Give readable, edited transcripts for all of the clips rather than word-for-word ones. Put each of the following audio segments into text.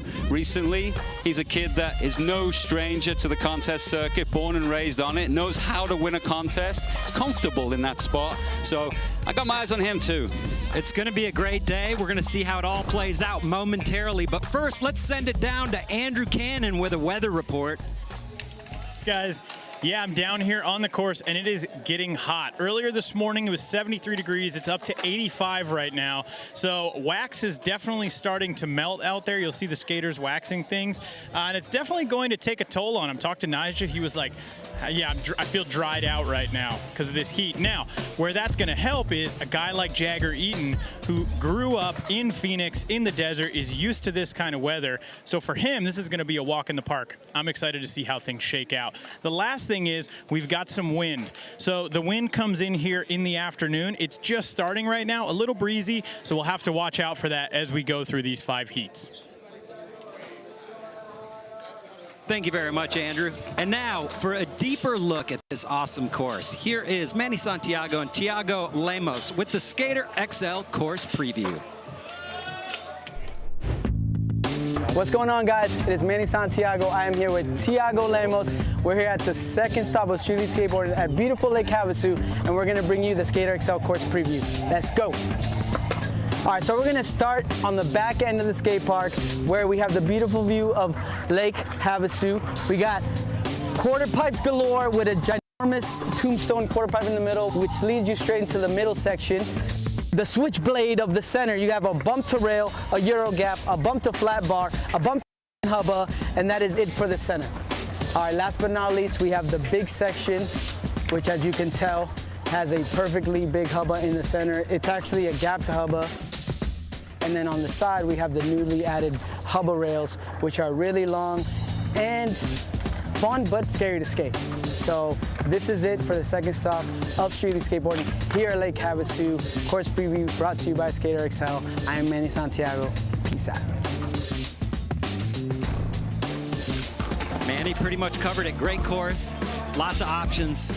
Pro recently. He's a kid that is no stranger to the contest circuit, born and raised on it, knows how to win a contest. He's comfortable in that spot. So I got my eyes on him too. It's going to be a great day. We're going to see how it all plays out momentarily. But first, let's send it down to Andrew Cannon with a weather report. Guys, yeah, I'm down here on the course, and it is getting hot. Earlier this morning, it was 73 degrees. It's up to 85 right now. So wax is definitely starting to melt out there. You'll see the skaters waxing things, and it's definitely going to take a toll on them. Talked to Nyjah. He was like, yeah, I feel dried out right now because of this heat. Now, where that's going to help is a guy like Jagger Eaton, who grew up in Phoenix in the desert, is used to this kind of weather. So for him, this is going to be a walk in the park. I'm excited to see how things shake out. The last thing is we've got some wind. So the wind comes in here in the afternoon. It's just starting right now, a little breezy, so we'll have to watch out for that as we go through these 5 heats. Thank you very much, Andrew. And now for a deeper look at this awesome course, here is Manny Santiago and Thiago Lemos with the Skater XL course preview. What's going on, guys? It is Manny Santiago. I am here with Thiago Lemos. We're here at the second stop of Street Skateboarding at beautiful Lake Havasu, and we're gonna bring you the Skater XL course preview. Let's go. All right, so we're gonna start on the back end of the skate park where we have the beautiful view of Lake Havasu. We got quarter pipes galore with a ginormous tombstone quarter pipe in the middle, which leads you straight into the middle section. The switchblade of the center, you have a bump to rail, a Euro gap, a bump to flat bar, a bump to hubba, and that is it for the center. All right, last but not least, we have the big section, which as you can tell, has a perfectly big hubba in the center. It's actually a gap to hubba. And then on the side, we have the newly added hubba rails, which are really long and fun, but scary to skate. So this is it for the second stop of Street Skateboarding here at Lake Havasu. Course preview brought to you by Skater XL. I am Manny Santiago. Peace out. Manny pretty much covered it. Great course, lots of options.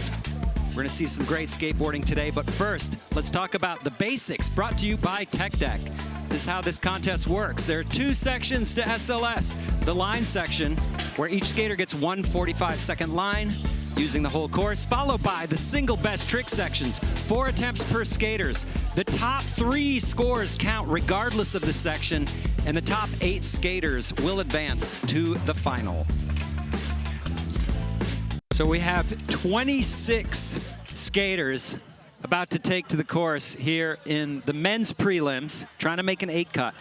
We're gonna see some great skateboarding today, but first, let's talk about the basics brought to you by Tech Deck. This is how this contest works. There are 2 sections to SLS. The line section, where each skater gets 1 45-second line using the whole course, followed by the single best trick sections, 4 attempts per skaters. The top 3 scores count regardless of the section, and the top 8 skaters will advance to the final. So we have 26 skaters about to take to the course here in the men's prelims, trying to make an 8 cut.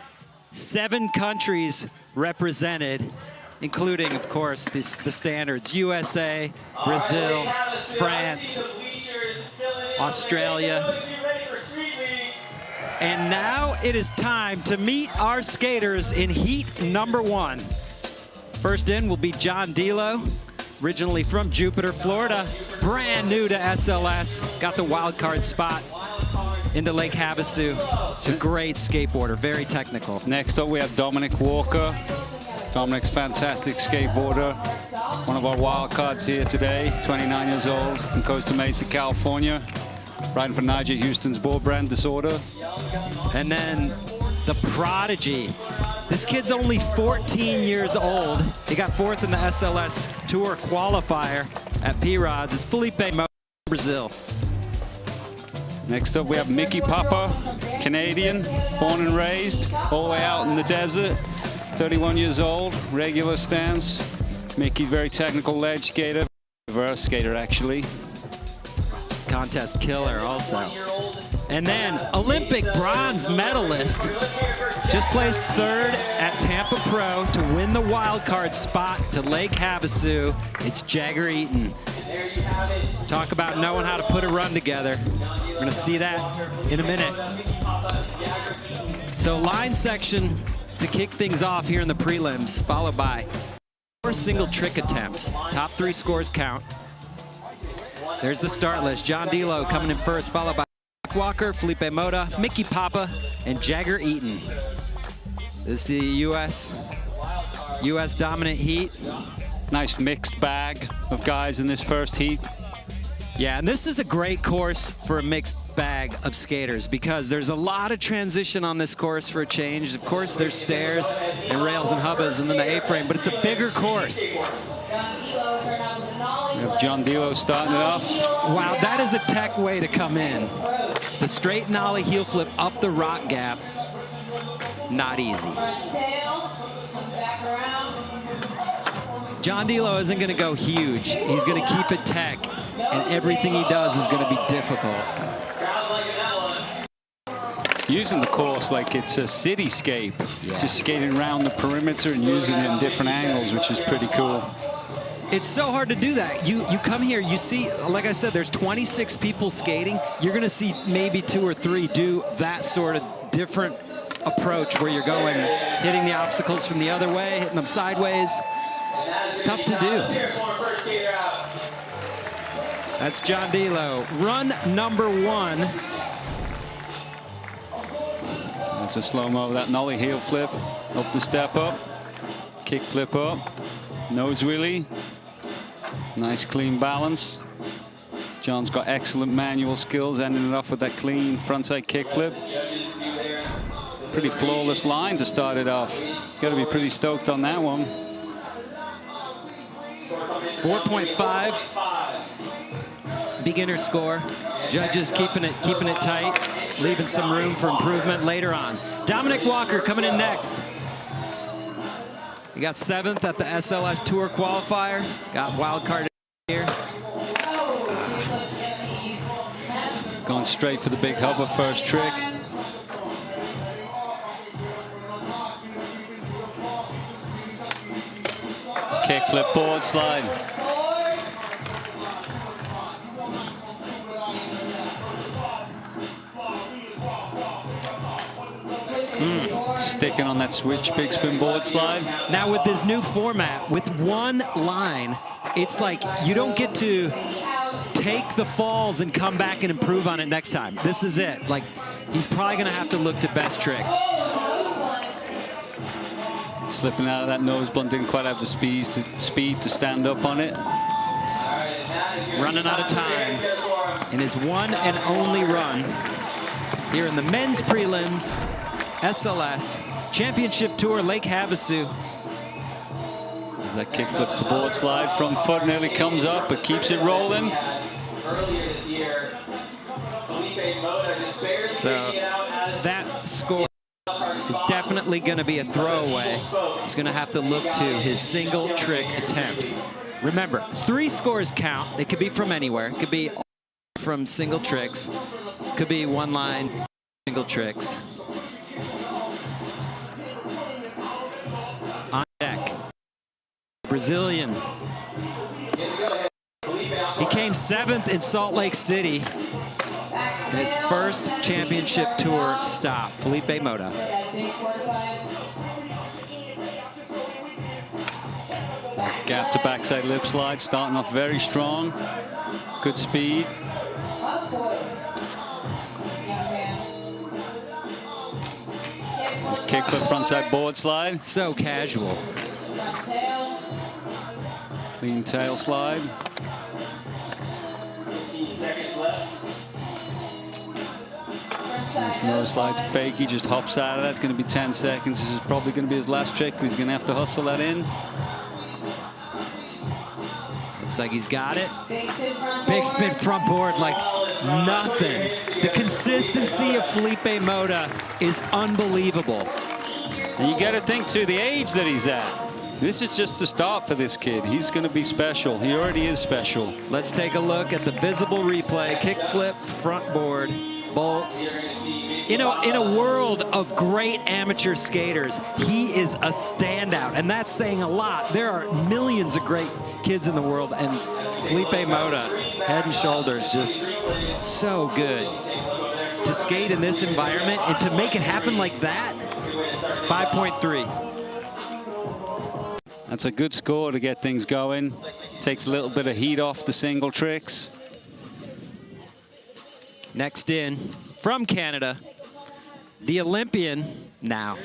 7 countries represented, including, of course, the standards: USA, Brazil, France, Australia. And now it is time to meet our skaters in heat number 1. First in will be John Dilo, originally from Jupiter, Florida, brand new to SLS, got the wild card spot into Lake Havasu. He's a great skateboarder, very technical. Next up, we have Dominic Walker. Dominic's fantastic skateboarder, one of our wild cards here today, 29 years old, from Costa Mesa, California, riding for Nyjah Huston's board brand, Disorder. And then the prodigy. This kid's only 14 years old. He got 4th in the SLS Tour qualifier at P-Rods. It's Felipe Mo, Brazil. Next up, we have Mickey Papa, Canadian, born and raised, all the way out in the desert, 31 years old, regular stance. Mickey, very technical ledge skater, reverse skater actually. Contest killer also. And then Olympic bronze medalist, just placed 3rd at Tampa Pro to win the wild card spot to Lake Havasu. It's Jagger Eaton. Talk about knowing how to put a run together. We're gonna see that in a minute. So line section to kick things off here in the prelims, followed by 4 single trick attempts. Top 3 scores count. There's the start list. John Dilo coming in first, followed by Walker, Felipe Mota, Mickey Papa, and Jagger Eaton. This is the U.S. dominant heat. Nice mixed bag of guys in this first heat. Yeah, and this is a great course for a mixed bag of skaters because there's a lot of transition on this course for a change. Of course, there's stairs and rails and hubbas and then the A-frame, but it's a bigger course. We have John Dilo starting it off. Wow, that is a tech way to come in. The straight nollie heel flip up the rock gap, not easy. John Dilo isn't going to go huge. He's going to keep it tech, and everything he does is going to be difficult. Using the course like it's a cityscape, just skating around the perimeter and using it in different angles, which is pretty cool. It's so hard to do that. You come here, you see, like I said, there's 26 people skating. You're going to see maybe 2 or 3 do that sort of different approach where you're going, hitting the obstacles from the other way, hitting them sideways. It's tough to do. That's John Dilo. Run number 1. That's a slow-mo of that nollie heel flip. Up the step up. Kick flip up. Nose wheelie. Nice clean balance. John's got excellent manual skills, ending it off with that clean frontside kick flip. Pretty flawless line to start it off. Got to be pretty stoked on that one. 4.5 beginner score. Judges keeping it tight, leaving some room for improvement later on. Dominic Walker coming in next. He got 7th at the SLS Tour qualifier. Got wild card here. Going straight for the big hubba first trick. Kick flip board slide. Sticking on that switch big spin board slide. Now with this new format, with one line, it's like you don't get to take the falls and come back and improve on it next time. This is it. Like, he's probably going to have to look to best trick. Slipping out of that nose blunt, didn't quite have the speed to stand up on it. Running out of time in his one and only run here in the men's prelims, SLS Championship Tour, Lake Havasu. As that kick flip to board slide, front foot nearly comes up, but keeps it rolling. So that score is definitely going to be a throwaway. He's going to have to look to his single trick attempts. Remember, 3 scores count. They could be from anywhere. It could be from single tricks. Could be one line single tricks. On deck, Brazilian. He came 7th in Salt Lake City in his first championship tour stop, Felipe Mota. Gap to backside lip slide, starting off very strong. Good speed. Kick flip frontside board slide. So casual. Clean tail slide. Nice nose slide to fake. He just hops out of that. It's going to be 10 seconds. This is probably going to be his last trick, but he's going to have to hustle that in. Looks like he's got it. Big spin front board like nothing. The consistency of Felipe Mota is unbelievable. And you got to think, too, the age that he's at. This is just the start for this kid. He's going to be special. He already is special. Let's take a look at the visible replay. Kick flip, front board, bolts. In a world of great amateur skaters, he is a standout, and that's saying a lot. There are millions of great kids in the world, and Felipe Mota, head and shoulders, just so good. To skate in this environment and to make it happen like that, 5.3. That's a good score to get things going. Takes a little bit of heat off the single tricks. Next in, from Canada, the Olympian now,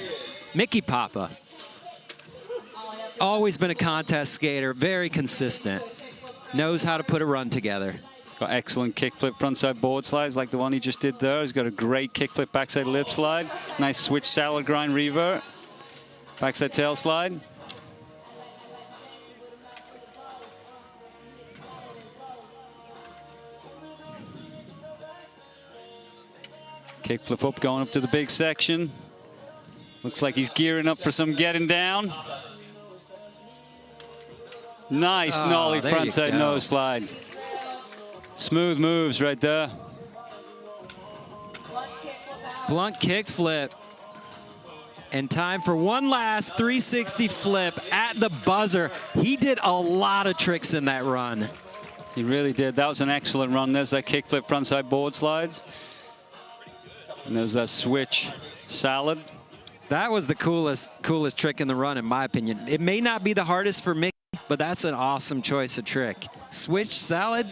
Mickey Papa. Always been a contest skater, very consistent. Knows how to put a run together. Got excellent kickflip frontside board slides like the one he just did there. He's got a great kickflip backside lip slide. Nice switch salad grind revert. Backside tail slide. Kickflip up, going up to the big section. Looks like he's gearing up for some getting down. Nice nollie frontside nose slide. Smooth moves right there. Blunt kickflip. And time for one last 360 flip at the buzzer. He did a lot of tricks in that run. He really did. That was an excellent run. There's that kickflip frontside board slides. And there's that switch salad. That was the coolest trick in the run, in my opinion. It may not be the hardest for Mickey, but that's an awesome choice of trick. Switch salad.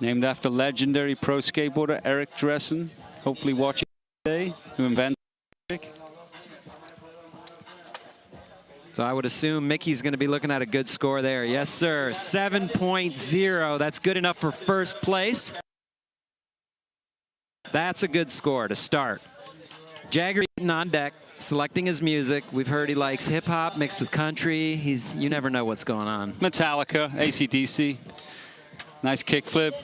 Named after legendary pro skateboarder Eric Dressen. Hopefully watching today, who invented the trick. So I would assume Mickey's going to be looking at a good score there. Yes, sir. 7.0. That's good enough for first place. That's a good score to start. Jagger on deck, selecting his music. We've heard he likes hip-hop mixed with country. You never know what's going on. Metallica, AC/DC. Nice kickflip.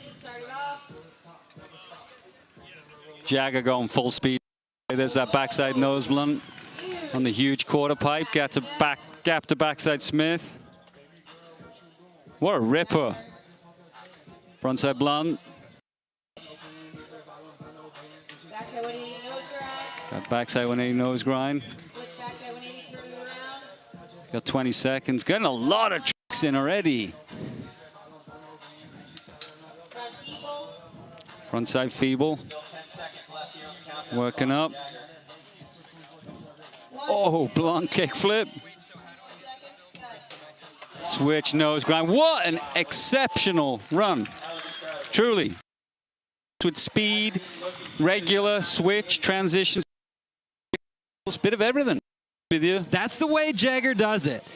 Jagger going full speed. There's that backside nose blunt on the huge quarter pipe. Gap to backside Smith. What a ripper. Frontside blunt. That backside 180 nose grind. Got 20 seconds. Getting a lot of tricks in already. Frontside feeble. Working up. Oh, blunt kickflip. Switch nose grind. What an exceptional run. Truly. With speed, regular, switch, transition. Bit of everything with you. That's the way Jagger does it.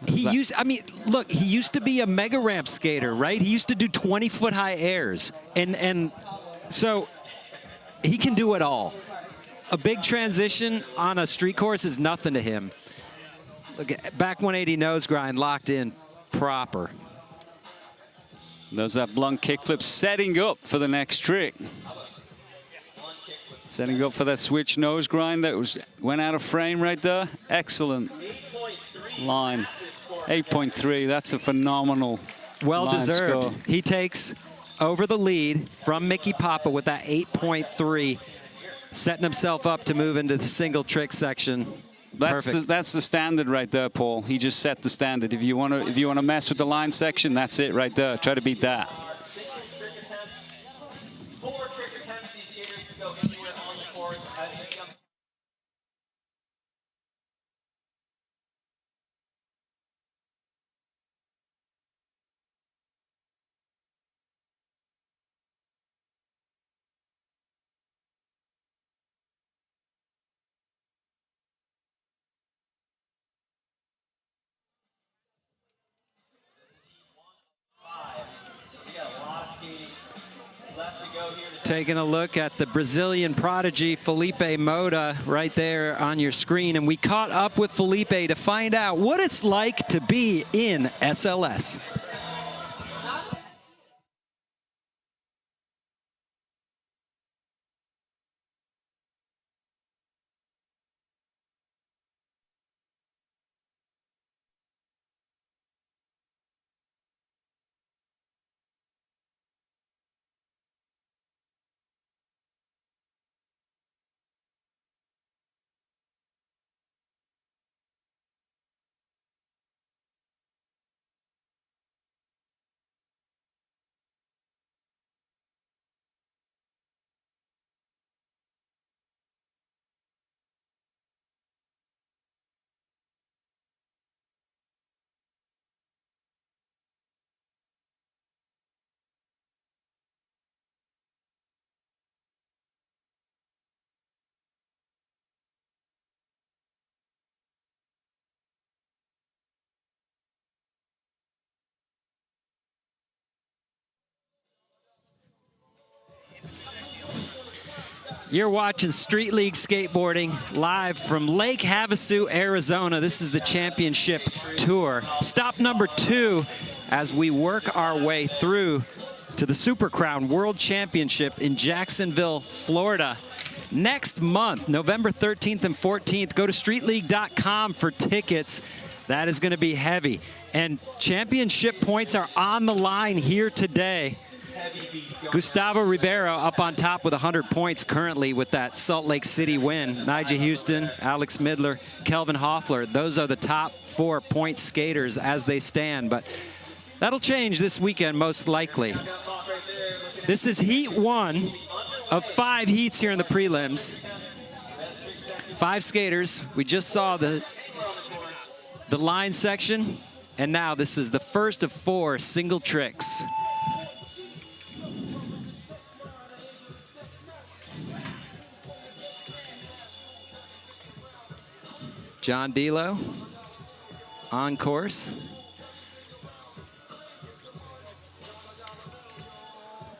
He used to be a mega ramp skater, right? He used to do 20-foot high airs. And so he can do it all. A big transition on a street course is nothing to him. Look at back 180 nose grind locked in proper. There's that blunt kickflip setting up for the next trick. Setting up for that switch nose grind that went out of frame right there. Excellent line. 8.3, that's a phenomenal well-deserved. score. He takes over the lead from Mickey Papa with that 8.3, setting himself up to move into the single trick section. That's the standard right there, Paul. He just set the standard. If you want to mess with the line section, that's it right there. Try to beat that. Taking a look at the Brazilian prodigy Felipe Moda right there on your screen, and we caught up with Felipe to find out what it's like to be in SLS. You're watching Street League Skateboarding live from Lake Havasu, Arizona. This is the championship tour. Stop number 2 as we work our way through to the Super Crown World Championship in Jacksonville, Florida. Next month, November 13th and 14th, go to streetleague.com for tickets. That is going to be heavy. And championship points are on the line here today. Gustavo Ribeiro up on top with 100 points currently with that Salt Lake City win. Nyjah Huston, Alex Midler, Kelvin Hoffler. Those are the top 4 point skaters as they stand. But that'll change this weekend most likely. This is heat 1 of 5 heats here in the prelims. 5 skaters. We just saw the line section. And now this is the first of 4 single tricks. John Dilo on course.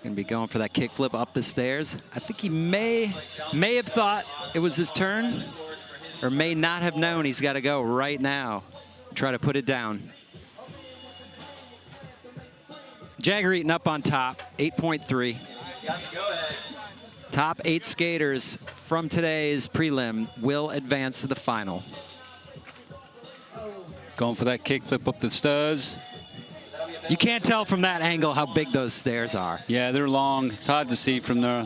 Gonna be going for that kickflip up the stairs. I think he may have thought it was his turn, or may not have known he's got to go right now. Try to put it down. Jagger Eaton up on top, 8.3. Top 8 skaters from today's prelim will advance to the final. Going for that kickflip up the stairs. You can't tell from that angle how big those stairs are. Yeah, they're long. It's hard to see from there.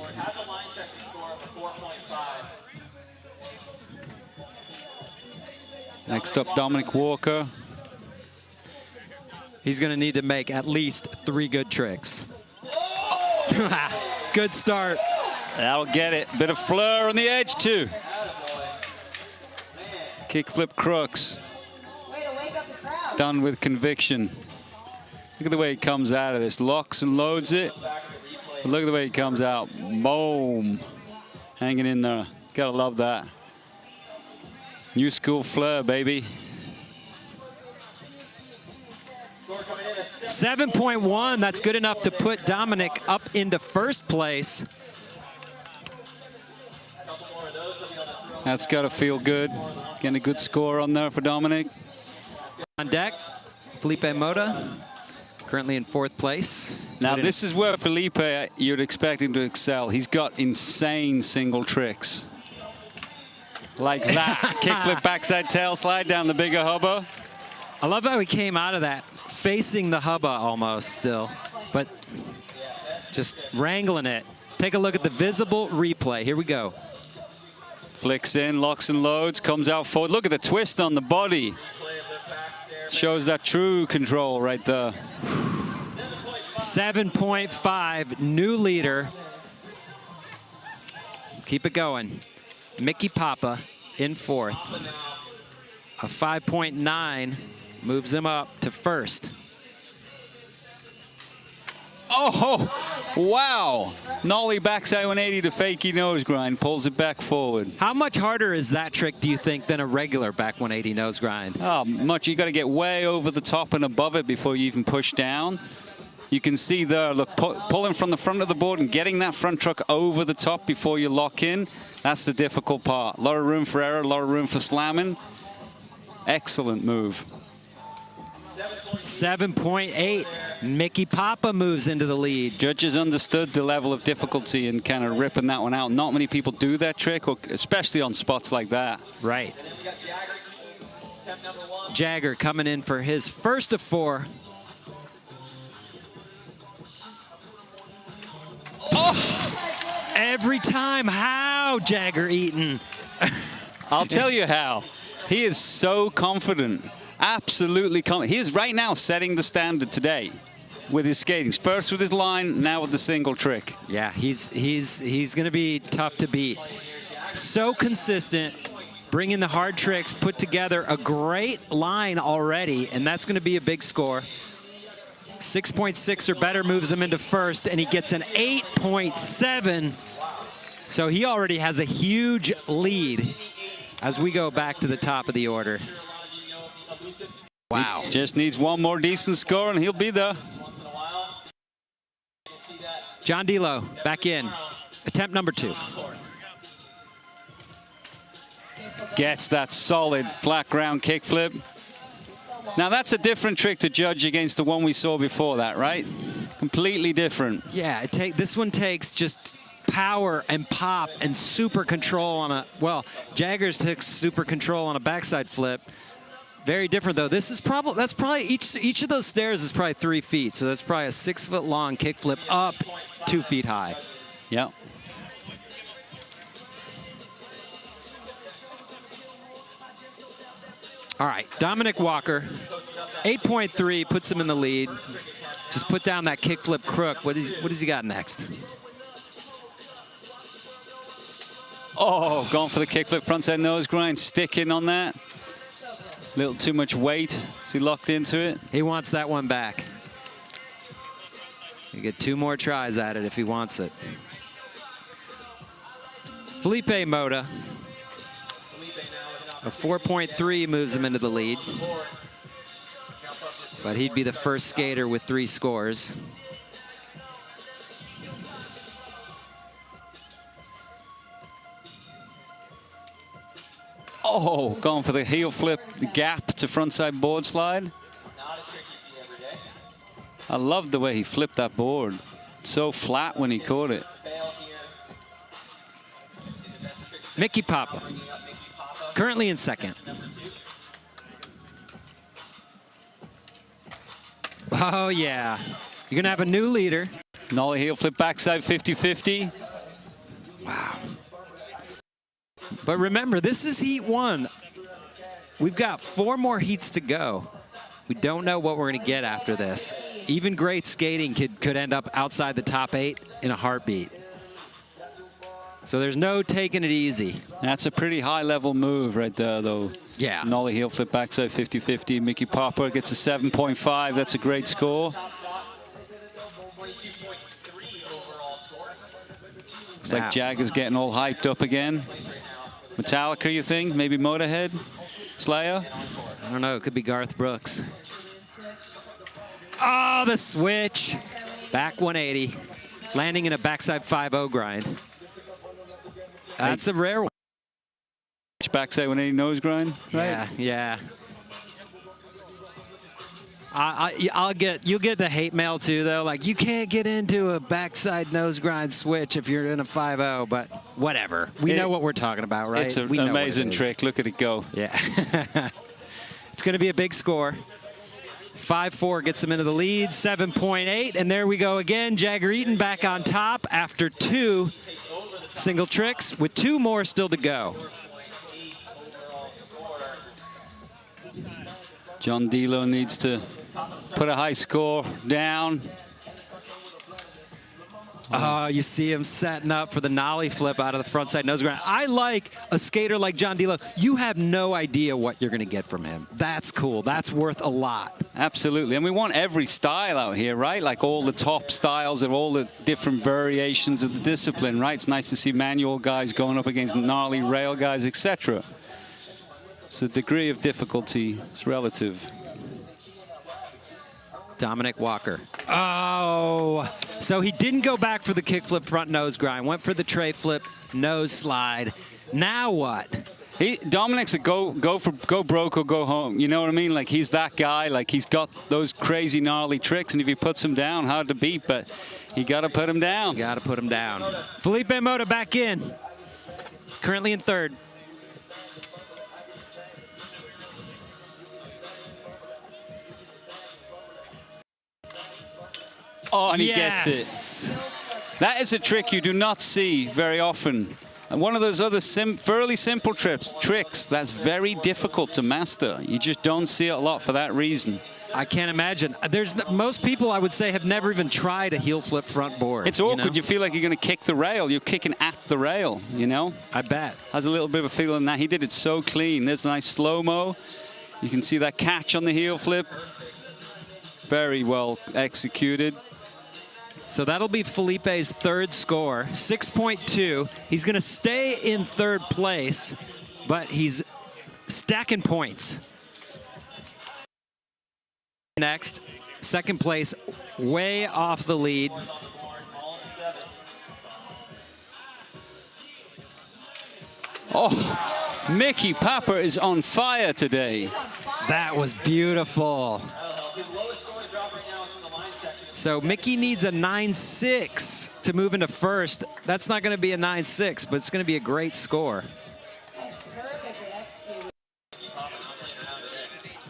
Next up, Dominic Walker. He's going to need to make at least 3 good tricks. Good start. That'll get it. Bit of flare on the edge, too. Kickflip crooks. Done with conviction. Look at the way he comes out of this. Locks and loads it. But look at the way he comes out. Boom. Hanging in there. Gotta love that. New school flair, baby. 7.1. That's good enough to put Dominic up into first place. That's gotta feel good. Getting a good score on there for Dominic. On deck, Felipe Mota, currently in 4th place. Now this is where Felipe, you'd expect him to excel. He's got insane single tricks. Like that. Kickflip backside tail slide down the bigger hubba. I love how he came out of that facing the hubba almost still, but just wrangling it. Take a look at the visible replay. Here we go. Flicks in, locks and loads, comes out forward. Look at the twist on the body. Shows that true control right there. 7.5, new leader. Keep it going. Mickey Papa in 4th. A 5.9 moves him up to 1st. Oh, wow. Nollie backside 180 to fakie nose grind, pulls it back forward. How much harder is that trick, do you think, than a regular back 180 nose grind? Oh, much. You got to get way over the top and above it before you even push down. You can see there, look, pulling from the front of the board and getting that front truck over the top before you lock in. That's the difficult part. A lot of room for error, a lot of room for slamming. Excellent move. 7.8. Mickey Papa moves into the lead. Judges understood the level of difficulty and kind of ripping that one out. Not many people do that trick, especially on spots like that. Right. Jagger coming in for his first of 4. Oh! Every time. How, Jagger Eaton? I'll tell you how. He is so confident. Absolutely confident. He is right now setting the standard today with his skating. First with his line, now with the single trick. Yeah, he's going to be tough to beat. So consistent, bringing the hard tricks, put together a great line already, and that's going to be a big score. 6.6 or better moves him into 1st, and he gets an 8.7. So he already has a huge lead as we go back to the top of the order. Wow. He just needs one more decent score and he'll be there. John Dilo back in. Attempt number 2. gets that solid flat ground kickflip. Now that's a different trick to judge against the one we saw before that, right? Completely different. Yeah, this one takes just power and pop and super control on a, well, Jagger's took super control on a backside flip. Very different though. This is probably, each of those stairs is probably 3 feet. So that's probably a 6-foot long kickflip up 2 feet high. Yep. All right, Dominic Walker, 8.3 puts him in the lead. Just put down that kickflip crook. What does he got next? Oh, going for the kickflip frontside nose grind, sticking on that. A little too much weight. Is he locked into it? He wants that one back. You get 2 more tries at it if he wants it. Felipe Mota, a 4.3 moves him into the lead. But he'd be the first skater with 3 scores. Oh, going for the heel flip gap to frontside board slide. I love the way he flipped that board. So flat when he caught it. Mickey Papa, currently in second. Oh, yeah. You're going to have a new leader. Nollie heel flip backside 50-50. Wow. But remember, this is heat 1. We've got 4 more heats to go. We don't know what we're going to get after this. Even great skating could end up outside the top 8 in a heartbeat. So there's no taking it easy. That's a pretty high-level move right there, though. Yeah. Nollie heel flip backside 50-50. Mickey Popper gets a 7.5. That's a great score. Looks like Jagger's getting all hyped up again. Metallica, you think? Maybe Motorhead? Slayer? I don't know. It could be Garth Brooks. Oh, the switch. Back 180. Landing in a backside 5-0 grind. That's a rare one. Backside 180 nose grind, right? Yeah, yeah. You'll get the hate mail too, though. Like, you can't get into a backside nose grind switch if you're in a 5-0, but whatever. We know what we're talking about, right? It's an amazing trick. Look at it go. Yeah. It's going to be a big score. 5-4 gets them into the lead, 7.8, and there we go again. Jagger Eaton back on top after 2 single tricks with 2 more still to go. John D'Lo needs to put a high score down. Oh, you see him setting up for the nollie flip out of the frontside nose grind. I like a skater like John D'Lo. You have no idea what you're going to get from him. That's cool. That's worth a lot. Absolutely. And we want every style out here, right? Like all the top styles of all the different variations of the discipline, right? It's nice to see manual guys going up against gnarly rail guys, etc. So the degree of difficulty is relative. Dominic Walker. Oh, so he didn't go back for the kickflip front nose grind. Went for the tray flip nose slide. Now what? Dominic's a go broke or go home. You know what I mean? Like, he's that guy. Like, he's got those crazy gnarly tricks, and if he puts him down, hard to beat. But you got to put him down. Got to put him down. Felipe Mota back in. Currently in third. Oh, and he gets it. That is a trick you do not see very often. And one of those other fairly simple tricks that's very difficult to master. You just don't see it a lot for that reason. I can't imagine. Most people, I would say, have never even tried a heel flip front board. It's awkward. You feel like you're going to kick the rail. You're kicking at the rail, you know? I bet. Has a little bit of a feeling that. He did it so clean. There's a nice slow-mo. You can see that catch on the heel flip. Very well executed. So that'll be Felipe's 3rd score, 6.2. He's going to stay in 3rd place, but he's stacking points. Next, 2nd place, way off the lead. Oh, Mickey Papa is on fire today. That was beautiful. So Mickey needs a 9.6 to move into first. That's not going to be a 9.6, but it's going to be a great score.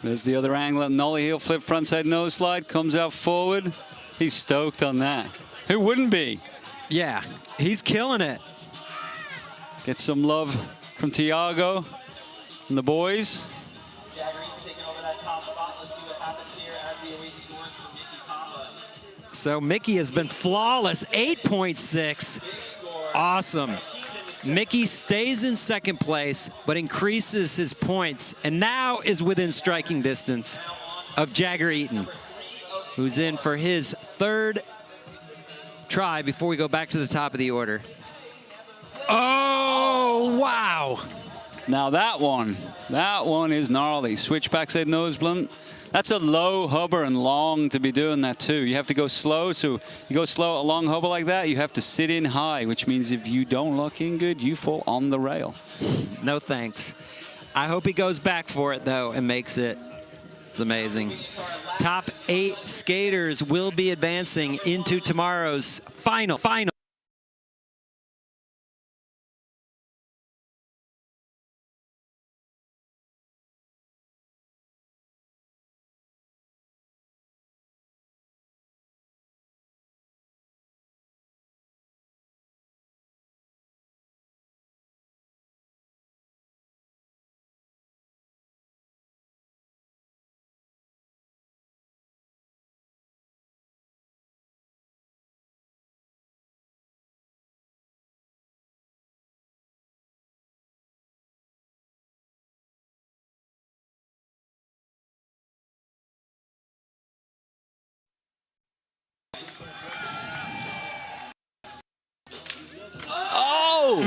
There's the other angle. Nollie heel flip frontside nose slide. Comes out forward. He's stoked on that. Who wouldn't be? Yeah, he's killing it. Get some love from Tiago and the boys. So Mickey has been flawless, 8.6. Awesome. Mickey stays in second place, but increases his points, and now is within striking distance of Jagger Eaton, who's in for his third try before we go back to the top of the order. Oh, wow. Now that one is gnarly. Switch backside nose blunt. That's a low hubber and long to be doing that too. You have to go slow, so you go slow at a long hubber like that, you have to sit in high, which means if you don't lock in good, you fall on the rail. No thanks. I hope he goes back for it though and makes it. It's amazing. Top 8 skaters will be advancing into tomorrow's final. Oh!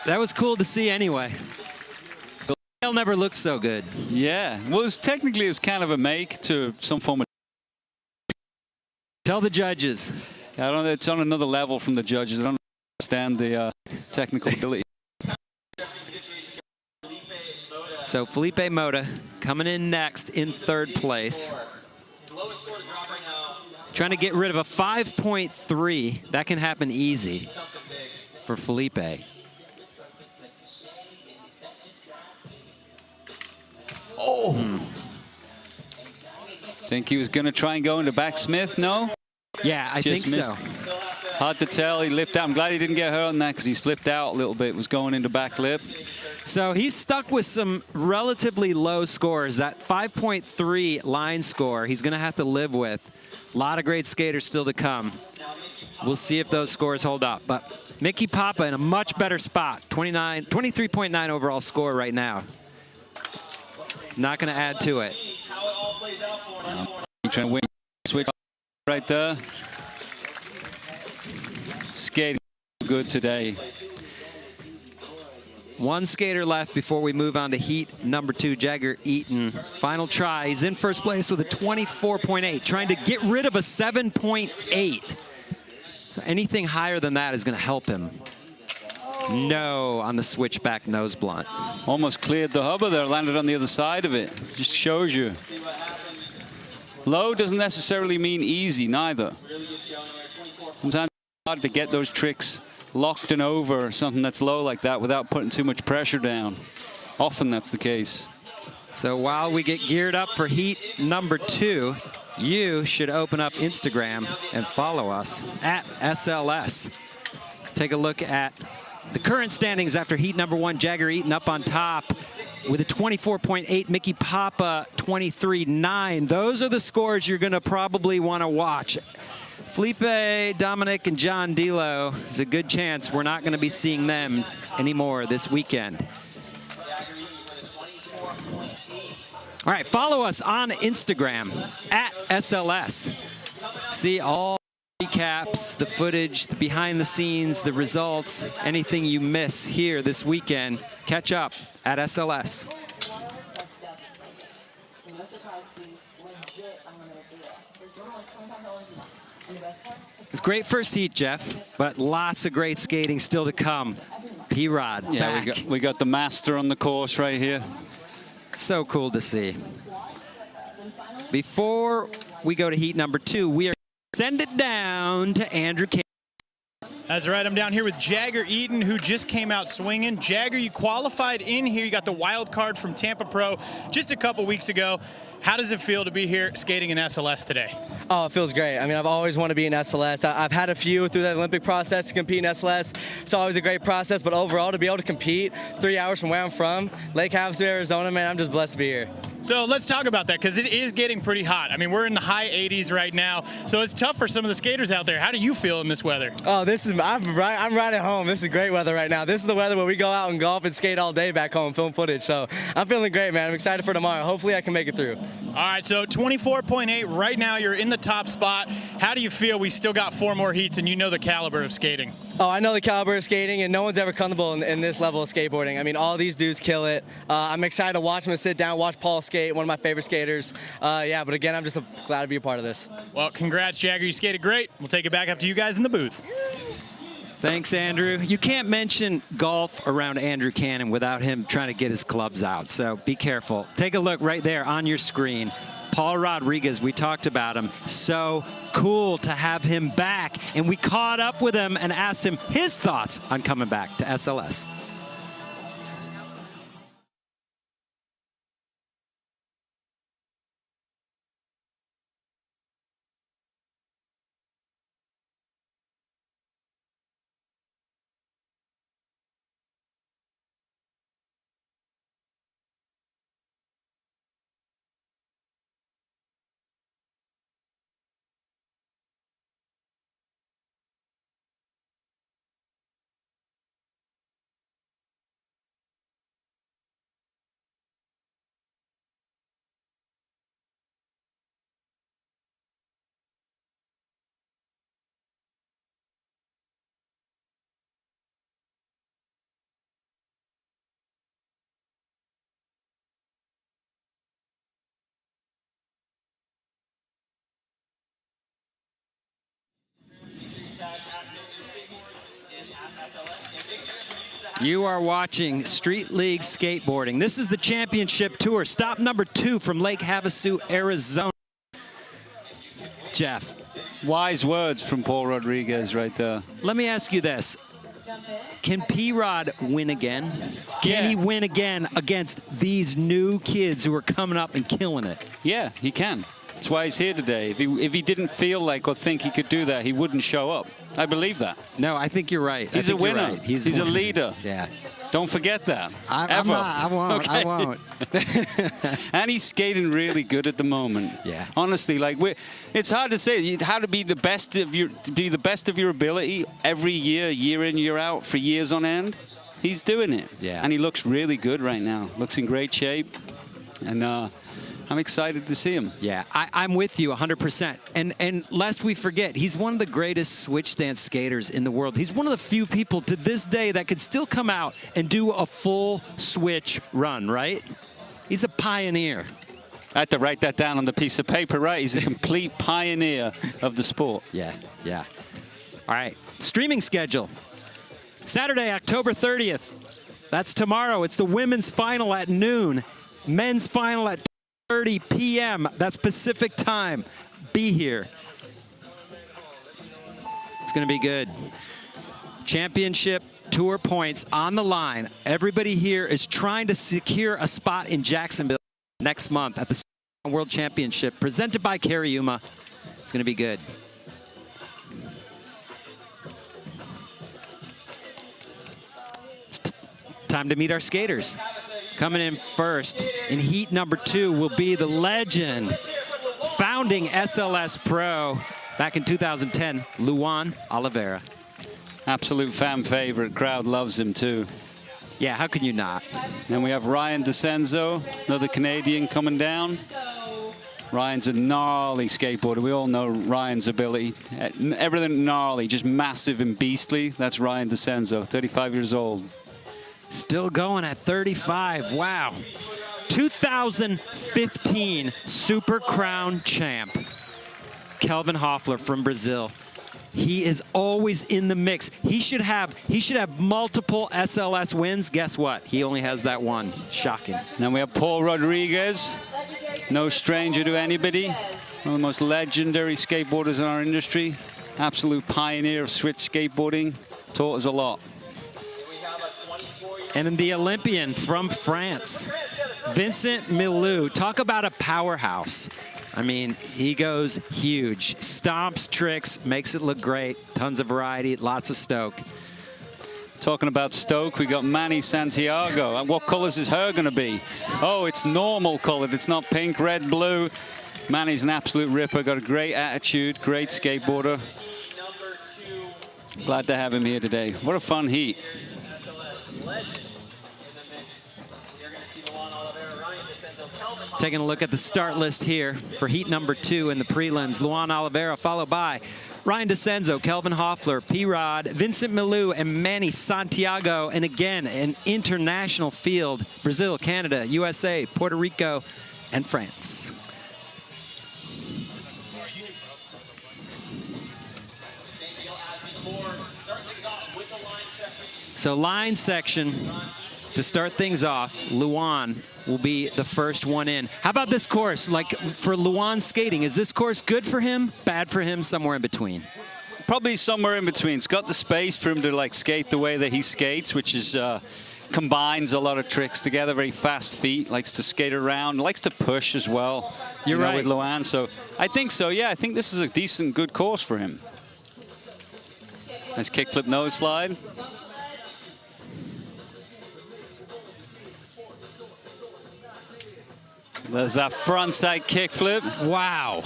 That was cool to see anyway. The rail never looked so good. Yeah, well, it's technically it's kind of a make to some form of. Tell the judges. I don't know, it's on another level from the judges. I don't understand the technical ability. So Felipe Mota coming in next in third place. Trying to get rid of a 5.3. That can happen easy for Felipe. Oh! Think he was going to try and go into backsmith? No? Yeah, I think Just so. missed. Hard to tell. He lipped out. I'm glad he didn't get hurt on that because he slipped out a little bit. Was going into back lip. So he's stuck with some relatively low scores. That 5.3 line score he's going to have to live with. A lot of great skaters still to come. We'll see if those scores hold up. But Mickey Papa in a much better spot. 23.9 overall score right now. He's not going to add to it. Trying to win. Switch right there. Skating good today. One skater left before we move on to heat number 2, Jagger Eaton. Final try. He's in first place with a 24.8, trying to get rid of a 7.8. So anything higher than that is going to help him. No on the switchback nose blunt. Almost cleared the hubber there, landed on the other side of it. Just shows you. Low doesn't necessarily mean easy, neither. Sometimes it's hard to get those tricks locked and over something that's low like that without putting too much pressure down. Often that's the case. So while we get geared up for heat number 2, you should open up Instagram and follow us at SLS. Take a look at the current standings after heat number 1. Jagger Eaton up on top with a 24.8, Mickey Papa 23.9. Those are the scores you're going to probably want to watch. Felipe, Dominic, and John Dilo, there's a good chance we're not going to be seeing them anymore this weekend. All right, follow us on Instagram at SLS. See all the recaps, the footage, the behind the scenes, the results, anything you miss here this weekend. Catch up at SLS. It's great first heat, Jeff, but lots of great skating still to come. P-Rod Yeah, back. we got the master on the course right here. So cool to see. Before we go to heat number 2, we are send it down to Andrew Cannon. That's right. I'm down here with Jagger Eaton, who just came out swinging. Jagger, you qualified in here. You got the wild card from Tampa Pro just a couple weeks ago. How does it feel to be here skating in SLS today? Oh, it feels great. I mean, I've always wanted to be in SLS. I've had a few through the Olympic process to compete in SLS. It's always a great process, but overall, to be able to compete 3 hours from where I'm from, Lake Havasu, Arizona, man, I'm just blessed to be here. So let's talk about that, because it is getting pretty hot. I mean, we're in the high 80s right now, so it's tough for some of the skaters out there. How do you feel in this weather? Oh, I'm right at home. This is great weather right now. This is the weather where we go out and golf and skate all day back home, film footage. So I'm feeling great, man. I'm excited for tomorrow. Hopefully I can make it through. All right, so 24.8 right now. You're in the top spot. How do you feel? We still got 4 more heats, and you know the caliber of skating. Oh, I know the caliber of skating, and no one's ever comfortable in this level of skateboarding. I mean, all these dudes kill it. I'm excited to watch them sit down, watch Paul skate, one of my favorite skaters. Yeah, but again, I'm just glad to be a part of this. Well, congrats, Jagger. You skated great. We'll take it back up to you guys in the booth. Thanks, Andrew. You can't mention golf around Andrew Cannon without him trying to get his clubs out, so be careful. Take a look right there on your screen. Paul Rodriguez, we talked about him. So cool to have him back, and we caught up with him and asked him his thoughts on coming back to SLS. You are watching Street League Skateboarding. This is the championship tour. Stop number 2 from Lake Havasu, Arizona. Jeff. Wise words from Paul Rodriguez right there. Let me ask you this. Can P-Rod win again? Can he win again against these new kids who are coming up and killing it? Yeah, he can. That's why he's here today. If he didn't feel like or think he could do that, he wouldn't show up. I believe that. No, I think you're right. He's a winner. Right. He's a leader. Yeah. Don't forget that. I'm not, I won't. Okay. I won't. And he's skating really good at the moment. Yeah. Honestly, like it's hard to say. How to be the best of your ability every year, year in, year out, for years on end. He's doing it. Yeah. And he looks really good right now. Looks in great shape. And I'm excited to see him. Yeah, I'm with you 100%. And lest we forget, he's one of the greatest switch stance skaters in the world. He's one of the few people to this day that could still come out and do a full switch run, right? He's a pioneer. I had to write that down on the piece of paper, right? He's a complete pioneer of the sport. Yeah, yeah. All right, streaming schedule. Saturday, October 30th. That's tomorrow. It's the women's final at noon. Men's final at 2:30 p.m. That's Pacific time. Be here. It's going to be good. Championship tour points on the line. Everybody here is trying to secure a spot in Jacksonville next month at the World Championship presented by Cariuma. It's going to be good. It's time to meet our skaters. Coming in first in heat number 2 will be the legend, founding SLS Pro back in 2010, Luan Oliveira. Absolute fan favorite. Crowd loves him too. Yeah, how can you not? Then we have Ryan DeCenzo, another Canadian coming down. Ryan's a gnarly skateboarder. We all know Ryan's ability. Everything gnarly, just massive and beastly. That's Ryan DeCenzo, 35 years old. Still going at 35. Wow. 2015 Super Crown champ. Kelvin Hoffler from Brazil. He is always in the mix. He should have multiple SLS wins. Guess what? He only has that one. Shocking. Then we have Paul Rodriguez, no stranger to anybody. One of the most legendary skateboarders in our industry. Absolute pioneer of switch skateboarding. Taught us a lot. And then the Olympian from France, Vincent Milou. Talk about a powerhouse. I mean, he goes huge. Stomps, tricks, makes it look great. Tons of variety, lots of stoke. Talking about stoke, we got Manny Santiago. And what colors is her going to be? Oh, it's normal colored. It's not pink, red, blue. Manny's an absolute ripper. Got a great attitude, great skateboarder. Glad to have him here today. What a fun heat. Taking a look at the start list here for heat number 2 in the prelims. Luan Oliveira followed by Ryan DeCenzo, Kelvin Hoffler, P-Rod, Vincent Milou, and Manny Santiago. And again, an international field. Brazil, Canada, USA, Puerto Rico, and France. So line section to start things off. Luan will be the first one in. How about this course? Like for Luan skating, is this course good for him, bad for him, somewhere in between? Probably somewhere in between. It's got the space for him to like skate the way that he skates, which is combines a lot of tricks together. Very fast feet, likes to skate around, likes to push as well. You're right with Luan. So I think so. Yeah, I think this is a decent, good course for him. Nice kickflip nose slide. There's that frontside kickflip. Wow.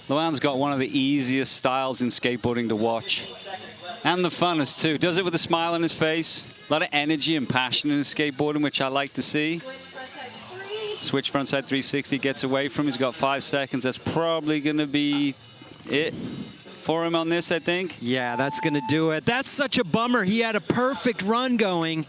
Luan's got one of the easiest styles in skateboarding to watch. And the funnest too. Does it with a smile on his face. A lot of energy and passion in his skateboarding, which I like to see. Switch frontside 360, gets away from him. He's got 5 seconds. That's probably going to be it for him on this, I think. Yeah, that's going to do it. That's such a bummer. He had a perfect run going.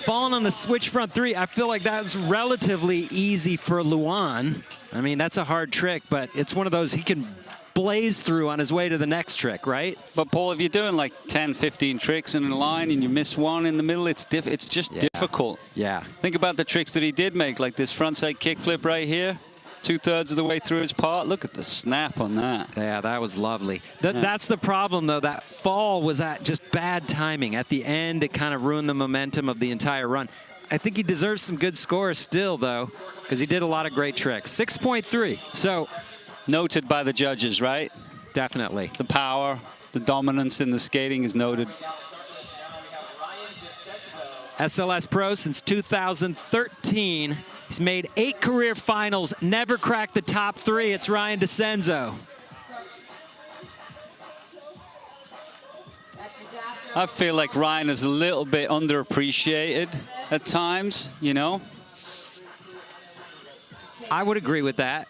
Falling on the switch front 3, I feel like that's relatively easy for Luan. I mean, that's a hard trick, but it's one of those he can blaze through on his way to the next trick, right? But Paul, if you're doing like 10, 15 tricks in a line and you miss one in the middle, it's just difficult. Yeah. Think about the tricks that he did make, like this frontside kickflip right here. 2/3 of the way through his part. Look at the snap on that. Yeah, that was lovely. That's the problem, though. That fall was at just bad timing. At the end, it kind of ruined the momentum of the entire run. I think he deserves some good scores still, though, because he did a lot of great tricks. 6.3. So noted by the judges, right? Definitely. The power, the dominance in the skating is noted. SLS Pro since 2013. He's made 8 career finals, never cracked the top 3. It's Ryan DeCenzo. I feel like Ryan is a little bit underappreciated at times, you know? I would agree with that.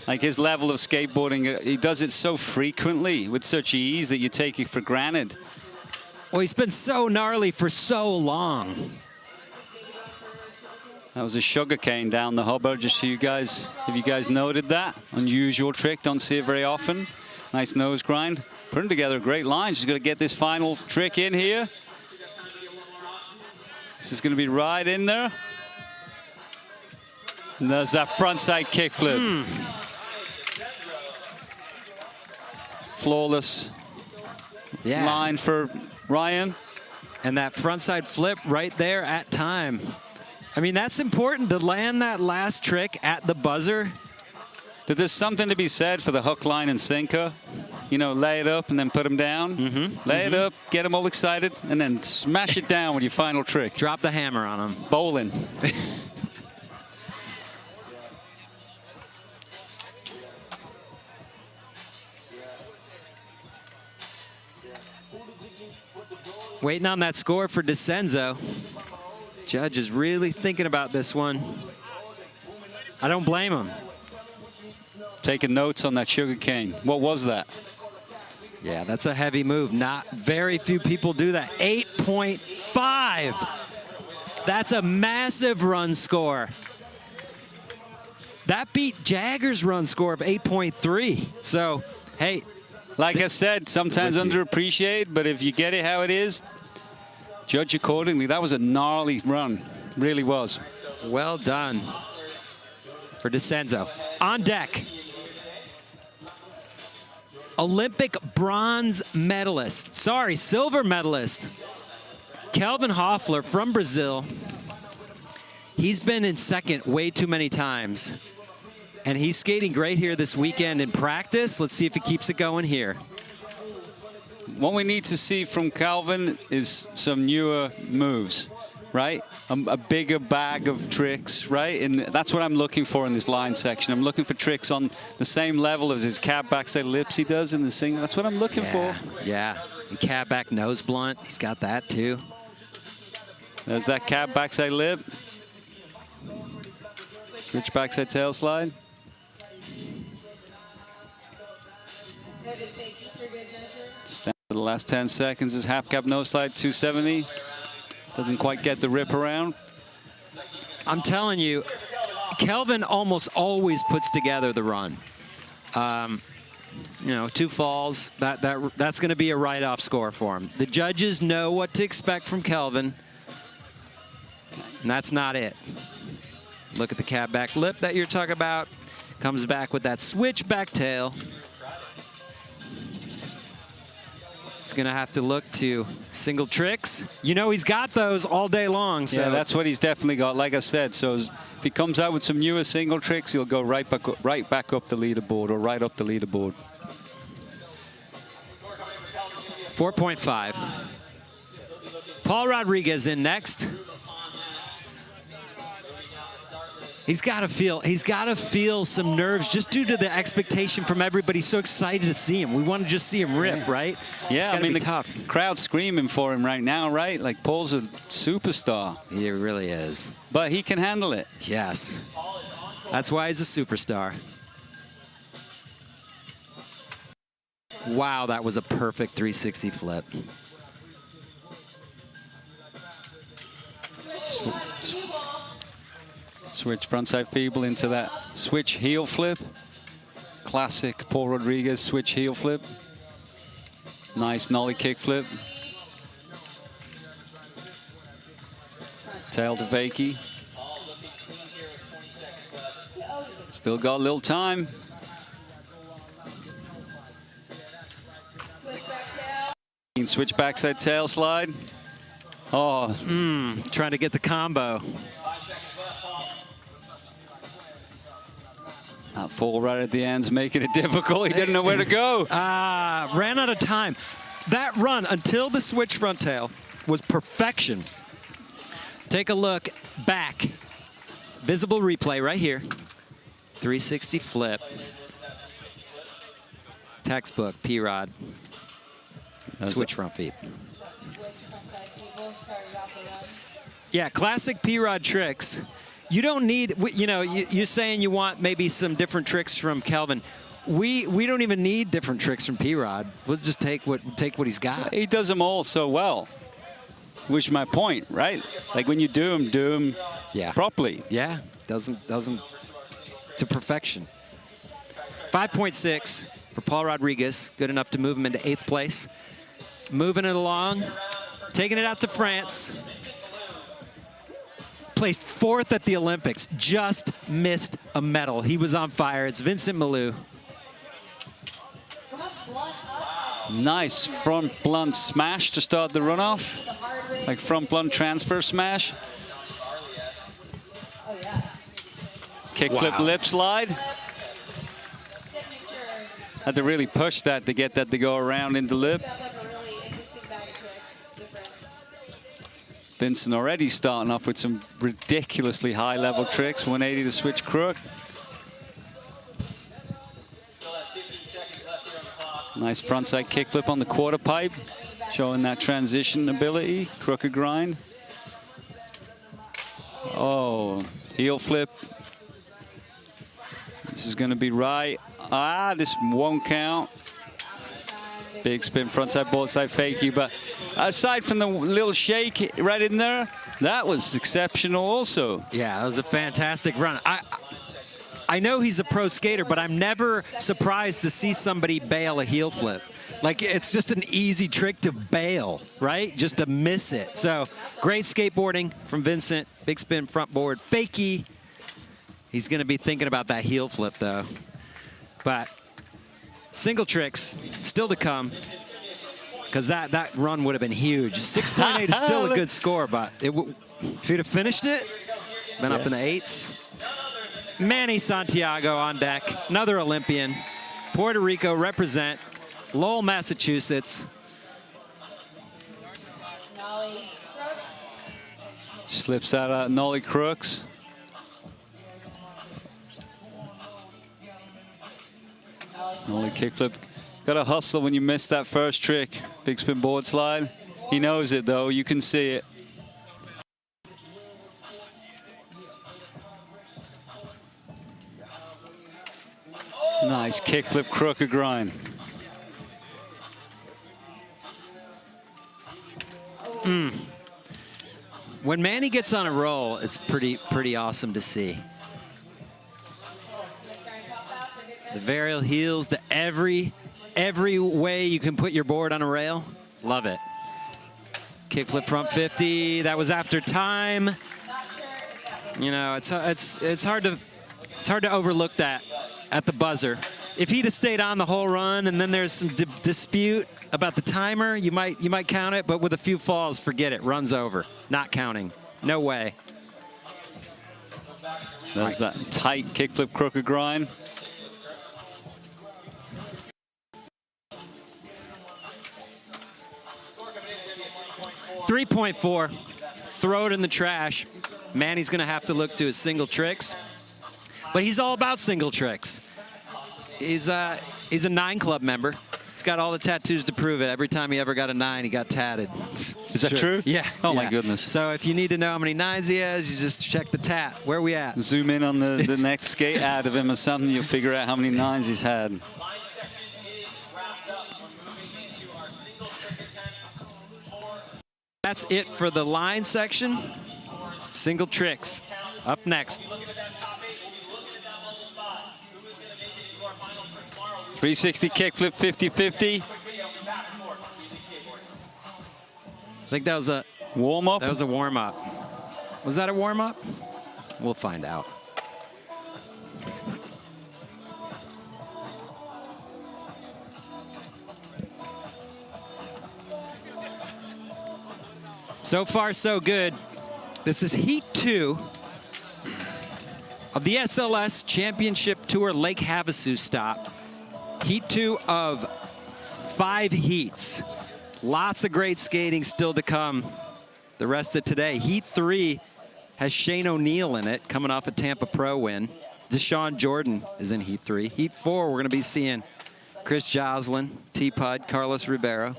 Like his level of skateboarding, he does it so frequently with such ease that you take it for granted. Well, he's been so gnarly for so long. That was a sugarcane down the hubba, just so you guys, if you guys noted that. Unusual trick, don't see it very often. Nice nose grind. Putting together a great line. She's going to get this final trick in here. This is going to be right in there. And there's that frontside kickflip. Flawless line for Ryan. And that frontside flip right there at time. I mean, that's important to land that last trick at the buzzer. But there's something to be said for the hook, line, and sinker. You know, lay it up and then put them down. Lay it up, get them all excited, and then smash it down with your final trick. Drop the hammer on them. Bowling. Waiting on that score for DeCenzo. Judge is really thinking about this one. I don't blame him. Taking notes on that sugar cane. What was that? Yeah, that's a heavy move. Not very few people do that. 8.5. That's a massive run score. That beat Jagger's run score of 8.3. So, hey. Like I said, sometimes underappreciated, but if you get it how it is, judge accordingly. That was a gnarly run. Really was. Well done for DeCenzo. On deck, Olympic bronze medalist, silver medalist, Kelvin Hoffler from Brazil. He's been in second way too many times, and he's skating great here this weekend in practice. Let's see if he keeps it going here. What we need to see from Calvin is some newer moves, right? A bigger bag of tricks, right? And that's what I'm looking for in this line section. I'm looking for tricks on the same level as his cab backside lips he does in the single. That's what I'm looking for. Yeah, and cab back nose blunt. He's got that too. There's that cab backside lip. Switch backside tail slide. Down to the last 10 seconds is half cab nose slide 270. Doesn't quite get the rip around. I'm telling you, Kelvin almost always puts together the run. You know, 2 falls, that's going to be a write-off score for him. The judges know what to expect from Kelvin, and that's not it. Look at the cab back lip that you're talking about. Comes back with that switch back tail. He's going to have to look to single tricks. You know he's got those all day long. So yeah, that's what he's definitely got, like I said. So if he comes out with some newer single tricks, he'll go right back up the leaderboard or right up the leaderboard. 4.5. Paul Rodriguez in next. He's got to feel some nerves just due to the expectation from everybody. So excited to see him. We want to just see him rip, right? Yeah, I mean, the tough. Crowd's screaming for him right now, right? Like, Paul's a superstar. He really is. But he can handle it. Yes. That's why he's a superstar. Wow, that was a perfect 360 flip. Switch frontside feeble into that switch heel flip. Classic Paul Rodriguez switch heel flip. Nice nollie kick flip. Tail to fakie. Still got a little time. Switch backside tail slide. Oh, trying to get the combo. That fall right at the end's making it difficult. He didn't know where to go. Ran out of time. That run until the switch front tail was perfection. Take a look back. Visible replay right here. 360 flip. Textbook P-Rod. Switch front feet. Yeah, classic P-Rod tricks. You don't need, you know, you're saying you want maybe some different tricks from Kelvin. We don't even need different tricks from P-Rod. We'll just take what he's got. He does them all so well, which is my point, right? Like when you do them properly. Yeah, doesn't to perfection. 5.6 for Paul Rodriguez, good enough to move him into 8th place. Moving it along, taking it out to France. Placed 4th at the Olympics, just missed a medal. He was on fire. It's Vincent Malou. Nice front blunt smash to start the runoff. Like front blunt transfer smash. Kickflip lip slide. Had to really push that to get that to go around in the lip. Vincent already starting off with some ridiculously high-level tricks. 180 to switch crook. Nice frontside kickflip on the quarter pipe, showing that transition ability. Crooked grind. Oh, heel flip. This is going to be right. This won't count. Big spin frontside board side fakie, but aside from the little shake right in there, that was exceptional also. Yeah, that was a fantastic run. I know he's a pro skater, but I'm never surprised to see somebody bail a heel flip. Like, it's just an easy trick to bail, right? Just to miss it. So, great skateboarding from Vincent. Big spin front board. Fakie. He's going to be thinking about that heel flip, though. But single tricks still to come, because that run would have been huge. 6.8 is still a good score, but if he'd have finished it, been up in the 8s. Manny Santiago on deck, another Olympian. Puerto Rico represent. Lowell, Massachusetts. Slips out of Nolly Crooks. Nolly kickflip. Got to hustle when you miss that first trick. Big spin board slide. He knows it though, you can see it. Nice kickflip crooked grind. When Manny gets on a roll, it's pretty awesome to see. The varial heels to every way you can put your board on a rail. Love it. Kickflip front 50. That was after time. You know, it's hard to overlook that at the buzzer. If he'd have stayed on the whole run and then there's some dispute about the timer, you might count it, but with a few falls, forget it. Run's over. Not counting. No way. There's that tight kickflip crooked grind. .4. Throw it in the trash. Manny's going to have to look to his single tricks, but he's all about single tricks. He's a 9 club member. He's got all the tattoos to prove it. Every time he ever got a 9, he got tatted. Is that true? Yeah. Oh, yeah. my goodness. So if you need to know how many 9s he has, you just check the tat. Where are we at? Zoom in on the next skate ad of him or something. You'll figure out how many 9s he's had. That's it for the line section. Single tricks up next. 360 kickflip 50-50. I think that was a warm-up. That was a warm-up. Was that a warm-up? We'll find out. So far, so good. This is Heat 2 of the SLS Championship Tour Lake Havasu stop. Heat 2 of 5 heats. Lots of great skating still to come the rest of today. Heat 3 has Shane O'Neill in it, coming off a Tampa Pro win. Deshaun Jordan is in Heat 3. Heat 4, we're going to be seeing Chris Joslin, T-Pud, Carlos Ribeiro.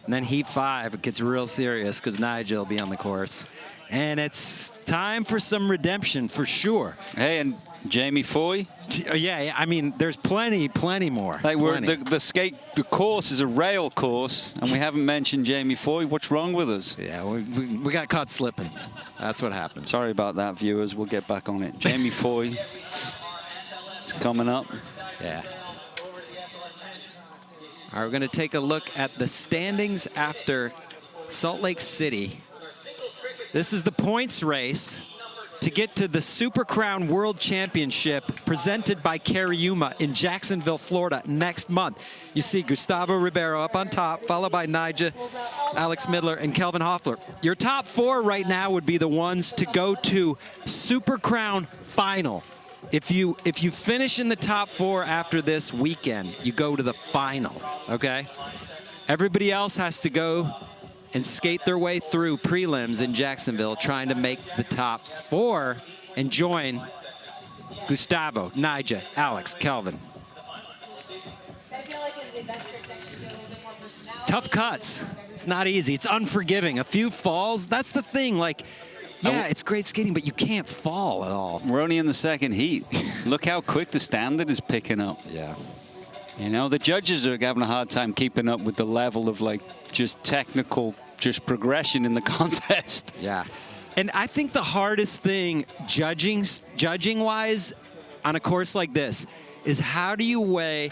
And then Heat 5, it gets real serious because Nyjah will be on the course. And it's time for some redemption for sure. Hey, and Jamie Foy. Yeah, I mean, there's plenty more. Like the course is a rail course, and we haven't mentioned Jamie Foy. What's wrong with us? Yeah, we got caught slipping. That's what happened. Sorry about that, viewers. We'll get back on it. Jamie Foy is coming up. Yeah. All right, we're going to take a look at the standings after Salt Lake City. This is the points race to get to the Super Crown World Championship presented by Cariuma in Jacksonville, Florida next month. You see Gustavo Ribeiro up on top, followed by Nyjah, Alex Midler, and Kelvin Hoffler. Your top 4 right now would be the ones to go to Super Crown Final. If you finish in the top 4 after this weekend, you go to the final, okay? Everybody else has to go and skate their way through prelims in Jacksonville, trying to make the top 4 and join Gustavo, Nyjah, Alex, Kelvin. Tough cuts. It's not easy. It's unforgiving. A few falls. That's the thing. Like, yeah, it's great skating, but you can't fall at all. We're only in the second heat. Look how quick the standard is picking up. Yeah. You know, the judges are having a hard time keeping up with the level of, like, just technical, just progression in the contest. Yeah. And I think the hardest thing judging-wise on a course like this is how do you weigh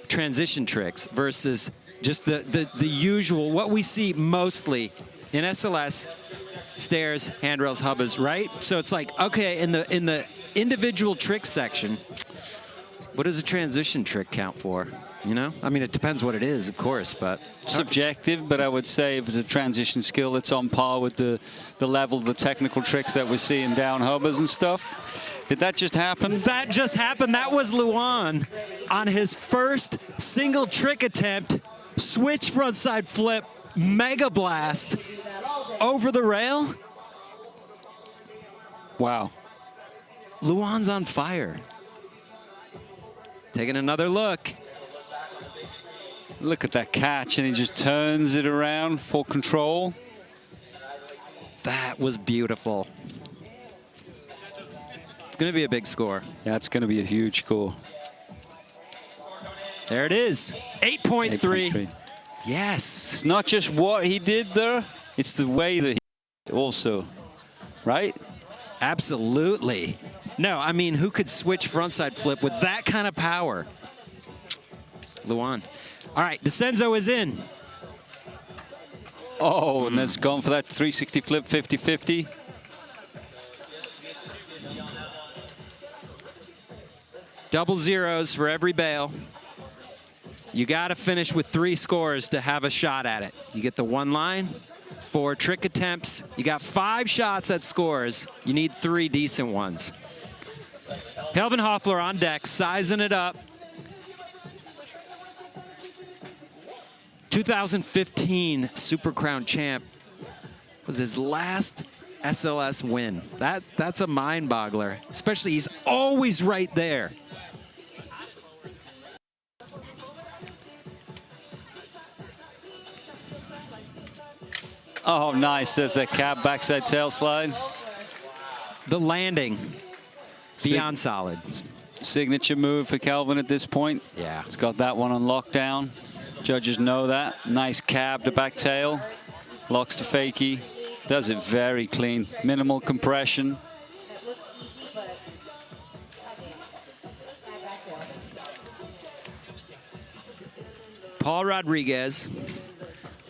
transition tricks versus just the usual, what we see mostly in SLS, stairs, handrails, hubbas, right? So it's like, okay, in the individual trick section, what does a transition trick count for? You know, I mean, it depends what it is, of course, but subjective. But I would say if it's a transition skill, it's on par with the level of the technical tricks that we're seeing down hubbas and stuff. Did that just happen? That just happened. That was Luan on his first single trick attempt. Switch frontside flip, mega blast over the rail. Wow. Luan's on fire. Taking another look. Look at that catch, and he just turns it around for control. That was beautiful. It's going to be a big score. Yeah, it's going to be a huge score. There it is, 8.3. Yes. It's not just what he did there, it's the way that he also, right? Absolutely. No, I mean, who could switch frontside flip with that kind of power? Luan. All right, DeCenzo is in. Oh, and that's gone for that 360 flip 50-50. Double zeros for every bail. You got to finish with 3 scores to have a shot at it. You get the 1 line, 4 trick attempts. You got 5 shots at scores. You need 3 decent ones. Kelvin Hoffler on deck, sizing it up. 2015 Super Crown champ was his last SLS win. That's a mind boggler, especially he's always right there. Oh, nice. There's a cab backside tail slide. The landing, beyond solid. Signature move for Kelvin at this point. Yeah. He's got that one on lockdown. Judges know that. Nice cab to back tail. Locks to fakie. Does it very clean. Minimal compression. Paul Rodriguez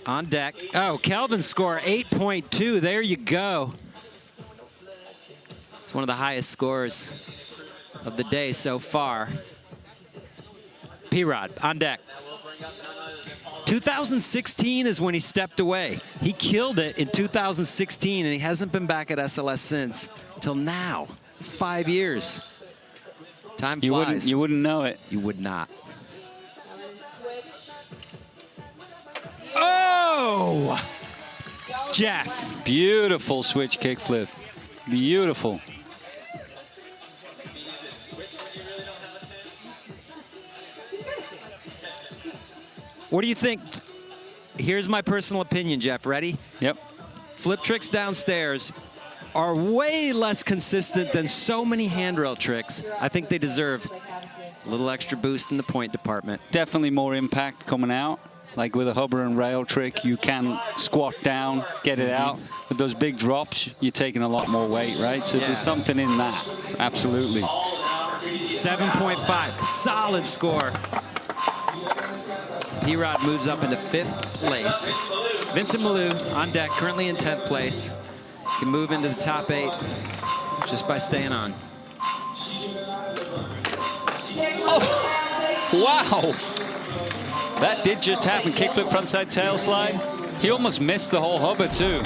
on deck. Oh, Kelvin's score 8.2. There you go. It's one of the highest scores of the day so far. P-Rod on deck. 2016 is when he stepped away. He killed it in 2016, and he hasn't been back at SLS since till now. It's 5 years. Time flies. You wouldn't know it. You would not. Oh! Jeff. Beautiful switch kickflip. Beautiful. What do you think? Here's my personal opinion, Jeff. Ready? Yep. Flip tricks downstairs are way less consistent than so many handrail tricks. I think they deserve a little extra boost in the point department. Definitely more impact coming out. Like with a hubber and rail trick, you can squat down, get it out. With those big drops, you're taking a lot more weight, right? So there's something in that. Absolutely. 7.5. Solid score. P-Rod moves up into 5th place. Vincent Malou on deck, currently in 10th place. Can move into the top 8 just by staying on. Oh! Wow! That did just happen. Kickflip frontside tail slide. He almost missed the whole hubba too.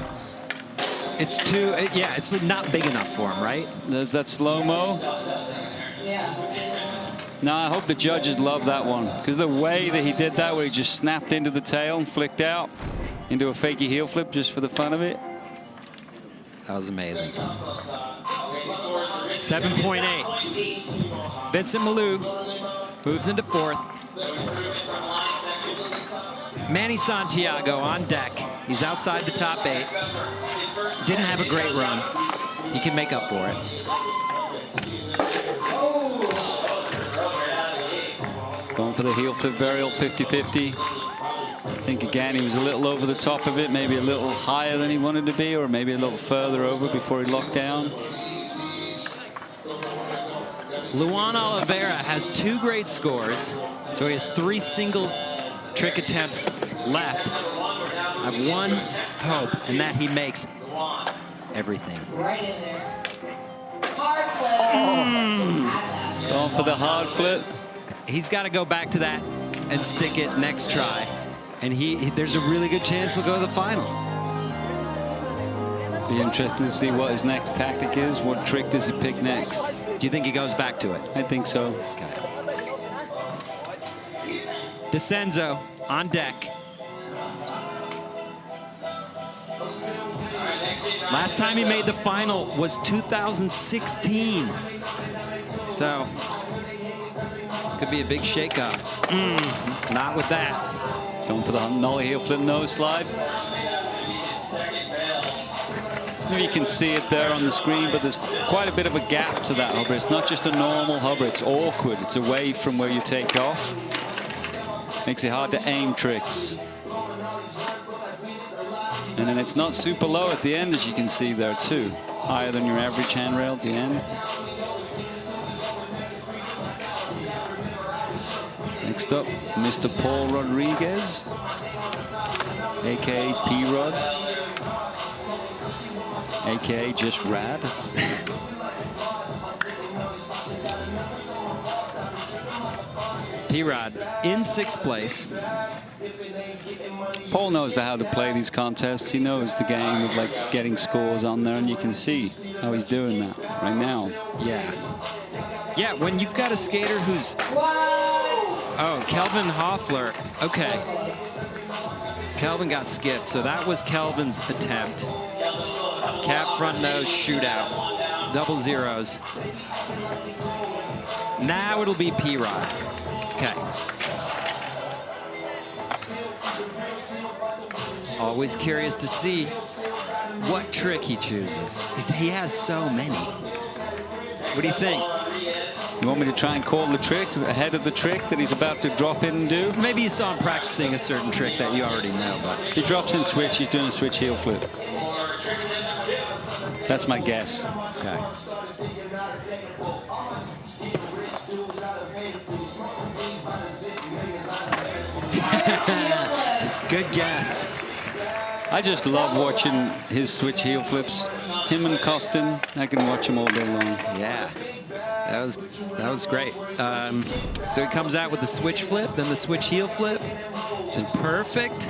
It's too, yeah, it's not big enough for him, right? There's that slow-mo. No, I hope the judges love that one, because the way that he did that, where he just snapped into the tail and flicked out into a fakey heel flip just for the fun of it. That was amazing. 7.8. Vincent Malou moves into 4th. Manny Santiago on deck. He's outside the top 8. Didn't have a great run. He can make up for it. Going for the heel flip varial 50-50. I think again he was a little over the top of it, maybe a little higher than he wanted to be, or maybe a little further over before he locked down. Luan Oliveira has 2 great scores, so he has 3 single trick attempts left. I have one hope, and that he makes everything. Right in there. Hard flip. Going for the hard flip. He's got to go back to that and stick it next try. And there's a really good chance he'll go to the final. Be interesting to see what his next tactic is. What trick does he pick next? Do you think he goes back to it? I think so. Okay. DeCenzo on deck. Last time he made the final was 2016. So, could be a big shakeup. Not with that. Going for the nollie heel flip nose slide. Maybe you can see it there on the screen, but there's quite a bit of a gap to that hover. It's not just a normal hover, it's awkward. It's away from where you take off. Makes it hard to aim tricks. And then it's not super low at the end, as you can see there too. Higher than your average handrail at the end. Next up, Mr. Paul Rodriguez, aka P-Rod, aka just Rad. P-Rod in 6th place. Paul knows how to play these contests. He knows the game of like getting scores on there, and you can see how he's doing that right now. Yeah. Yeah, when you've got a skater who's... Oh, Kelvin Hoffler. Okay. Kelvin got skipped, so that was Kelvin's attempt. Cap front nose shootout. Double zeros. Now it'll be P-Rod. Okay. Always curious to see what trick he chooses. He has so many. What do you think? You want me to try and call the trick ahead of the trick that he's about to drop in and do? Maybe you saw him practicing a certain trick that you already know, but... If he drops in switch, he's doing a switch heel flip. That's my guess. Okay. Good guess. I just love watching his switch heel flips. Him and Huston, I can watch him all day long. Yeah, that was great. So he comes out with the switch flip, then the switch heel flip. Just perfect.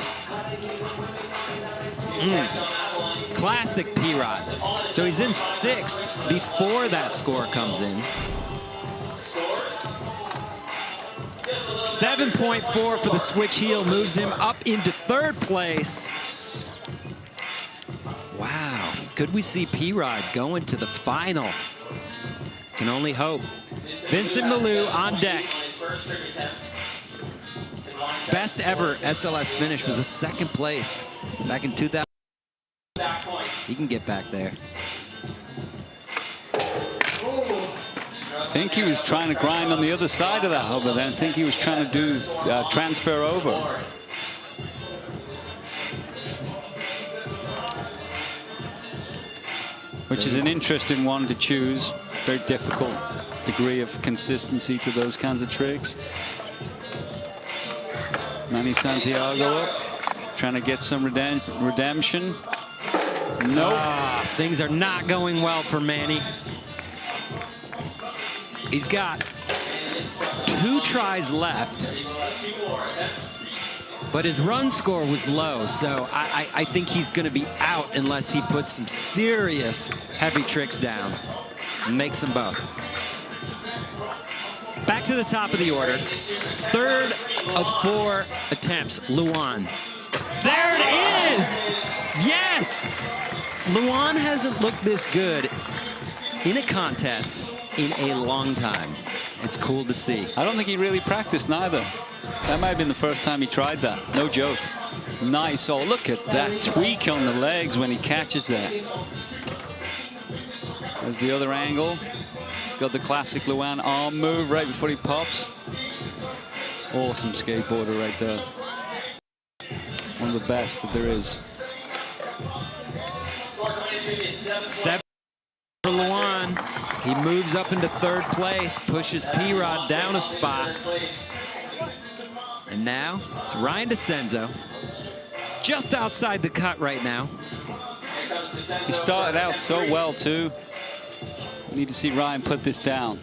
Classic P-Rod. So he's in 6th before that score comes in. 7.4 for the switch heel moves him up into 3rd place. Wow, could we see P-Rod going to the final? Can only hope. Vincent Malou on deck. Best ever SLS finish was a 2nd place back in 2000. He can get back there. I think he was trying to grind on the other side of that hover then. I think he was trying to do transfer over. Which is an interesting one to choose. Very difficult degree of consistency to those kinds of tricks. Manny Santiago up, trying to get some redemption. Nope. Things are not going well for Manny. He's got 2 tries left, but his run score was low, so I think he's going to be out unless he puts some serious heavy tricks down and makes them both. Back to the top of the order. 3rd of 4 attempts, Luan. There it is! Yes! Luan hasn't looked this good in a contest in a long time. It's cool to see. I don't think he really practiced neither. That might have been the first time he tried that. No joke. Nice. Oh, look at that tweak on the legs when he catches that. There's the other angle. Got the classic Luan arm move right before he pops. Awesome skateboarder right there. One of the best that there is. 7 for Luan. He moves moves up into third place, pushes P-Rod down a spot. And now it's Ryan DeCenzo, just outside the cut right now. He started out so well, too. We need to see Ryan put this down.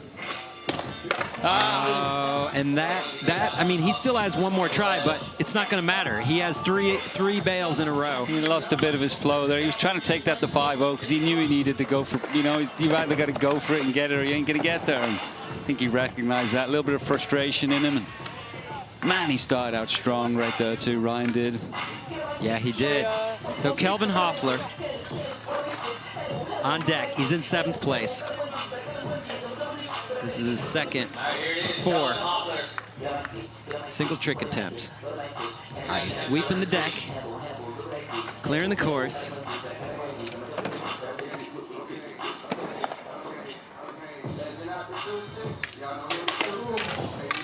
Oh, and that, I mean, he still has one more try, but it's not going to matter. He has three bails in a row. He lost a bit of his flow there. He was trying to take that to 5-0 because he knew he needed to go for, you know, you either got to go for it and get it or you ain't going to get there. And I think he recognized that. A little bit of frustration in him. And man, he started out strong right there, too. Ryan did. Yeah, he did. So Kelvin Hoffler on deck. He's in 7th place. This is his second of 4 single trick attempts. All right, he's sweeping the deck, clearing the course.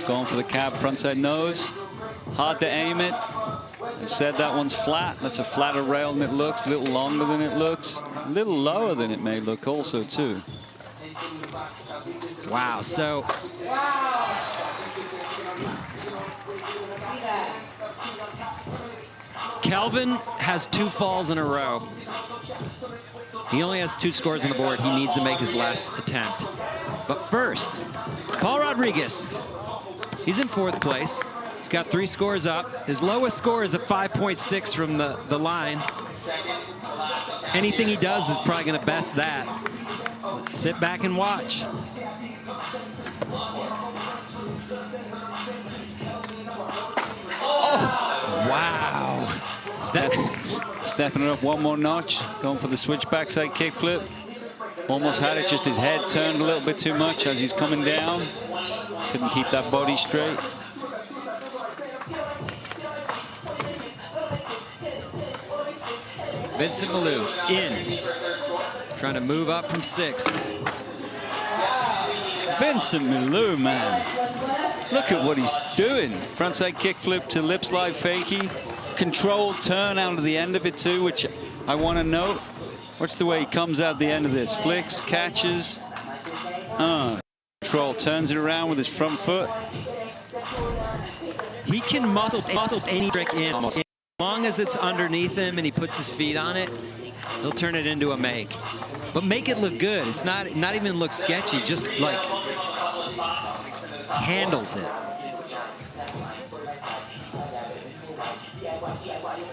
Going for the cab frontside nose. Hard to aim it. I said that one's flat. That's a flatter rail than it looks. A little longer than it looks. A little lower than it may look also, too. Wow, so Kelvin has 2 falls in a row. He only has 2 scores on the board. He needs to make his last attempt. But first, Paul Rodriguez. He's in 4th place. He's got 3 scores up. His lowest score is a 5.6 from the line. Anything he does is probably going to best that. Let's sit back and watch. Oh, wow. Stepping it up one more notch. Going for the switch backside kickflip. Almost had it, just his head turned a little bit too much as he's coming down. Couldn't keep that body straight. Vincent Malou in. Trying to move up from 6th. Vincent Malou, man. Look at what he's doing. Frontside kickflip to lip slide fakie. Controlled turn out of the end of it too, which I want to note. Watch the way he comes out the end of this. Flicks, catches. Control, turns it around with his front foot. He can muscle any trick in. As long as it's underneath him and he puts his feet on it, he'll turn it into a make. But make it look good. It's not even look sketchy, just like handles it.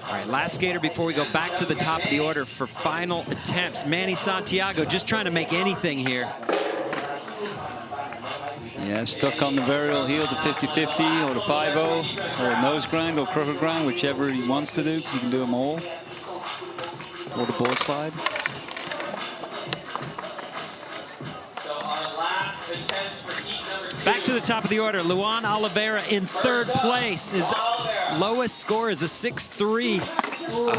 All right, last skater before we go back to the top of the order for final attempts. Manny Santiago just trying to make anything here. Yeah, stuck on the varial heel to 50-50 or the 5-0 or a nose grind or crooked grind, whichever he wants to do, because he can do them all. Or the board slide. Back to the top of the order, Luan Oliveira in 3rd place. His lowest score is a 6-3. Oh,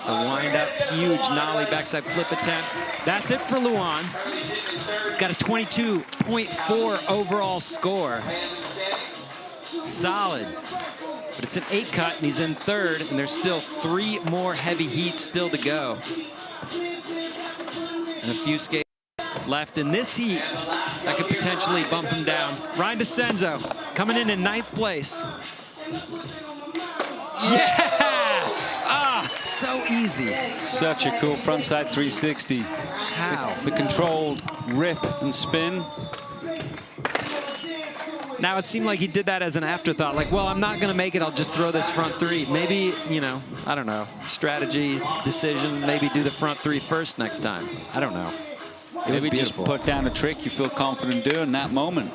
the wind-up, huge nollie backside flip attempt. That's it for Luan. He's got a 22.4 overall score. Solid. But it's an 8 cut, and he's in 3rd, and there's still 3 more heavy heats still to go. And a few skates left in this heat that could potentially bump him down. Ryan DeCenzo coming in 9th place. Yeah! Ah, so easy. Such a cool frontside 360. How? The controlled rip and spin. Now it seemed like he did that as an afterthought. Like, well, I'm not going to make it. I'll just throw this front 3. Maybe, you know, I don't know. Strategy, decision, maybe do the front 3 first next time. I don't know. It was Maybe just beautiful. put down a trick you feel confident doing that moment.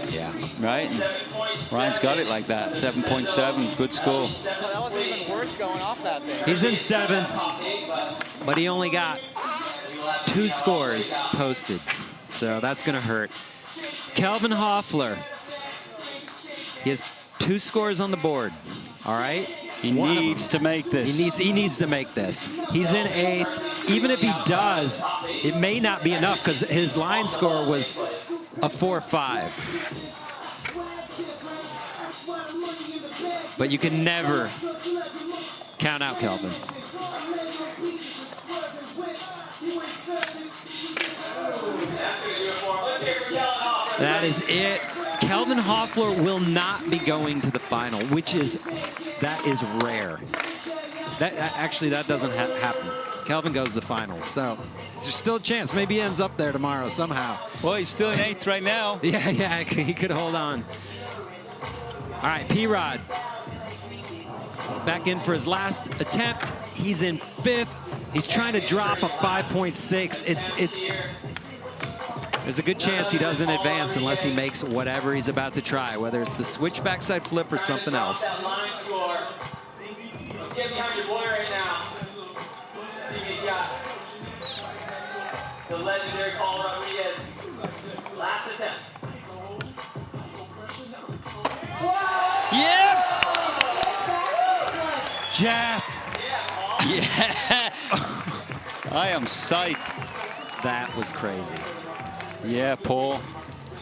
Yeah. Right? And Ryan's got it like that. 7.7, good score. That wasn't even worth going off that thing. He's in 7th, but he only got 2 scores posted. So that's going to hurt. Kelvin Hoffler. He has 2 scores on the board. All right? He needs to make this. He needs to make this. He's in 8th. Even if he does, it may not be enough because his line score was a 4-5. But you can never count out Kelvin. That is it. Kelvin Hoffler will not be going to the final, that is rare. Actually, that doesn't happen. Kelvin goes to the finals, so there's still a chance. Maybe he ends up there tomorrow somehow. Well, he's still in 8th right now. Yeah, he could hold on. All right, P-Rod. Back in for his last attempt. He's in 5th. He's trying to drop a 5.6. There's a good chance he doesn't advance unless he makes whatever he's about to try, whether it's the switch backside flip or something else. Get behind your boy right now. See, he's got the legendary Paul Rodriguez. Last attempt. Yep! Jeff! Yeah! I am psyched. That was crazy. Yeah, Paul.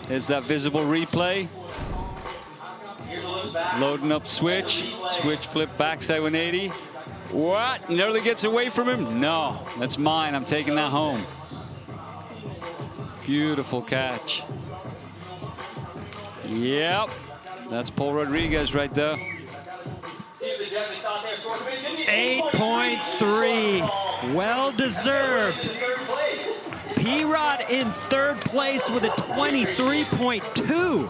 There's that visible replay. Loading up switch. Switch flip backside 180. What? Nearly gets away from him? No, that's mine. I'm taking that home. Beautiful catch. Yep. That's Paul Rodriguez right there. 8.3. Well deserved. P-Rod in 3rd place with a 23.2.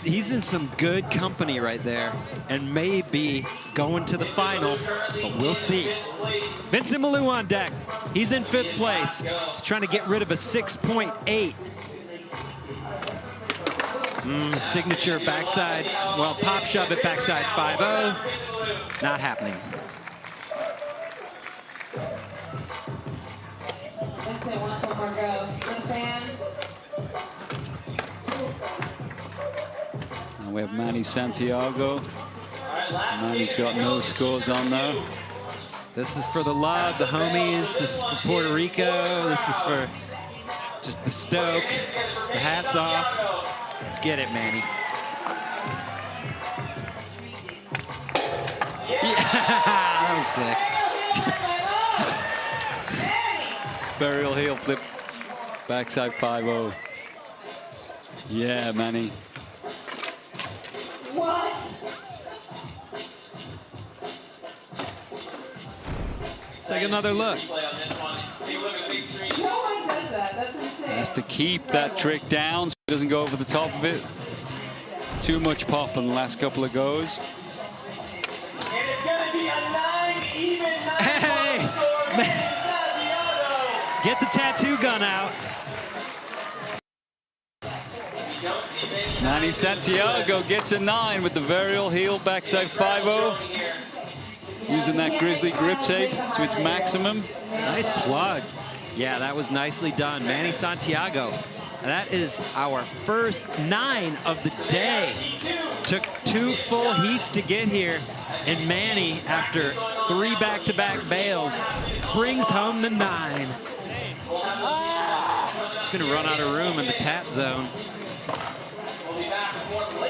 He's in some good company right there, and maybe going to the final, but we'll see. Vincent Malou on deck. He's in 5th place. He's trying to get rid of a 6.8. Signature backside, well, pop shove it backside 5-0. Not happening. Vincent wants one more go. For the fans. And we have Manny Santiago. Manny's got no scores on there. This is for the love, the homies. This is for Puerto Rico. This is for just the stoke. The hats off. Let's get it, Manny. Yeah, that was sick. Burial heel flip. Backside 5-0. Yeah, Manny. What? Let's take another look. No one does that. That's insane. Has to keep that trick down so it doesn't go over the top of it. Too much pop in the last couple of goes. And it's going to be a 9 even 9 Hey! score for Santiago. Get the tattoo gun out. Manny Santiago gets a 9 with the varial heel backside 5-0. Using that Grizzly grip tape to its maximum. Nice plug. Yeah, that was nicely done. Manny Santiago. That is our first 9 of the day. Took 2 full heats to get here. And Manny, after 3 back-to-back bails, brings home the 9. He's going to run out of room in the tat zone.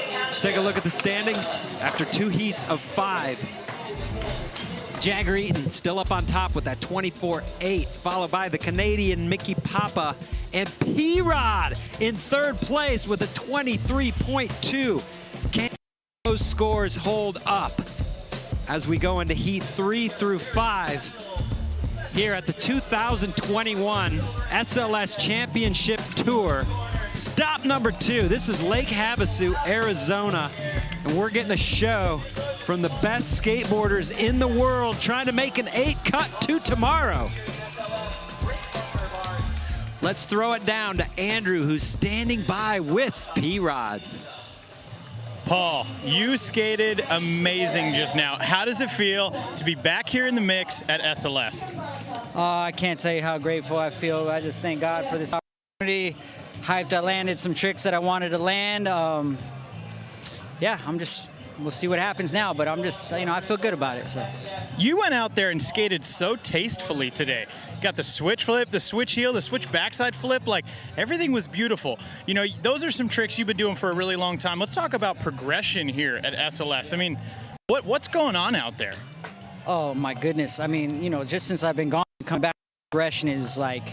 Let's take a look at the standings. After 2 heats of 5, Jagger Eaton still up on top with that 24.8, followed by the Canadian Mickey Papa, and P-Rod in 3rd place with a 23.2. Can those scores hold up as we go into heat 3 through 5 here at the 2021 SLS Championship Tour? Stop number 2. This is Lake Havasu, Arizona, and we're getting a show from the best skateboarders in the world trying to make an 8 cut to tomorrow. Let's throw it down to Andrew, who's standing by with P-Rod. Paul, you skated amazing just now. How does it feel to be back here in the mix at SLS? I can't tell you how grateful I feel. I just thank God for this opportunity. Hyped, I landed some tricks that I wanted to land. Yeah, we'll see what happens now, but I feel good about it. So. You went out there and skated so tastefully today. Got the switch flip, the switch heel, the switch backside flip, like everything was beautiful. You know, those are some tricks you've been doing for a really long time. Let's talk about progression here at SLS. I mean, what's going on out there? Oh my goodness. I mean, just since I've been gone, come back progression is like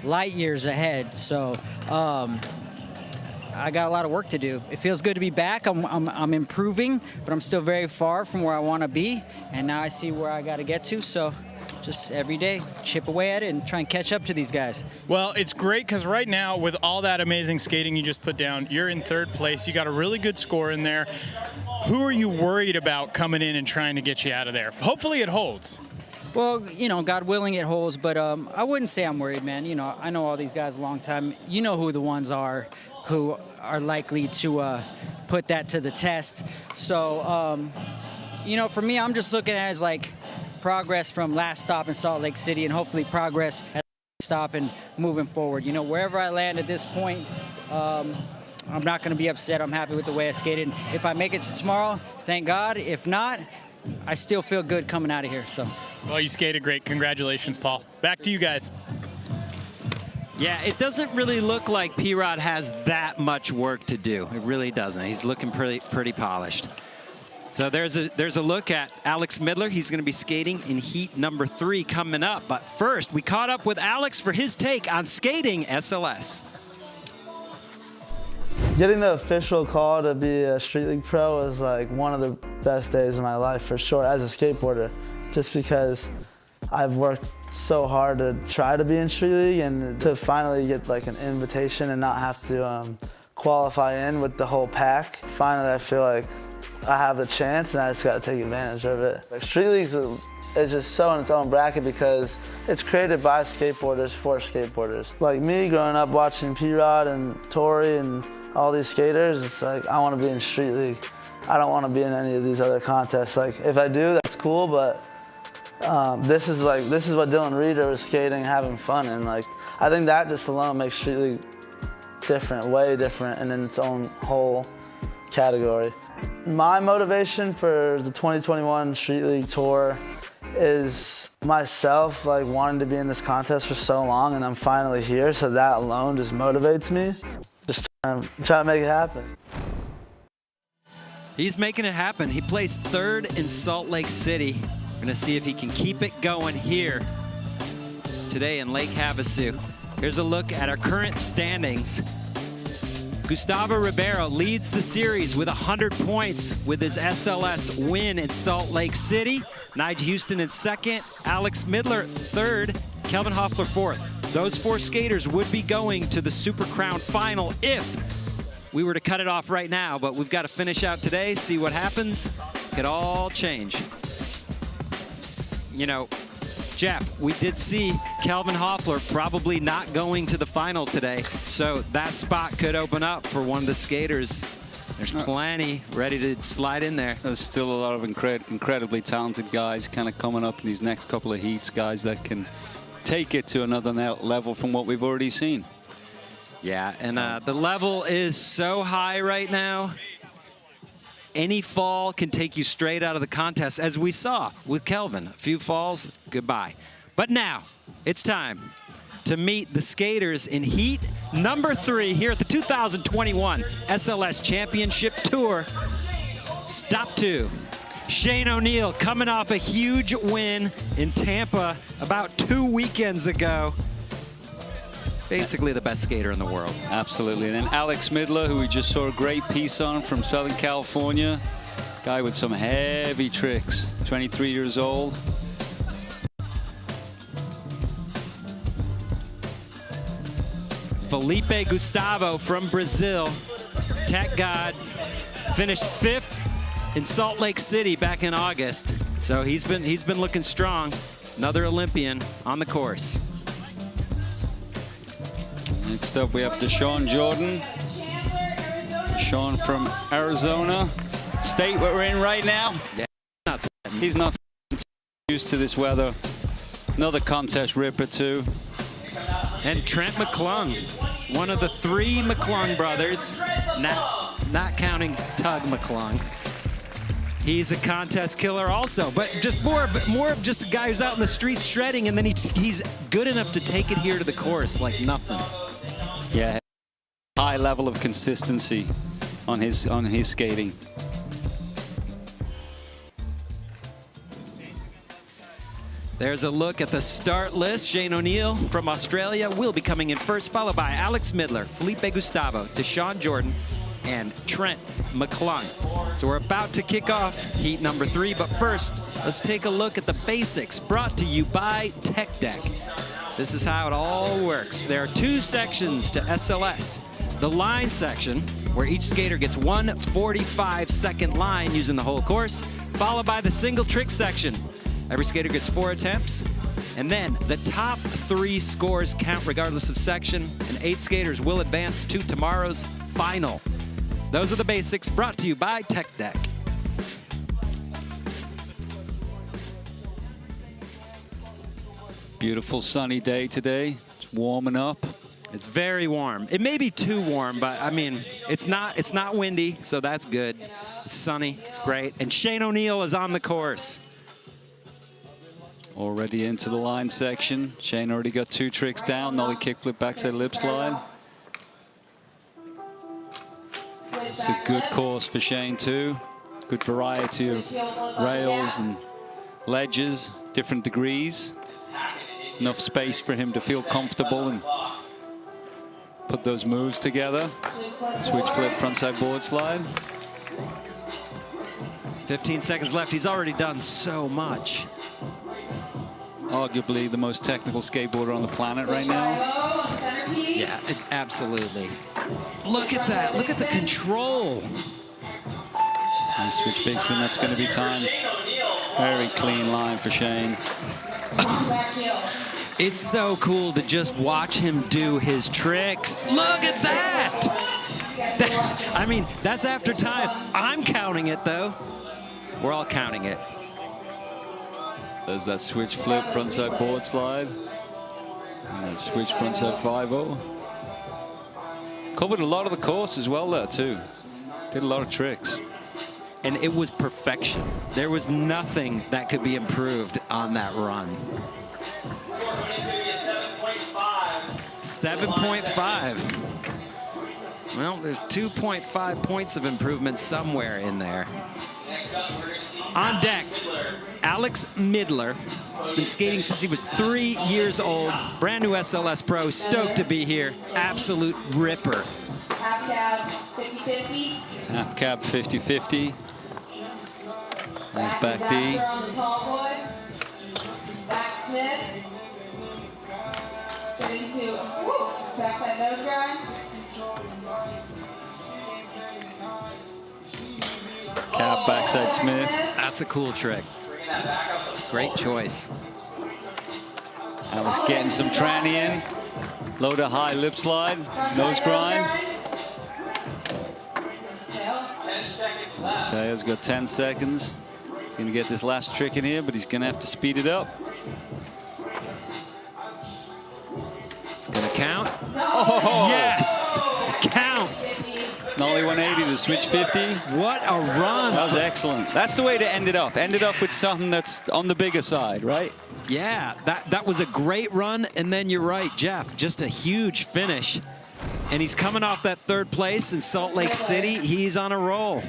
light years ahead. So I got a lot of work to do. It feels good to be back. I'm improving, but I'm still very far from where I want to be. And now I see where I got to get to. So just every day, chip away at it and try and catch up to these guys. Well, it's great because right now, with all that amazing skating you just put down, you're in third place. You got a really good score in there. Who are you worried about coming in and trying to get you out of there? Hopefully it holds. Well, you know, God willing it holds, but I wouldn't say I'm worried, man. You know, I know all these guys a long time. You know who the ones are who are likely to put that to the test. So, you know, for me, I'm just looking at it as like progress from last stop in Salt Lake City and hopefully progress at the stop and moving forward. You know, wherever I land at this point, I'm not going to be upset. I'm happy with the way I skated. If I make it to tomorrow, thank God. If not, I still feel good coming out of here. So, well, you skated great. Congratulations, Paul. Back to you guys. Yeah, it doesn't really look like P-Rod has that much work to do. It really doesn't. He's looking pretty polished. So there's a look at Alex Midler. He's going to be skating in heat number 3 coming up. But first, we caught up with Alex for his take on skating SLS. Getting the official call to be a Street League Pro was like one of the best days of my life for sure as a skateboarder, just because I've worked so hard to try to be in Street League and to finally get like an invitation and not have to qualify in with the whole pack. Finally, I feel like I have the chance and I just got to take advantage of it. Like, Street League is just so in its own bracket because it's created by skateboarders for skateboarders. Like me growing up watching P-Rod and Tori and all these skaters, it's like I want to be in Street League. I don't want to be in any of these other contests. Like if I do, that's cool, but this is what Dylan Reeder was skating, having fun, and like I think that just alone makes Street League different, way different, and in its own whole category. My motivation for the 2021 Street League Tour is myself, like wanting to be in this contest for so long, and I'm finally here, so that alone just motivates me. Just trying to make it happen. He's making it happen. He placed 3rd in Salt Lake City. We're gonna see if he can keep it going here today in Lake Havasu. Here's a look at our current standings. Gustavo Ribeiro leads the series with 100 points with his SLS win in Salt Lake City. Nyjah Huston in 2nd, Alex Midler 3rd, Kelvin Hoffler 4th. Those 4 skaters would be going to the Super Crown final if we were to cut it off right now, but we've got to finish out today, see what happens. It could all change. You know, Jeff, we did see Kelvin Hoffler probably not going to the final today, so that spot could open up for one of the skaters. There's plenty ready to slide in there. There's still a lot of incredibly talented guys kind of coming up in these next couple of heats, guys that can take it to another level from what we've already seen. Yeah, and the level is so high right now. Any fall can take you straight out of the contest, as we saw with Kelvin. A few falls, goodbye. But now, it's time to meet the skaters in heat number 3 here at the 2021 SLS Championship Tour. Stop 2. Shane O'Neill coming off a huge win in Tampa about 2 weekends ago. Basically the best skater in the world. Absolutely. And then Alex Midler, who we just saw a great piece on from Southern California. Guy with some heavy tricks, 23 years old. Felipe Gustavo from Brazil, tech god, finished 5th in Salt Lake City back in August. So he's been looking strong. Another Olympian on the course. Next up, we have Deshaun Jordan. Deshaun from Arizona State, where we're in right now. Yeah, he's not used to this weather. Another contest ripper, too. And Trent McClung, one of the 3 McClung brothers, not counting Tug McClung. He's a contest killer also, but just more of just a guy who's out in the streets shredding, and then he's good enough to take it here to the course like nothing. Yeah, high level of consistency on his skating. There's a look at the start list. Shane O'Neill from Australia will be coming in first, followed by Alex Midler, Felipe Gustavo, Deshaun Jordan, and Trent McClung. So we're about to kick off heat number 3, but first, let's take a look at the basics brought to you by Tech Deck. This is how it all works. There are 2 sections to SLS. The line section, where each skater gets 1 45-second line using the whole course, followed by the single trick section. Every skater gets 4 attempts, and then the top 3 scores count regardless of section, and 8 skaters will advance to tomorrow's final. Those are the basics brought to you by Tech Deck. Beautiful sunny day today. It's warming up. It's very warm. It may be too warm, but I mean, it's not windy, so that's good. It's sunny, it's great. And Shane O'Neill is on the course. Already into the line section. Shane already got 2 tricks down. Nollie kickflip, backside lip slide. It's a good course for Shane too. Good variety of rails and ledges, different degrees. Enough space for him to feel comfortable and put those moves together. Switch flip, frontside board slide. 15 seconds left. He's already done so much. Arguably the most technical skateboarder on the planet right now. Yeah, absolutely. Look at that. Look at the control. And switch big spin, that's going to be time. Very clean line for Shane. It's so cool to just watch him do his tricks. Look at that! I mean, that's after time. I'm counting it, though. We're all counting it. There's that switch flip, frontside board slide. And that switch frontside 5-0. Covered a lot of the course as well there, too. Did a lot of tricks. And it was perfection. There was nothing that could be improved on that run. 7.5. Well, there's 2.5 points of improvement somewhere in there. On deck, Alex Midler. He's been skating since he was 3 years old. Brand new SLS Pro, stoked to be here. Absolute ripper. Half cab, 50-50. Half cab, 50-50. Nice back D. On the tall boy. Back Smith. Straight into backside nose grind. Cab, backside Smith. That's a cool trick. Great choice. Alex getting some tranny in. Low to high lip slide. Nose grind. Teo's got 10 seconds. He's going to get this last trick in here, but he's going to have to speed it up. It's going to count. Oh, yes! Counts. Nollie 180 to switch 50. What a run. That was excellent. That's the way to end it off. End it off with something that's on the bigger side, right? Yeah, that was a great run. And then you're right, Jeff, just a huge finish. And he's coming off that 3rd place in Salt Lake City. He's on a roll.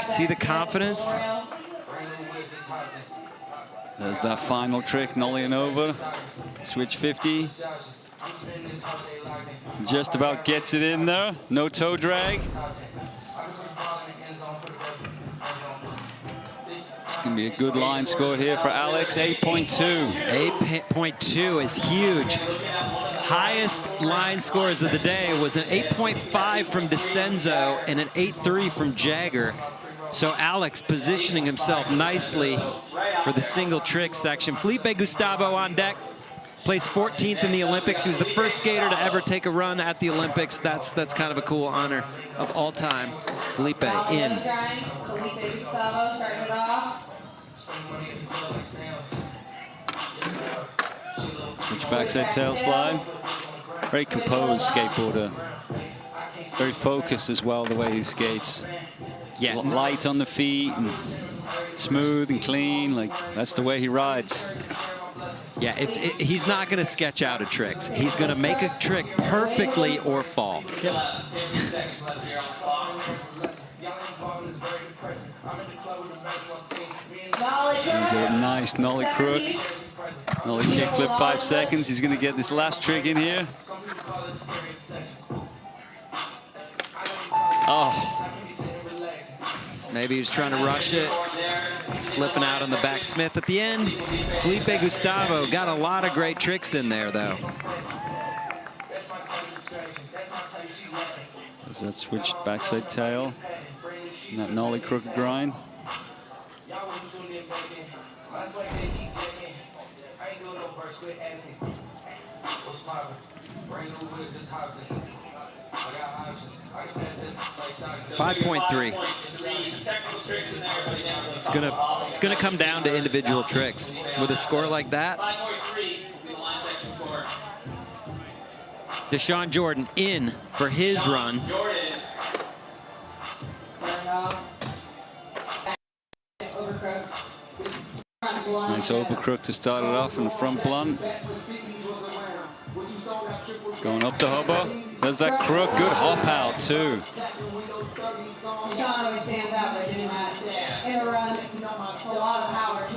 See the confidence? There's that final trick, Nollie over. Switch 50. Just about gets it in there. No toe drag. It's going to be a good line score here for Alex, 8.2. 8.2 is huge. Highest line scores of the day was an 8.5 from DeCenzo and an 8.3 from Jagger. So Alex positioning himself nicely for the single trick section. Felipe Gustavo on deck. Placed 14th in the Olympics. He was the first skater to ever take a run at the Olympics. That's kind of a cool honor of all time. Felipe in. Felipe Gustavo starting it off. Switch backside tail slide. Very composed skateboarder. Very focused as well the way he skates. Yeah, light on the feet and smooth and clean. Like that's the way he rides. Yeah, he's not going to sketch out a trick. He's going to make a trick perfectly or fall. Yep. Nice nollie crook. Nollie kickflip, 5 seconds. He's going to get this last trick in here. Oh. Maybe he was trying to rush it. Slipping out on the back Smith at the end. Felipe Gustavo got a lot of great tricks in there, though. There's that switched backside tail. And that nollie crooked grind. .3. It's gonna come down to individual tricks. With a score like that, Deshaun Jordan in for his run. Nice overcrook to start it off in the front blunt. Going up the hubba. There's that crook. Good hop out, too. Sean always stands out by doing that. In a run, it's a lot of power.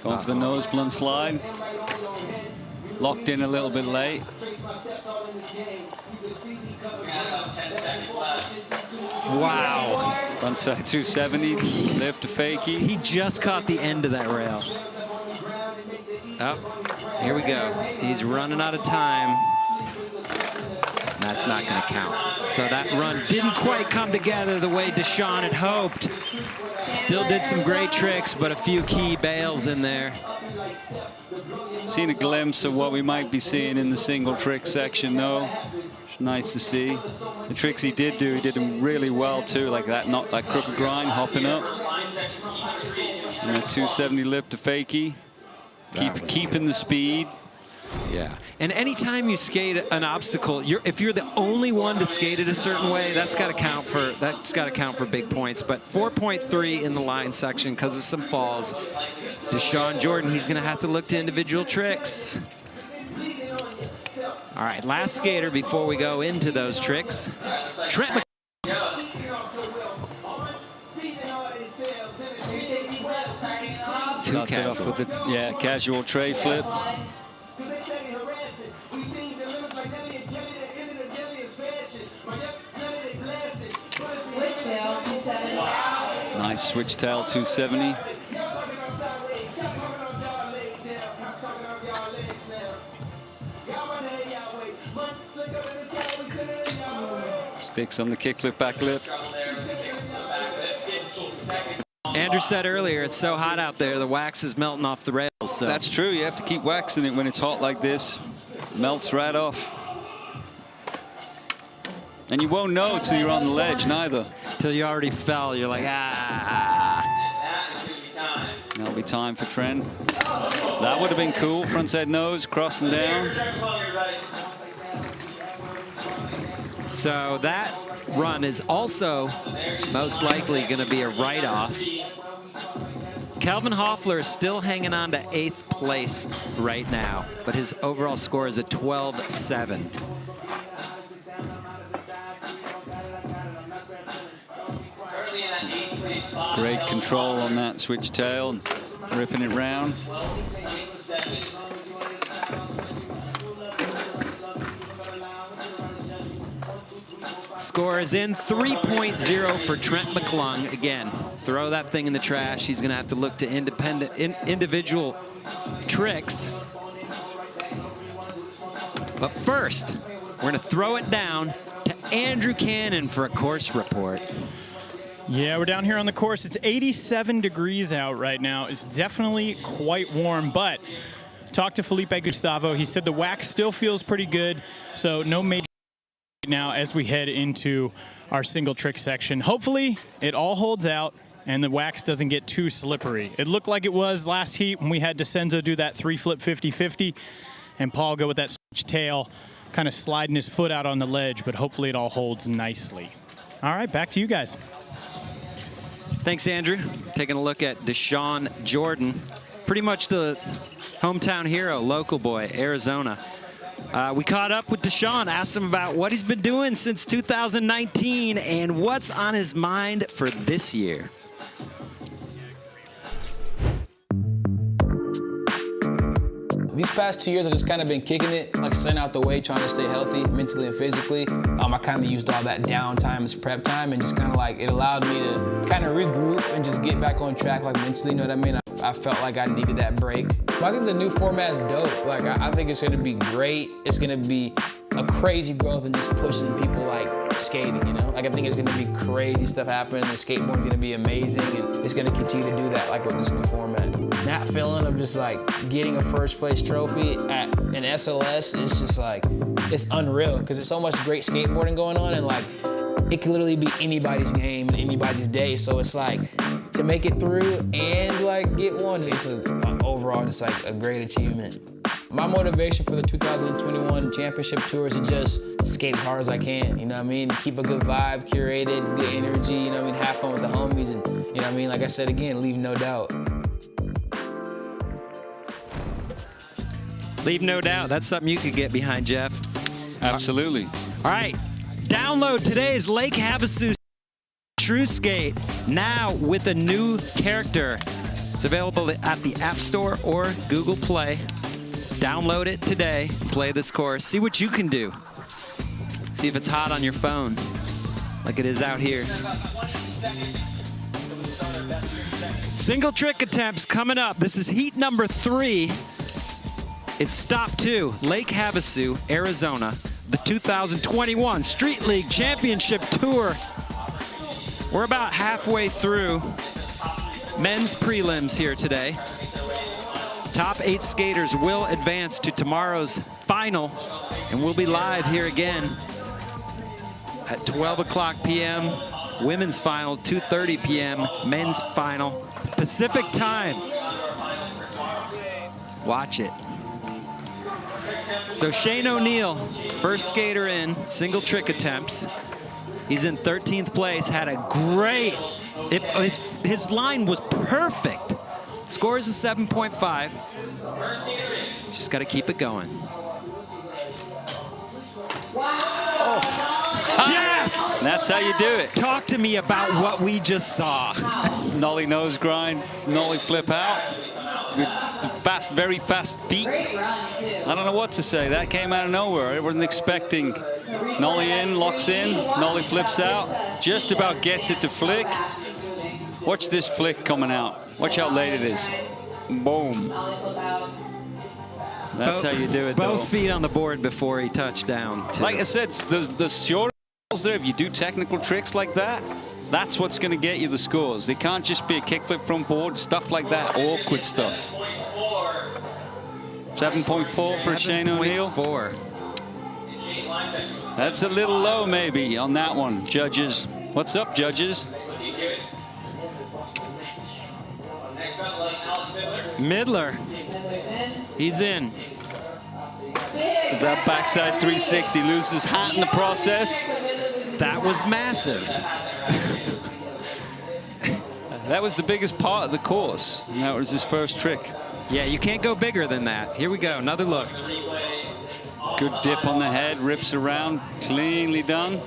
Going for the nose blunt slide. Locked in a little bit late. Wow. Frontside 270, lip to fakie. He just caught the end of that rail. Oh, here we go. He's running out of time. That's not going to count. So that run didn't quite come together the way Deshaun had hoped. Still did some great tricks, but a few key bails in there. Seen a glimpse of what we might be seeing in the single trick section, though. Nice to see. The tricks he did do, he did them really well, too, like that, not like crooked grind, hopping up. And a 270 lip to fakie. Keeping the speed. Yeah, and anytime you skate an obstacle, if you're the only one to skate it a certain way, that's got to count for big points. But 4.3 in the line section because of some falls. Deshaun Jordan, he's going to have to look to individual tricks. All right, last skater before we go into those tricks. Trent. Starts it off with the casual tray flip. Nice switch tail 270. Sticks on the kickflip back lip. Andrew said earlier, it's so hot out there, the wax is melting off the rails. So. That's true. You have to keep waxing it when it's hot like this. Melts right off. And you won't know till you're on the ledge, neither. Till you already fell, you're like, ah. That'll be time for Trent. That would have been cool. Frontside nose, crossing down. So that run is also most likely going to be a write-off. Calvin Hoffler is still hanging on to 8th place right now, but his overall score is a 12-7. Great control on that switch tail, ripping it round. Score is in 3.0 for Trent McClung. Again, throw that thing in the trash. He's going to have to look to individual tricks. But first, we're going to throw it down to Andrew Cannon for a course report. Yeah, we're down here on the course. It's 87 degrees out right now. It's definitely quite warm, but talked to Felipe Gustavo. He said the wax still feels pretty good, so no major now as we head into our single trick section. Hopefully it all holds out and the wax doesn't get too slippery. It looked like it was last heat when we had DeCenzo do that 3-flip 50-50 and Paul go with that switch tail, kind of sliding his foot out on the ledge, but hopefully it all holds nicely. All right, back to you guys. Thanks, Andrew. Taking a look at Deshaun Jordan, pretty much the hometown hero, local boy, Arizona. We caught up with Deshaun, asked him about what he's been doing since 2019 and what's on his mind for this year. These past 2 years, I've just kind of been kicking it, like staying out the way, trying to stay healthy mentally and physically. I kind of used all that downtime as prep time, and just kind of like, it allowed me to kind of regroup and just get back on track, like mentally, you know what I mean? I felt like I needed that break. I think the new format's dope. Like, I think it's gonna be great. It's gonna be a crazy growth and just pushing people like skating, you know? Like, I think it's gonna be crazy stuff happening. The skateboard's gonna be amazing, and it's gonna continue to do that, like with this new format. That feeling of just like getting a first place trophy at an SLS, it's just like, it's unreal, because there's so much great skateboarding going on, and like, it can literally be anybody's game and anybody's day. So it's like, to make it through and like get one, it's overall just like a great achievement. My motivation for the 2021 championship tour is to just skate as hard as I can, you know what I mean? Keep a good vibe, curated, good energy, you know what I mean? Have fun with the homies, and you know what I mean? Like I said again, leave no doubt. Leave no doubt. That's something you could get behind, Jeff. Absolutely. All right. Download today's Lake Havasu True Skate now with a new character. It's available at the App Store or Google Play. Download it today. Play this course. See what you can do. See if it's hot on your phone like it is out here. Single trick attempts coming up. This is heat number 3. It's stop 2, Lake Havasu, Arizona. The 2021 Street League Championship Tour. We're about halfway through men's prelims here today. Top 8 skaters will advance to tomorrow's final, and we'll be live here again at 12 o'clock p.m. Women's final, 2:30 p.m. Men's final, Pacific time. Watch it. So Shane O'Neill, first skater in, single trick attempts. He's in 13th place, had a great, his line was perfect. Score is a 7.5. Just got to keep it going. Jeff! That's how you do it. Talk to me about what we just saw. Nollie nose grind, nollie flip out. The fast, very fast feet. I don't know what to say. That came out of nowhere. I wasn't expecting. Nollie in, locks in, nollie flips out. Just about gets it to flick. Watch this flick coming out. Watch how late it is. Boom. That's how you do it, though. Both feet on the board before he touched down, too. Like I said, the short there, if you do technical tricks like that, that's what's going to get you the scores. They can't just be a kickflip from board, stuff like that, awkward stuff. 7.4 for Shane O'Neill. 7.4. That's a little low, maybe, on that one, judges. What's up, judges? Midler. He's in. Is that backside 360, loses hat in the process. That was massive. That was the biggest part of the course, and that was his first trick. Yeah, you can't go bigger than that. Here we go, another look. Good dip on the head, rips around, cleanly done.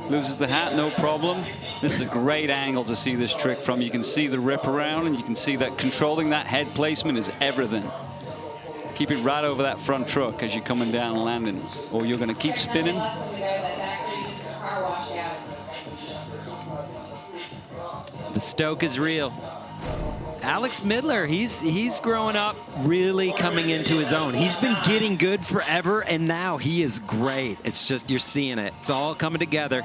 Loses the hat, no problem. This is a great angle to see this trick from. You can see the rip around, and you can see that controlling that head placement is everything. Keep it right over that front truck as you're coming down and landing, or you're going to keep spinning. The stoke is real. Alex Midler, he's growing up, really coming into his own. He's been getting good forever, and now he is great. It's just, you're seeing it. It's all coming together.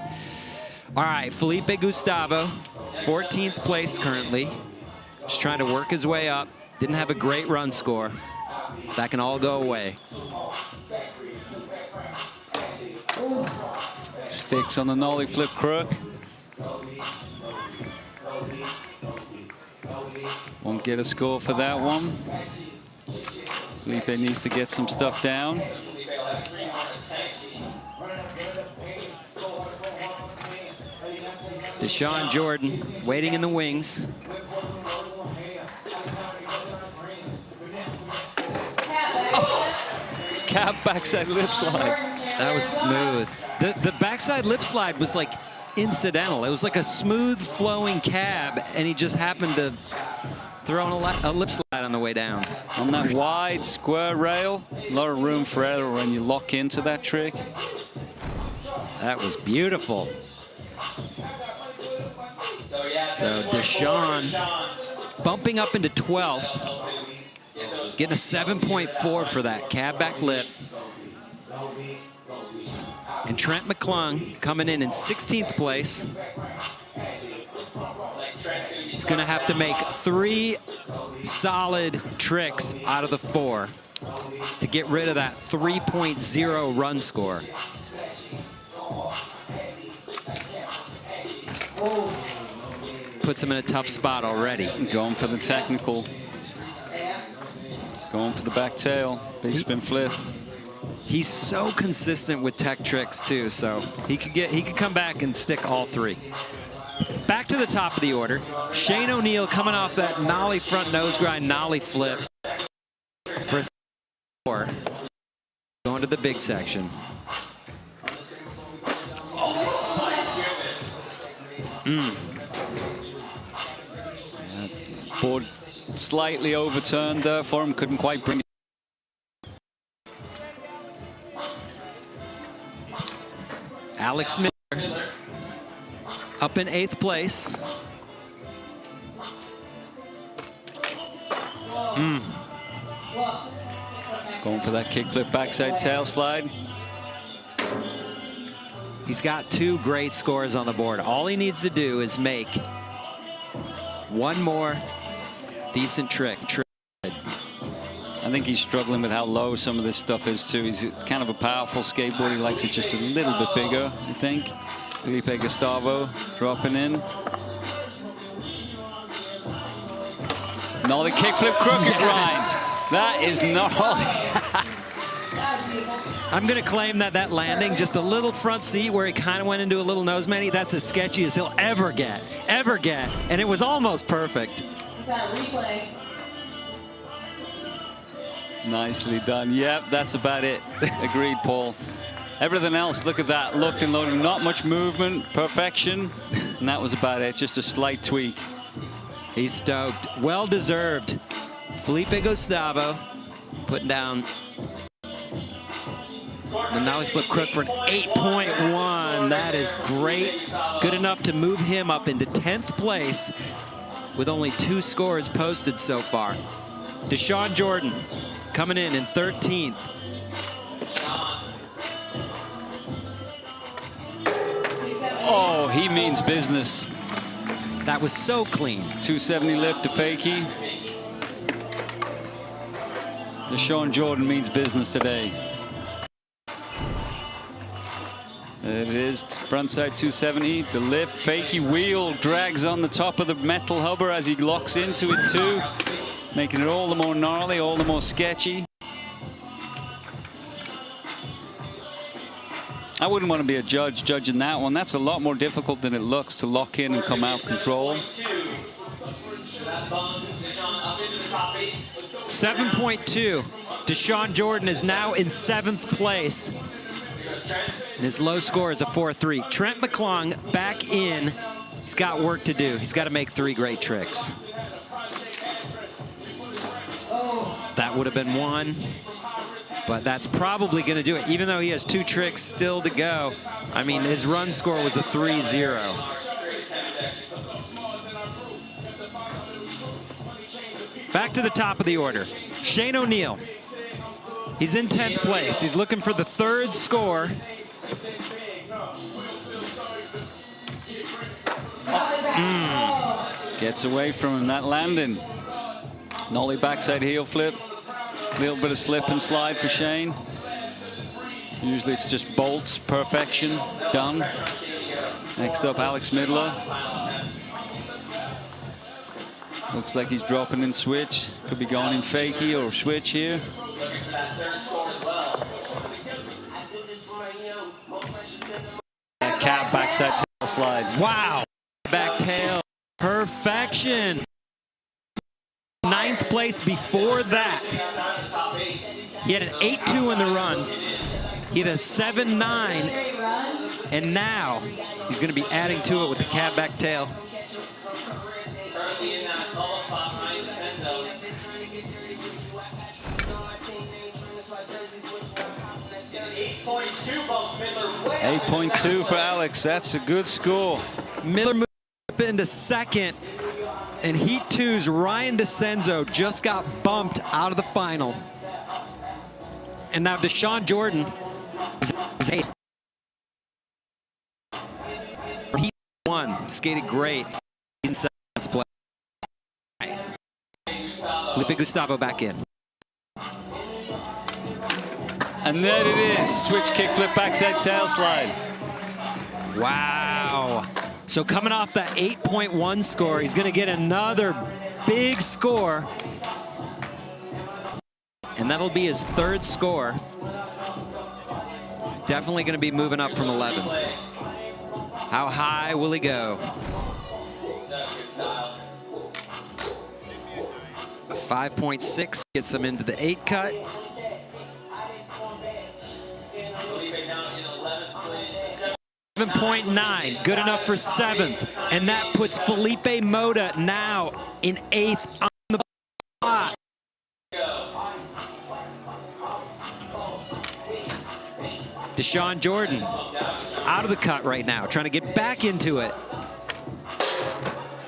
All right, Felipe Gustavo, 14th place currently. Just trying to work his way up. Didn't have a great run score. That can all go away. Sticks on the nollie flip crook. Won't get a score for that one. Felipe needs to get some stuff down. Deshaun Jordan waiting in the wings. cab backside lip slide. That was smooth. The backside lip slide was like incidental. It was like a smooth flowing cab, and he just happened to throw in a lip slide on the way down. On that wide square rail, a lot of room for error when you lock into that trick. That was beautiful. So Deshaun bumping up into 12th, getting a 7.4 for that cab back lip. And Trent McClung coming in 16th place. He's going to have to make 3 solid tricks out of the 4 to get rid of that 3.0 run score. Puts him in a tough spot already. Going for the technical. Going for the back tail. Big spin flip. He's so consistent with tech tricks too, so he could come back and stick all 3. Back to the top of the order. Shane O'Neill coming off that nollie front nose grind, nollie flip for a 4. Going to the big section. Board slightly overturned there for him, couldn't quite bring it. Alex Miller up in 8th place. Going for that kickflip backside tail slide. He's got 2 great scores on the board. All he needs to do is make 1 more decent trick. I think he's struggling with how low some of this stuff is too. He's kind of a powerful skateboarder. He likes it just a little bit bigger, I think. Felipe Gustavo dropping in. No, the kickflip crooked grind. That is gnarly. I'm going to claim that landing, just a little front seat where he kind of went into a little nose mani, that's as sketchy as he'll ever get. And it was almost perfect. Nicely done. Yep, that's about it. Agreed, Paul. Everything else, look at that. Locked and loaded, not much movement, perfection. And that was about it, just a slight tweak. He's stoked. Well deserved. Felipe Gustavo putting down the nollie flip crook for an 8.1. That is great. Good enough to move him up into 10th place with only 2 scores posted so far. Deshaun Jordan coming in 13th. Oh, he means business. That was so clean. 270 lip to fakie. Deshaun Jordan means business today. There it is, frontside 270, the lip, fakie wheel drags on the top of the metal hubber as he locks into it too, making it all the more gnarly, all the more sketchy. I wouldn't want to be a judge judging that one. That's a lot more difficult than it looks to lock in and come out control. 7.2. Deshaun Jordan is now in 7th place. And his low score is a 4.3. Trent McClung back in. He's got work to do. He's got to make 3 great tricks. That would have been 1. But that's probably going to do it. Even though he has 2 tricks still to go. I mean, his run score was a 3.0. Back to the top of the order. Shane O'Neill. He's in 10th place. He's looking for the 3rd score. Gets away from him, that landing. Nollie backside heel flip. A little bit of slip and slide for Shane. Usually it's just bolts, perfection, done. Next up, Alex Midler. Looks like he's dropping in switch. Could be going in fakie or switch here. That cab backside tail slide. Wow. Back tail. Perfection. 9th place before that. He had an 8.2 in the run. He had a 7.9, and now he's going to be adding to it with the cab back tail. Currently in that bubble spot behind the set zone. 8.2 bumps Midler way. 8.2 for Alex. That's a good score. Midler moved up into second, and Heat 2's Ryan DeCenzo just got bumped out of the final. And now Deshaun Jordan is eighth. Heat 1 skated great. In seventh place. Felipe Gustavo back in. And there it is. Switch kick, flip, backside tail slide. Wow. So coming off that 8.1 score, he's going to get another big score. And that'll be his third score. Definitely going to be moving up from 11. How high will he go? A 5.6 gets him into the 8 cut. 7.9, good enough for 7th. And that puts Felipe Mota now in 8th on the spot. Deshaun Jordan out of the cut right now, trying to get back into it.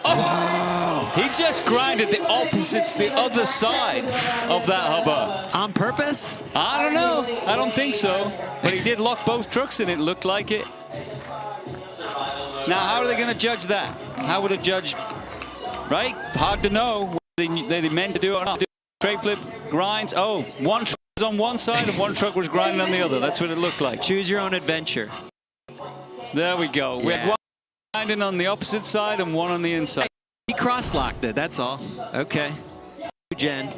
Oh! He just grinded the opposites, the other side of that hubba. On purpose? I don't know. I don't think so. But he did lock both trucks and it looked like it. Now, how are they going to judge that? How would a judge, right? Hard to know whether they meant to do it or not. Straight flip, grinds. Oh, one truck was on one side and one truck was grinding on the other. That's what it looked like. Choose your own adventure. There we go. Yeah. We had one grinding on the opposite side and one on the inside. He cross-locked it, that's all. Okay. Jen.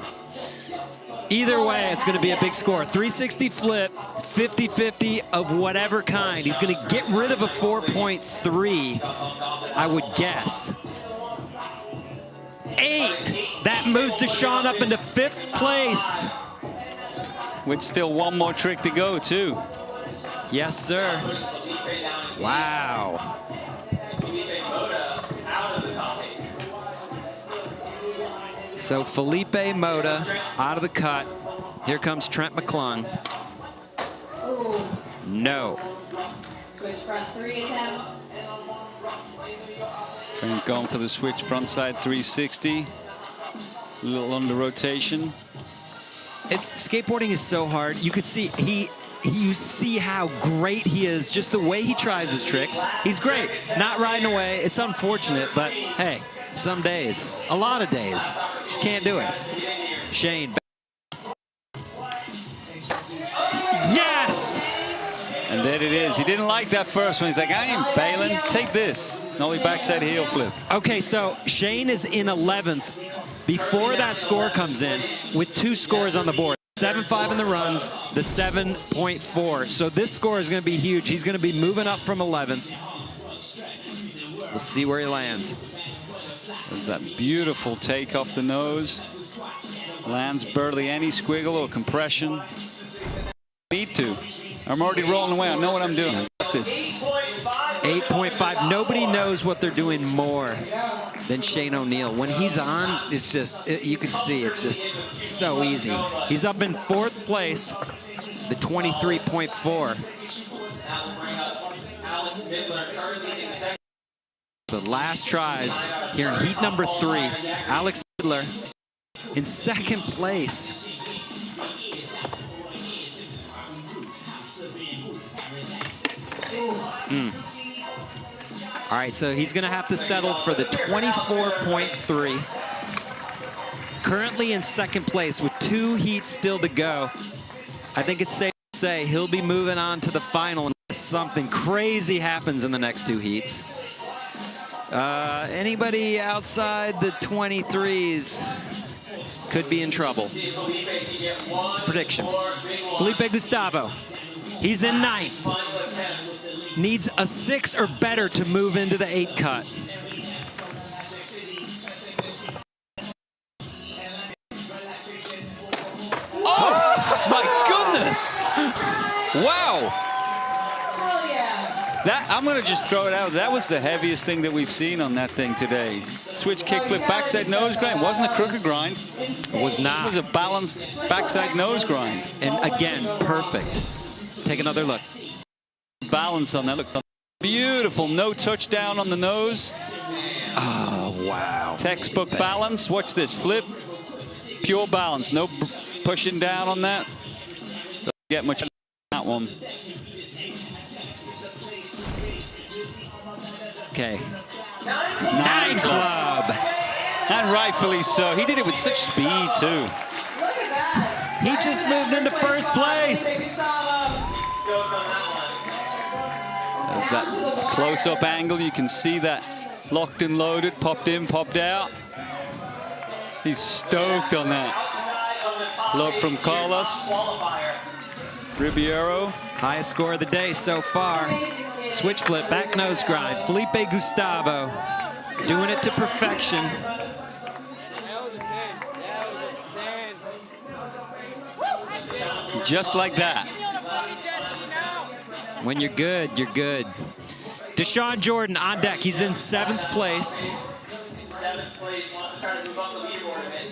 Either way, it's going to be a big score. 360 flip, 50-50 of whatever kind. He's going to get rid of a 4.3, I would guess. 8. That moves Deshaun up into 5th place. With still one more trick to go, too. Yes, sir. Wow. So Felipe Mota out of the cut. Here comes Trent McClung. No. Switch front 3 attempts. Trent going for the switch frontside 360. A little under rotation. Skateboarding is so hard. You could see you see how great he is, just the way he tries his tricks. He's great. Not riding away. It's unfortunate, but hey, some days, a lot of days, just can't do it. Shane. Yes! And there it is. He didn't like that first one. He's like, I ain't bailing. Take this. Nollie backside heel flip. Okay, so Shane is in 11th before that score comes in with 2 scores on the board. 7.5 in the runs, the 7.4. So this score is going to be huge. He's going to be moving up from 11th. We'll see where he lands. There's that beautiful take off the nose. Lands barely any squiggle or compression. Need to. I'm already rolling away. I know what I'm doing. I got this. 8.5. Nobody knows what they're doing more than Shane O'Neill. When he's on, it's just, you can see it's just so easy. He's up in 4th place, the 23.4. The last tries here in heat number 3. Alex Midler in 2nd place. All right, so he's going to have to settle for the 24.3. Currently in 2nd place with 2 heats still to go. I think it's safe to say he'll be moving on to the final unless something crazy happens in the next 2 heats. Anybody outside the 23s could be in trouble. It's a prediction. Felipe Gustavo, he's in 9th. Needs a 6 or better to move into the 8 cut. Oh my That, I'm going to just throw it out. That was the heaviest thing that we've seen on that thing today. Switch kickflip, backside nose grind. It wasn't a crooked grind. It was not. It was a balanced backside nose grind. And again, perfect. Take another look. Balance on that. Look, beautiful. No touchdown on the nose. Oh, wow. Textbook balance. Watch this. Flip. Pure balance. No pushing down on that. Doesn't get much on that one. Okay. 9 club. And rightfully so. He did it with such speed, too. He just moved into first place. There's that close-up angle. You can see that locked and loaded, popped in, popped out. He's stoked on that. Love from Carlos. Ribeiro. Highest score of the day so far. Switch flip, back nose grind. Felipe Gustavo doing it to perfection. Just like that. When you're good, you're good. Deshaun Jordan on deck. He's in 7th place. 7th place, wants to try to move up the leaderboard a bit.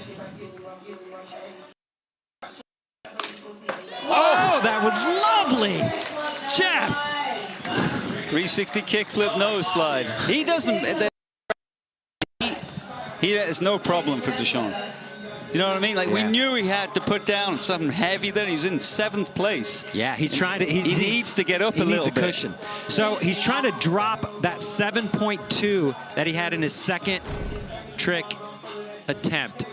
Oh, that was lovely. Jeff. 360 kickflip nose slide. He doesn't. He has no problem for Deshaun. You know what I mean? Like, we knew he had to put down something heavy there. He's in 7th place. Yeah, he's trying to. He needs to get up a little bit. Cushion. So he's trying to drop that 7.2 that he had in his second trick attempt.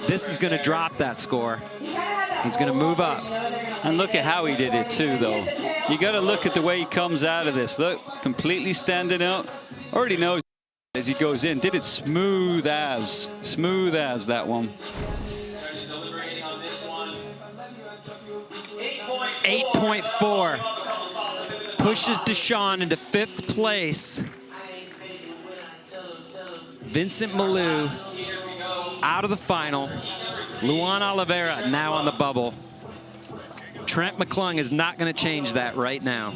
This is going to drop that score. He's going to move up. And look at how he did it too, though. You got to look at the way he comes out of this. Look, completely standing up. Already knows as he goes in. Did it smooth as that one. 8.4 pushes Deshaun into 5th place. Vincent Malou out of the final. Luan Oliveira now on the bubble. Trent McClung is not going to change that right now.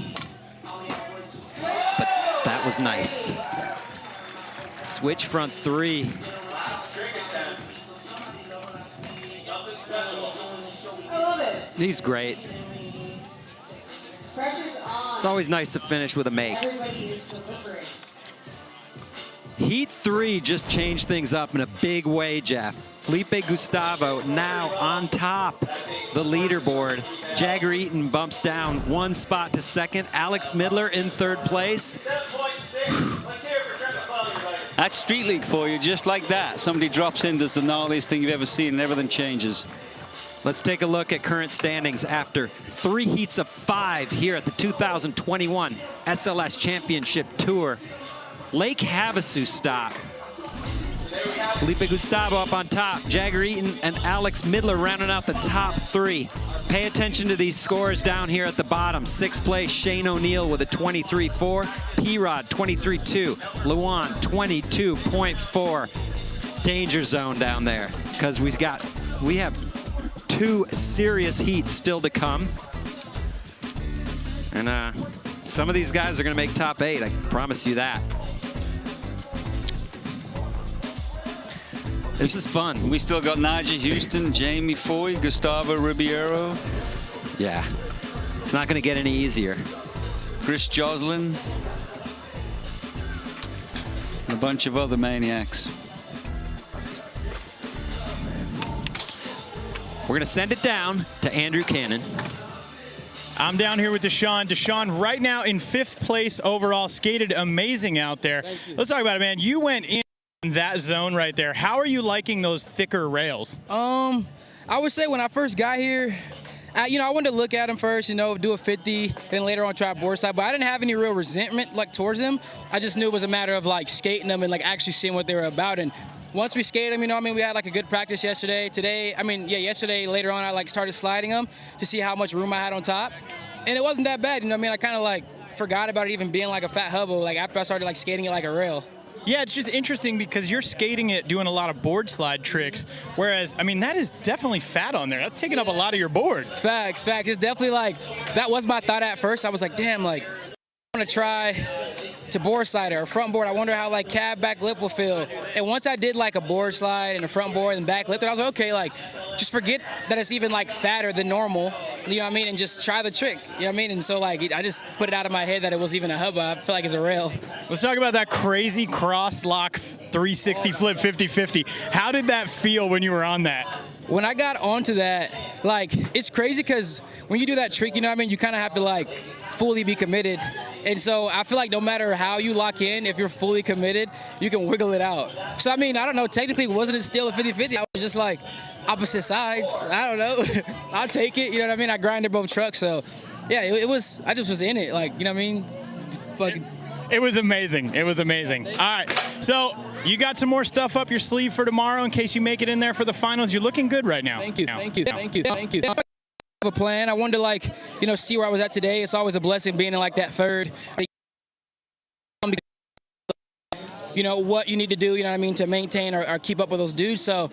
But that was nice. Switch front 3. He's great. It's always nice to finish with a make. Heat 3 just changed things up in a big way, Jeff. Felipe Gustavo now on top the leaderboard. Jagger Eaton bumps down 1 spot to 2nd. Alex Midler in 3rd place. That's Street League for you, just like that. Somebody drops in, does the gnarliest thing you've ever seen, and everything changes. Let's take a look at current standings after 3 heats of 5 here at the 2021 SLS Championship Tour. Lake Havasu stop. Felipe Gustavo up on top. Jagger Eaton and Alex Midler rounding out the top 3. Pay attention to these scores down here at the bottom. 6th place, Shane O'Neill with a 23.4. P-Rod, 23.2. Luan, 22.4. Danger zone down there because we have 2 serious heats still to come. And some of these guys are going to make top 8. I promise you that. This is fun. We still got Nyjah Huston, Jamie Foy, Gustavo Ribeiro. Yeah, it's not going to get any easier. Chris Joslin. And a bunch of other maniacs. We're going to send it down to Andrew Cannon. I'm down here with Deshaun. Deshaun right now in 5th place overall. Skated amazing out there. Let's talk about it, man. You went in that zone right there. How are you liking those thicker rails? I would say when I first got here, I wanted to look at him first, do a 50, then later on try board side. But I didn't have any real resentment towards him. I just knew it was a matter of skating them and actually seeing what they were about. And once we skated them, we had a good practice yesterday. Yesterday later on I started sliding them to see how much room I had on top, and it wasn't that bad. I kind of forgot about it even being a fat hubble. After I started skating it like a rail. Yeah, it's just interesting because you're skating it doing a lot of board slide tricks, whereas, that is definitely fat on there. That's taking up a lot of your board. Facts. It's definitely that was my thought at first. I was damn, want to try to board slide or front board. I wonder how like cab back lip will feel. And once I did like a board slide and a front board and back lip, I was like, okay, like just forget that it's even like fatter than normal. You know what I mean? And just try the trick. You know what I mean? And so like I just put it out of my head that it was even a hubba. I feel like it's a rail. Let's talk about that crazy cross lock 360 flip 50-50. How did that feel when you were on that? When I got onto that, like it's crazy because when you do that trick, you know what I mean? You kind of have to like fully be committed. And so I feel like no matter how you lock in, if you're fully committed, you can wiggle it out. So I mean, I don't know, technically wasn't it still a 50-50? I was just like opposite sides. I don't know. I'll take it, you know what I mean? I grinded both trucks. So yeah, it was, I just was in it. Like, you know what I mean? Fucking. It was amazing. It was amazing. All right, so you got some more stuff up your sleeve for tomorrow in case you make it in there for the finals. You're looking good right now. Thank you, thank you, thank you, thank you. I have a plan. I wanted to like, you know, see where I was at today. It's always a blessing being in like that third. You know, what you need to do, you know what I mean, to maintain or keep up with those dudes. So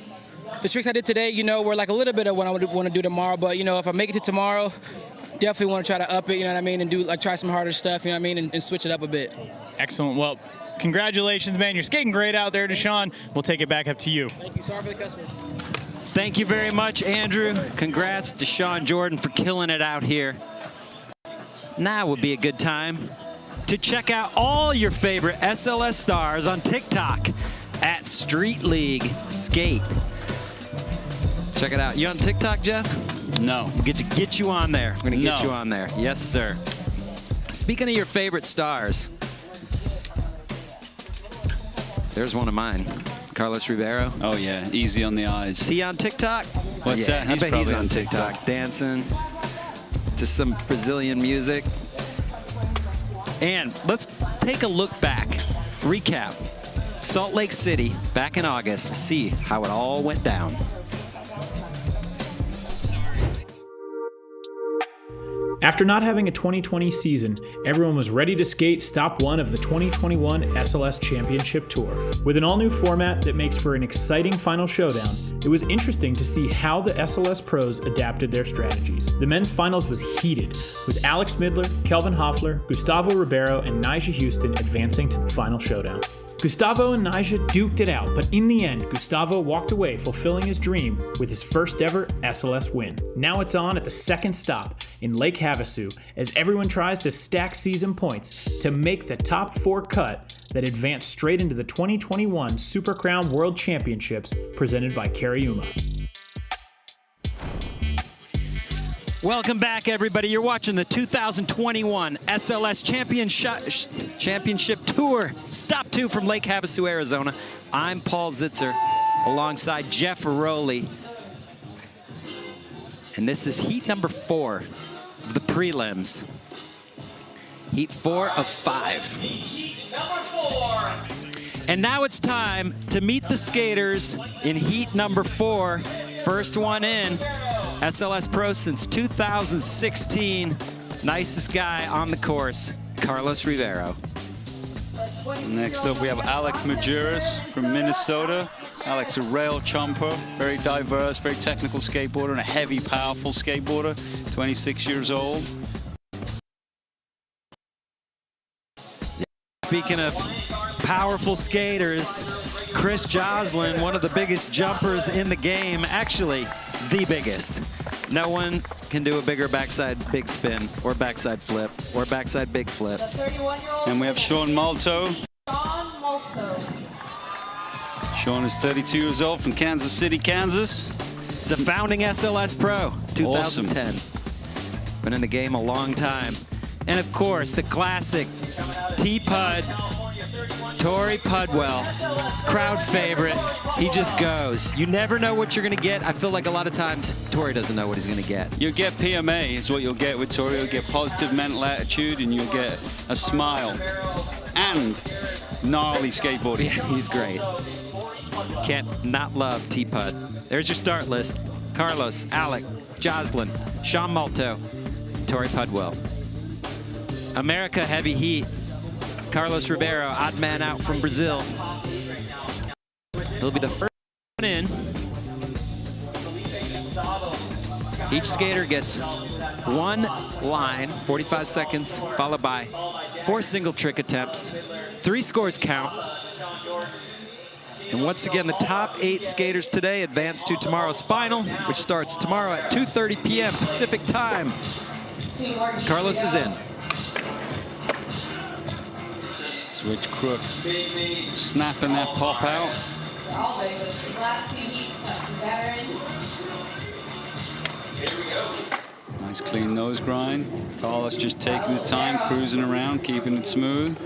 the tricks I did today, you know, were like a little bit of what I would want to do tomorrow. But, you know, if I make it to tomorrow, definitely want to try to up it, you know what I mean, and do like try some harder stuff, you know what I mean, and switch it up a bit. Excellent. Well, congratulations, man. You're skating great out there, Deshaun. We'll take it back up to you. Thank you. Sorry for the cuss words. Thank you very much, Andrew. Congrats to Sean Jordan for killing it out here. Now would be a good time to check out all your favorite SLS stars on TikTok at Street League Skate. Check it out. You on TikTok, Jeff? No. We'll get you on there. We're going to get No. you on there. Yes, sir. Speaking of your favorite stars, there's one of mine. Carlos Ribeiro. Oh, yeah. Easy on the eyes. Is he on TikTok? What's that? I bet he's probably on TikTok. Dancing to some Brazilian music. And let's take a look back. Recap. Salt Lake City back in August. See how it all went down. After not having a 2020 season, everyone was ready to skate stop one of the 2021 SLS Championship Tour. With an all-new format that makes for an exciting final showdown, it was interesting to see how the SLS pros adapted their strategies. The men's finals was heated, with Alex Midler, Kelvin Hoffler, Gustavo Ribeiro, and Nyjah Huston advancing to the final showdown. Gustavo and Nyjah duked it out, but in the end, Gustavo walked away fulfilling his dream with his first ever SLS win. Now it's on at the second stop in Lake Havasu as everyone tries to stack season points to make the top 4 cut that advance straight into the 2021 Super Crown World Championships presented by Cariuma. Welcome back, everybody. You're watching the 2021 SLS Championship Tour, Stop 2 from Lake Havasu, Arizona. I'm Paul Zitzer, alongside Jeff Rowley. And this is heat number 4 of the prelims. Heat 4 of 5. And now it's time to meet the skaters in heat number 4. First one in. SLS Pro since 2016. Nicest guy on the course, Carlos Ribeiro. Next up, we have Alec Majuras from Minnesota. Alec's a rail chomper, very diverse, very technical skateboarder, and a heavy, powerful skateboarder, 26 years old. Speaking of powerful skaters, Chris Joslin, one of the biggest jumpers in the game, actually the biggest. No one can do a bigger backside big spin or backside flip or backside big flip. And we have Sean Malto. Sean is 32 years old from Kansas City, Kansas. He's a founding SLS Pro, 2010. Awesome. Been in the game a long time. And of course, the classic T-Pud, Tori Pudwell, crowd favorite. He just goes. You never know what you're going to get. I feel like a lot of times Tori doesn't know what he's going to get. You'll get PMA is what you'll get with Tori. You'll get positive mental attitude and you'll get a smile and gnarly skateboarding. Yeah, he's great. Can't not love T-Pud. There's your start list. Carlos, Alec, Joslin, Sean Malto, Tori Pudwell. America heavy heat. Carlos Ribeiro, odd man out from Brazil. He'll be the first one in. Each skater gets one line, 45 seconds, followed by 4 single trick attempts. 3 scores count. And once again, the top 8 skaters today advance to tomorrow's final, which starts tomorrow at 2:30 p.m. Pacific time. Carlos is in. Switch crook. Snapping that pop out. Last 2 heats, veterans. Nice clean nose grind. Carlos just taking his time, cruising around, keeping it smooth.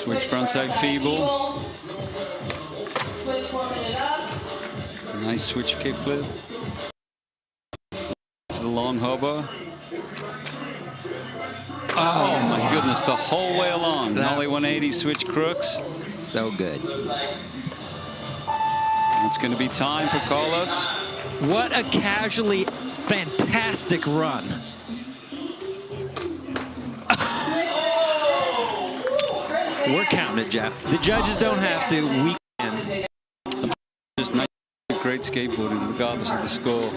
Switch frontside feeble. Switch warming it up. Nice switch kickflip. To the long hobo. Oh my goodness, the whole way along. Nollie 180 switch crooks. So good. It's going to be time for Carlos. What a casually fantastic run. We're counting it, Jeff. The judges don't have to. We can. Just nice, great skateboarding, regardless of the score.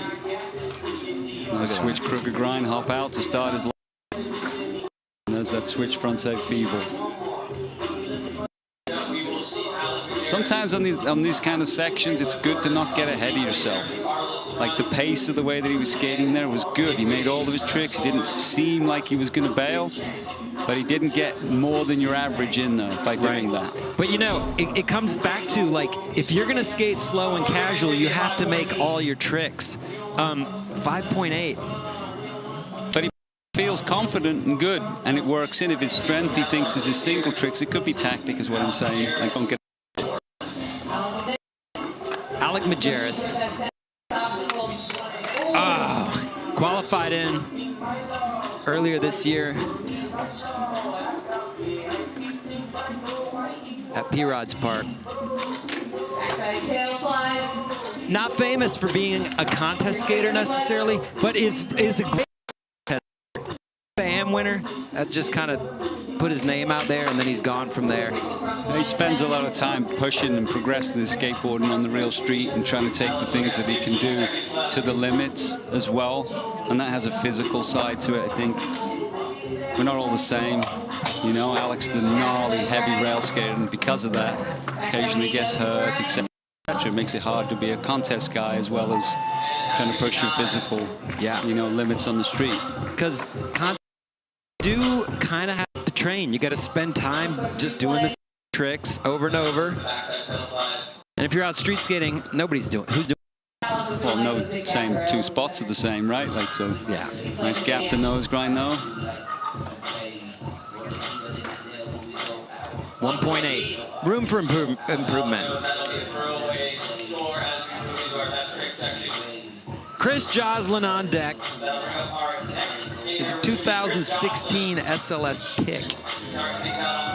Nice switch crooked grind, hop out to start his line. And there's that switch frontside feeble. Sometimes on these kind of sections, it's good to not get ahead of yourself. Like the pace of the way that he was skating there was good. He made all of his tricks. He didn't seem like he was going to bail, but he didn't get more than your average in there by doing that. But you know, it comes back to, like, if you're going to skate slow and casual, you have to make all your tricks. 5.8. But he feels confident and good, and it works in. If his strength he thinks is his single tricks, it could be tactic, is what I'm saying. Like, don't get. Alec Majerus. Qualified in earlier this year at P-Rod's Park. Not famous for being a contest skater necessarily, but is a great FAM winner. That just kind of put his name out there, and then he's gone from there. He spends a lot of time pushing and progressing his skateboarding on the real street and trying to take the things that he can do to the limits as well. And that has a physical side to it, I think. We're not all the same. You know, Alex the gnarly, heavy rail skater, and because of that, occasionally gets hurt, etc. It makes it hard to be a contest guy as well as trying to push your physical, you know, limits on the street. Because do kind of have to train. You got to spend time just doing the tricks over and over. And if you're out street skating, nobody's doing. Who's doing? Well, no, same 2 spots are the same, right? Like, so. Yeah. Nice gap to nose grind though. 1.8. Room for improvement. Chris Joslin on deck. His 2016 SLS pick.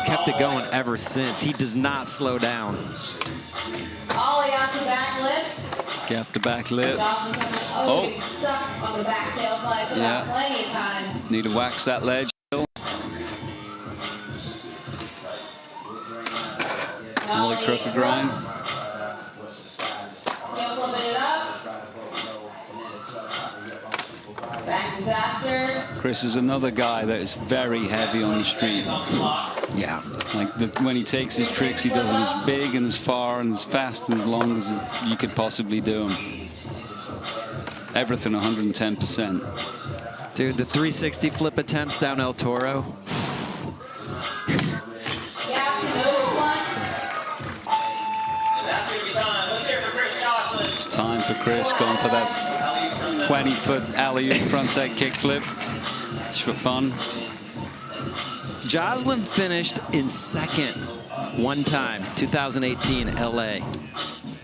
Kept it going ever since. He does not slow down. Ollie onto back lip. Gap to back lip. Oh, stuck on the back tail slide, so got plenty of time. Need to wax that ledge. Ollie crooked grind. Back disaster. Chris is another guy that is very heavy on the street. Yeah. Like when he takes his tricks, he does them as big and as far and as fast and as long as you could possibly do them. Everything 110%. Dude, the 360 flip attempts down El Toro. It's time for Chris going for that 20-foot alley-oop frontside kickflip. Just for fun. Joslin finished in 2nd one time, 2018 LA.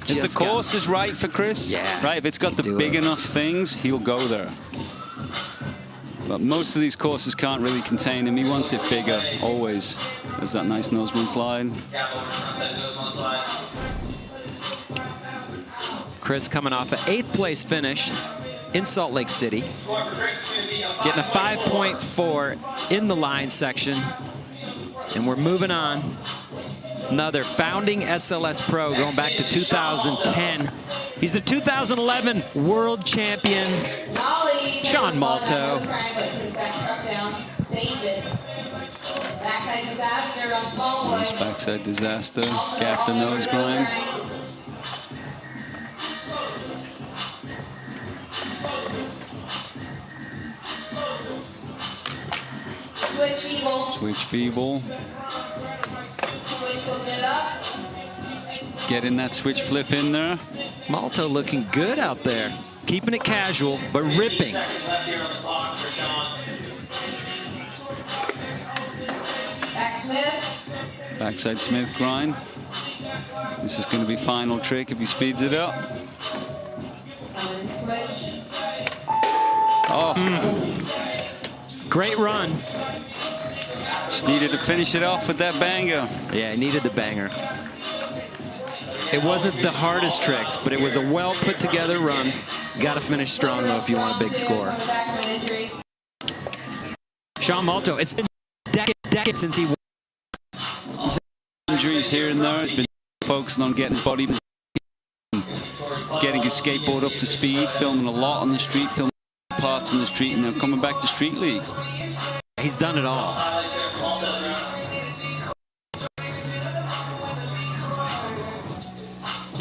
If the course is right for Chris, right, if it's got the big enough things, he'll go there. But most of these courses can't really contain him. He wants it bigger, always. There's that nice nosebone slide. Chris coming off an 8th place finish in Salt Lake City. Getting a 5.4 in the line section. And we're moving on. Another founding SLS pro going back to 2010. He's the 2011 world champion. Sean Malto. Backside disaster on tall Nice backside disaster. Gap the nose grind. Switch feeble. Switch feeble. Switch flipping it up. Getting that switch flip in there. Malto looking good out there. Keeping it casual, but ripping. Back Smith. Backside Smith grind. This is going to be final trick if he speeds it up. Switch. Oh. Great run. Just needed to finish it off with that banger. Yeah, he needed the banger. It wasn't the hardest tricks, but it was a well put together run. You got to finish strong though if you want a big score. Sean Malto, it's been decades since he won. Injuries here and there. He's been focusing on getting body, getting his skateboard up to speed, filming a lot on the street, filming parts on the street, and then coming back to Street League. He's done it all.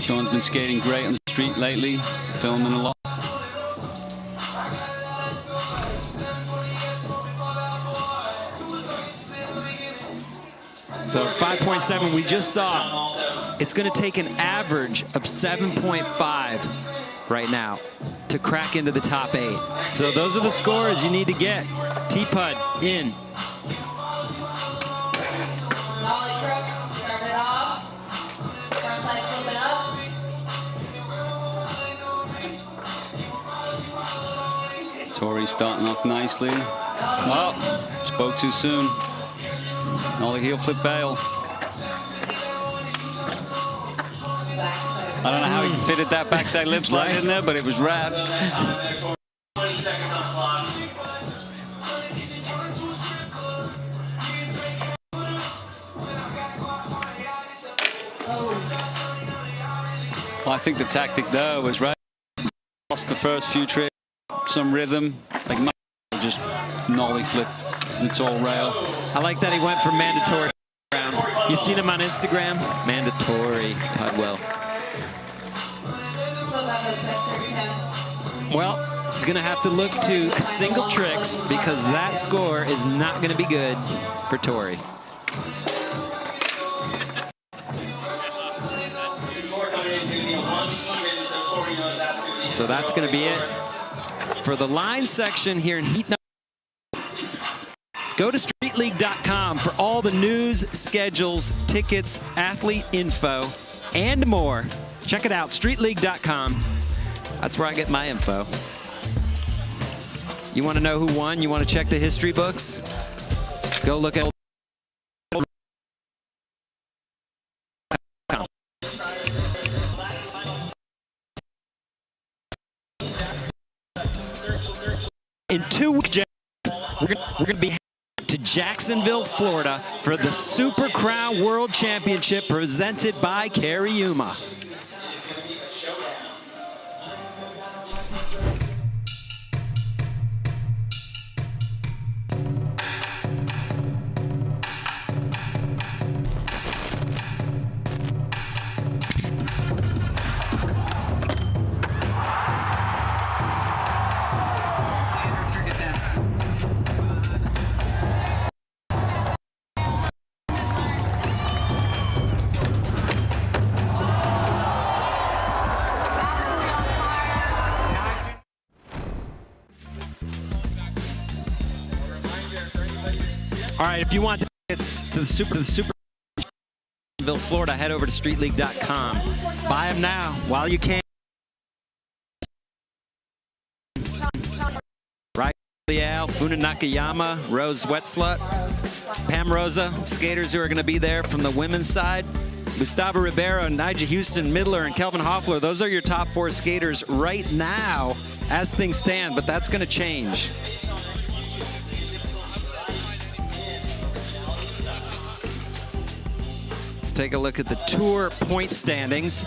Sean's been skating great on the street lately, filming a lot. So 5.7 we just saw. It's going to take an average of 7.5 right now to crack into the top 8. So those are the scores you need to get. T-Pud in. Nollie Crooks, start it off. Frontside flipping up. Tori starting off nicely. Oh, spoke too soon. Nollie heel flip bail. I don't know how he fitted that backside lip slide in there, but it was rad. 20 seconds on the clock. Well, I think the tactic there was right. Lost the first few tricks, some rhythm, like just nollie flip the tall rail. I like that he went for mandatory round. You seen him on Instagram? Mandatory Hudwell. Still got those extra attempts. Well, he's going to have to look to single tricks because that score is not going to be good for Tori. So that's going to be it for the line section here in heat number. Go to streetleague.com for all the news, schedules, tickets, athlete info, and more. Check it out, streetleague.com. That's where I get my info. You want to know who won? You want to check the history books? Go look at in 2 weeks, we're gonna be to Jacksonville, Florida for the Super Crown World Championship presented by Kerry Yuma. All right, if you want tickets to the Super Florida, head over to streetleague.com. Buy them now while you can. Right, Liao, Funa Nakayama, Rose Wetslut, Pam Rosa, skaters who are going to be there from the women's side. Gustavo Ribeiro, Nyjah Huston, Midler, and Kelvin Hoffler. Those are your top 4 skaters right now as things stand, but that's going to change. Take a look at the tour point standings.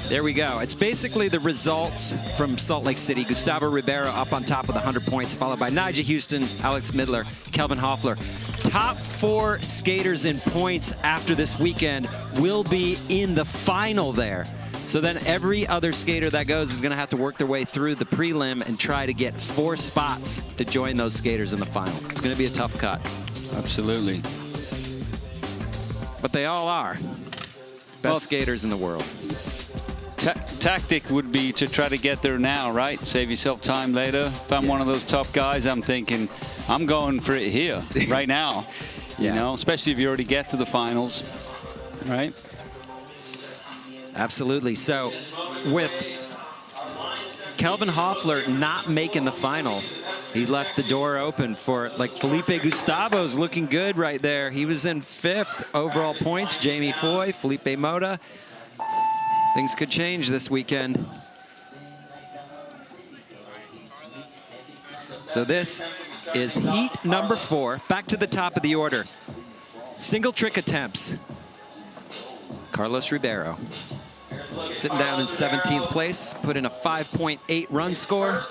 There we go. It's basically the results from Salt Lake City. Gustavo Ribeiro up on top with 100 points, followed by Nyjah Huston, Alex Midler, Kelvin Hoffler. Top 4 skaters in points after this weekend will be in the final there. So then every other skater that goes is going to have to work their way through the prelim and try to get 4 spots to join those skaters in the final. It's going to be a tough cut. Absolutely. But they all are best skaters in the world. Tactic would be to try to get there now, right? Save yourself time later. If I'm one of those top guys, I'm thinking, I'm going for it here, right now. You know, especially if you already get to the finals, right? Absolutely. So with Kelvin Hoffler not making the final, he left the door open for, like, Felipe Gustavo's looking good right there. He was in 5th overall points. Jamie Foy, Felipe Mota. Things could change this weekend. So this is heat number 4. Back to the top of the order. Single trick attempts. Carlos Ribeiro. Sitting down in 17th place, put in a 5.8 run score.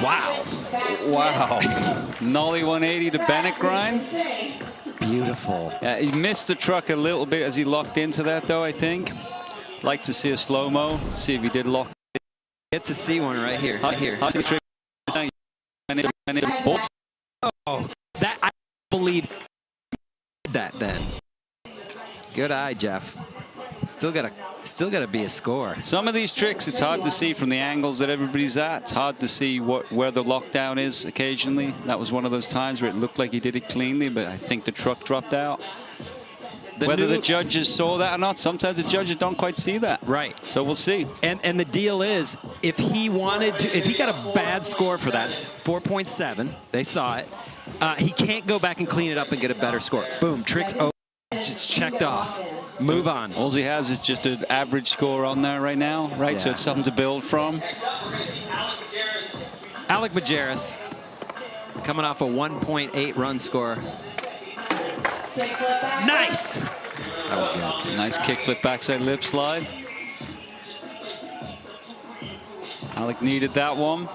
Wow. Wow. Nollie 180 to Bennett grind. Beautiful. He missed the truck a little bit as he locked into that, though, I think. Like to see a slow-mo, see if he did lock. Get to see one right here. Right here. Oh, that, I believe that then. Good eye, Jeff. Still gotta be a score. Some of these tricks, it's hard to see from the angles that everybody's at. It's hard to see where the lockdown is occasionally. That was one of those times where it looked like he did it cleanly, but I think the truck dropped out. Whether the judges saw that or not, sometimes the judges don't quite see that. Right. So we'll see. And the deal is, if he wanted to, if he got a bad score for that, 4.7, they saw it, he can't go back and clean it up and get a better score. Boom, tricks over, just checked off. Move on. All he has is just an average score on there right now, right? Yeah. So it's something to build from. Alec Majerus coming off a 1.8 run score. Nice! That was good. Nice kickflip backside lip slide. Alec needed that one.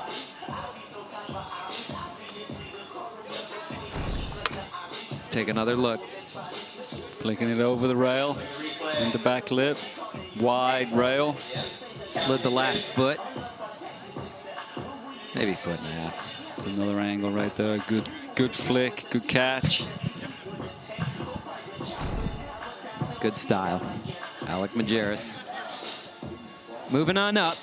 Take another look. Flicking it over the rail, into back lip, wide rail. Slid the last foot. Maybe foot and a half. There's another angle right there. Good flick, good catch. Good style. Alec Majerus. Moving on up.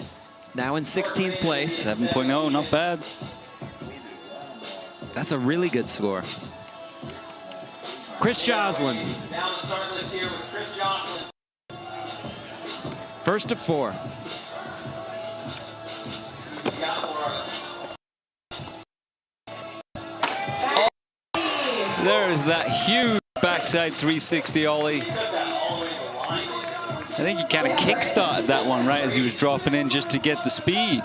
Now in 16th place. 7.0, not bad. That's a really good score. Chris Joslin. Down the start list here with Chris Joslin. First of 4. Oh, there is that huge backside 360 ollie. I think he kind of kick-started that one right as he was dropping in just to get the speed.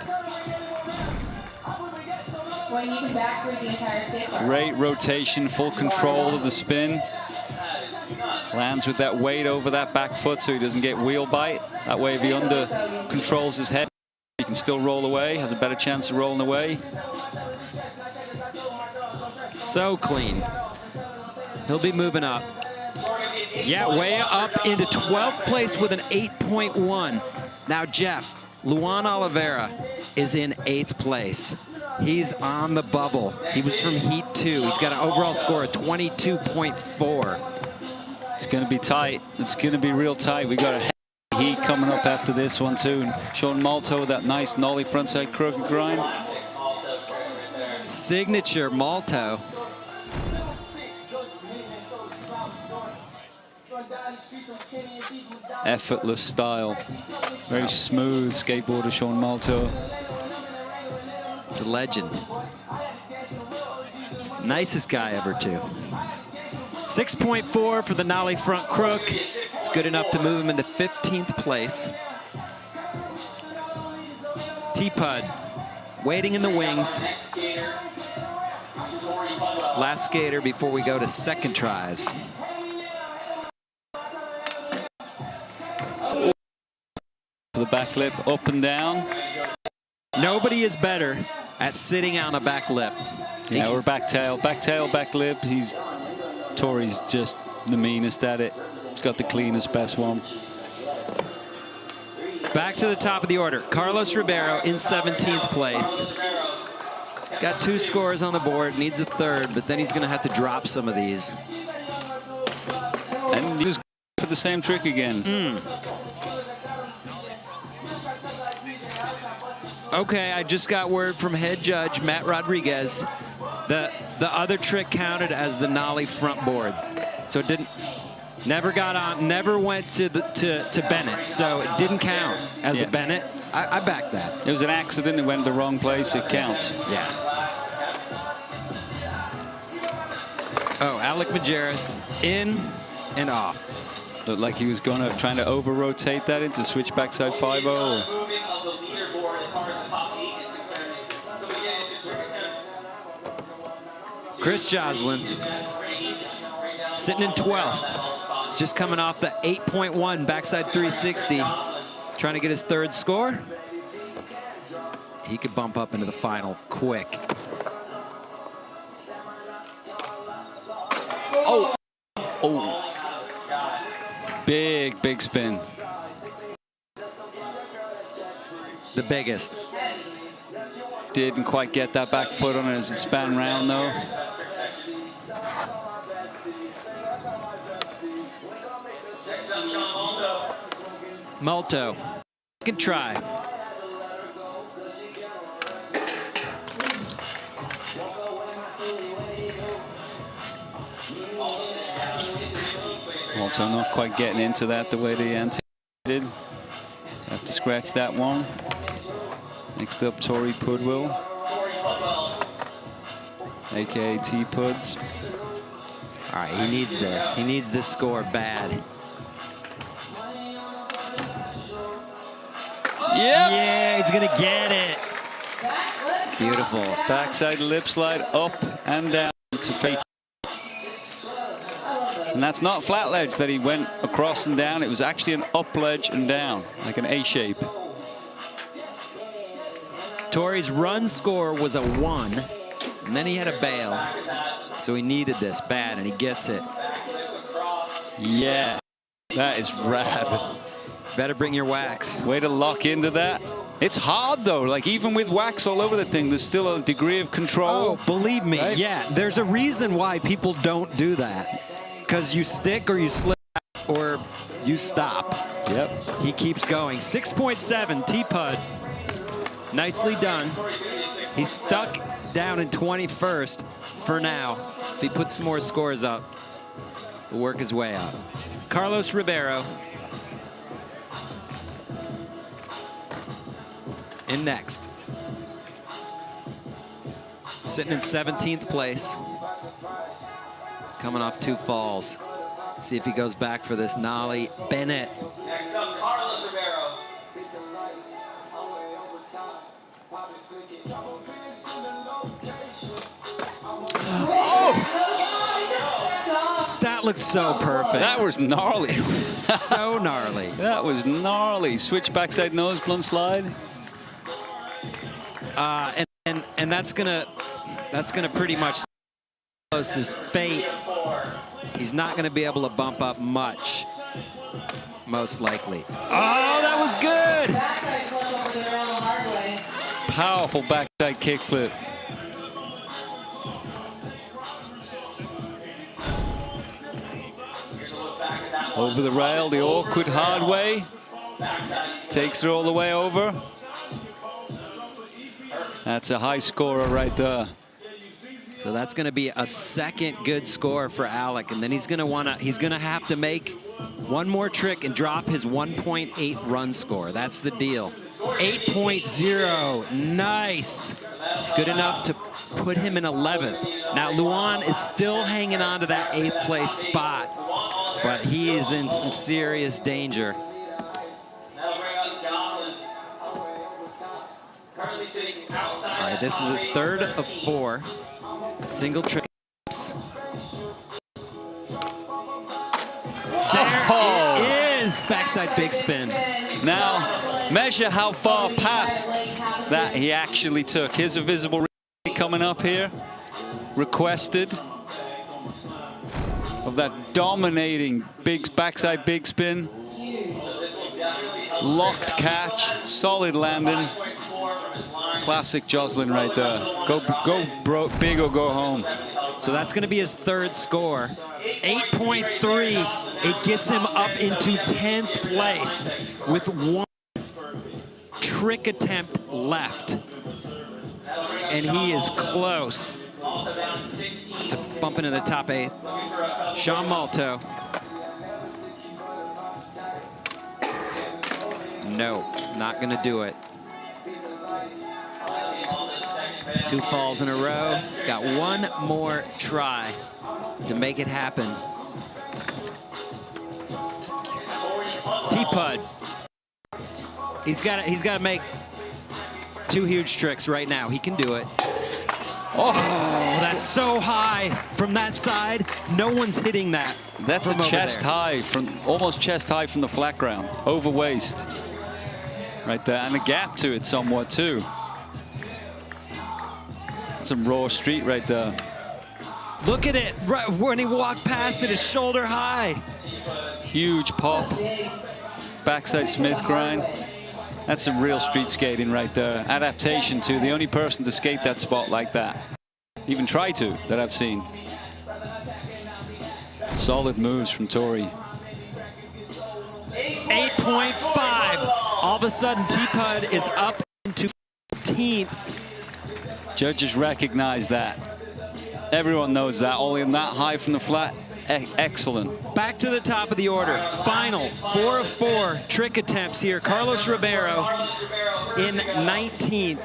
Great rotation, full control of the spin. Lands with that weight over that back foot so he doesn't get wheel bite. That way if he under controls his head, he can still roll away, has a better chance of rolling away. So clean. He'll be moving up. Yeah, way up into 12th place with an 8.1. Now, Jeff, Luan Oliveira is in 8th place. He's on the bubble. He was from Heat 2. He's got an overall score of 22.4. It's going to be tight. It's going to be real tight. We got a heat coming up after this one, too. Sean Malto with that nice nollie frontside crooked grind. Signature Malto. Effortless style. Very smooth skateboarder, Sean Malto. The legend. Nicest guy ever, too. 6.4 for the nollie front crook. It's good enough to move him into 15th place. T-Pud waiting in the wings. Last skater before we go to second tries. the back lip, up and down. Nobody is better at sitting on a back lip. Yeah, or back tail, back lip. Tori's just the meanest at it. He's got the cleanest, best one. Back to the top of the order. Carlos Ribeiro in 17th place. He's got 2 scores on the board, needs a 3rd, but then he's going to have to drop some of these. And he was for the same trick again. Okay, I just got word from head judge Matt Rodriguez that the other trick counted as the nollie front board. So it never got on, never went to Bennett. So it didn't count as a Bennett. I back that. It was an accident. It went the wrong place. It counts. Yeah. Oh, Alec Majerus in and off. Looked like he was trying to over-rotate that into switch backside 5-0. Chris Joslin sitting in 12th, just coming off the 8.1 backside 360, trying to get his 3rd score. He could bump up into the final quick. Oh! Big spin. The biggest. Didn't quite get that back foot on it as it span round, though. Malto. Second try. Also not quite getting into that the way they anticipated. Have to scratch that one. Next up, Tori Pudwill, aka T-Puds. All right, he needs this. He needs this score bad. Yep. Yeah, he's gonna get it. Beautiful. Backside lip slide up and down to fake. And that's not flat ledge that he went across and down. It was actually an up ledge and down, like an A shape. Tori's run score was a 1, and then he had a bail. So he needed this bad, and he gets it. Yeah, that is rad. Better bring your wax. Way to lock into that. It's hard, though. Like, even with wax all over the thing, there's still a degree of control. Oh, believe me, right? Yeah. There's a reason why people don't do that. Because you stick or you slip or you stop. Yep. He keeps going. 6.7, T-Pud. Nicely done. He's stuck down in 21st for now. If he puts some more scores up, he'll work his way up. Carlos Ribeiro in next. Sitting in 17th place. Coming off 2 falls. See if he goes back for this nollie. Bennett. Next up, Carlos Ribeiro. Oh! That looked so perfect. That was gnarly. So gnarly. That was gnarly. Switch backside nose, blunt slide. And that's gonna pretty much his fate. He's not gonna be able to bump up much, most likely. Oh, that was good. Backside flip over there on the hard way. Powerful backside kickflip. Over the rail, the awkward hard way. Takes her all the way over. That's a high scorer right there. So that's going to be a second good score for Alec, and then he's going to have to make one more trick and drop his 1.8 run score. That's the deal. 8.0, nice. Good enough to put him in 11th. Now Luan is still hanging on to that 8th place spot, but he is in some serious danger. All right, this is his 3rd of 4. Single trick. There it is. Backside big spin. Now measure how far past that he actually took. Here's a visible replay coming up here. Requested of that dominating backside big spin. Locked catch, solid landing. Classic Jocelyn right there. Go big or go home. So that's going to be his third score. 8.3. It gets him up into 10th place with one trick attempt left. And he is close to bumping in the top 8. Sean Malto. No, not going to do it. 2 falls in a row. He's got one more try to make it happen. T-Pud. He's got to make 2 huge tricks right now. He can do it. Oh, that's so high from that side. No one's hitting that. That's a chest high, almost chest high from the flat ground, over waist. Right there, and a gap to it somewhat too. Some raw street right there. Look at it, right when he walked past it, his shoulder high. Huge pop. Backside Smith grind. That's some real street skating right there. Adaptation too. The only person to skate that spot like that. Even try to, that I've seen. Solid moves from Tori. 8.5. All of a sudden, T-Pud is up into 15th. Judges recognize that. Everyone knows that. All in that high from the flat. Excellent. Back to the top of the order. Final 4 of 4 trick attempts here. Carlos Ribeiro in 19th.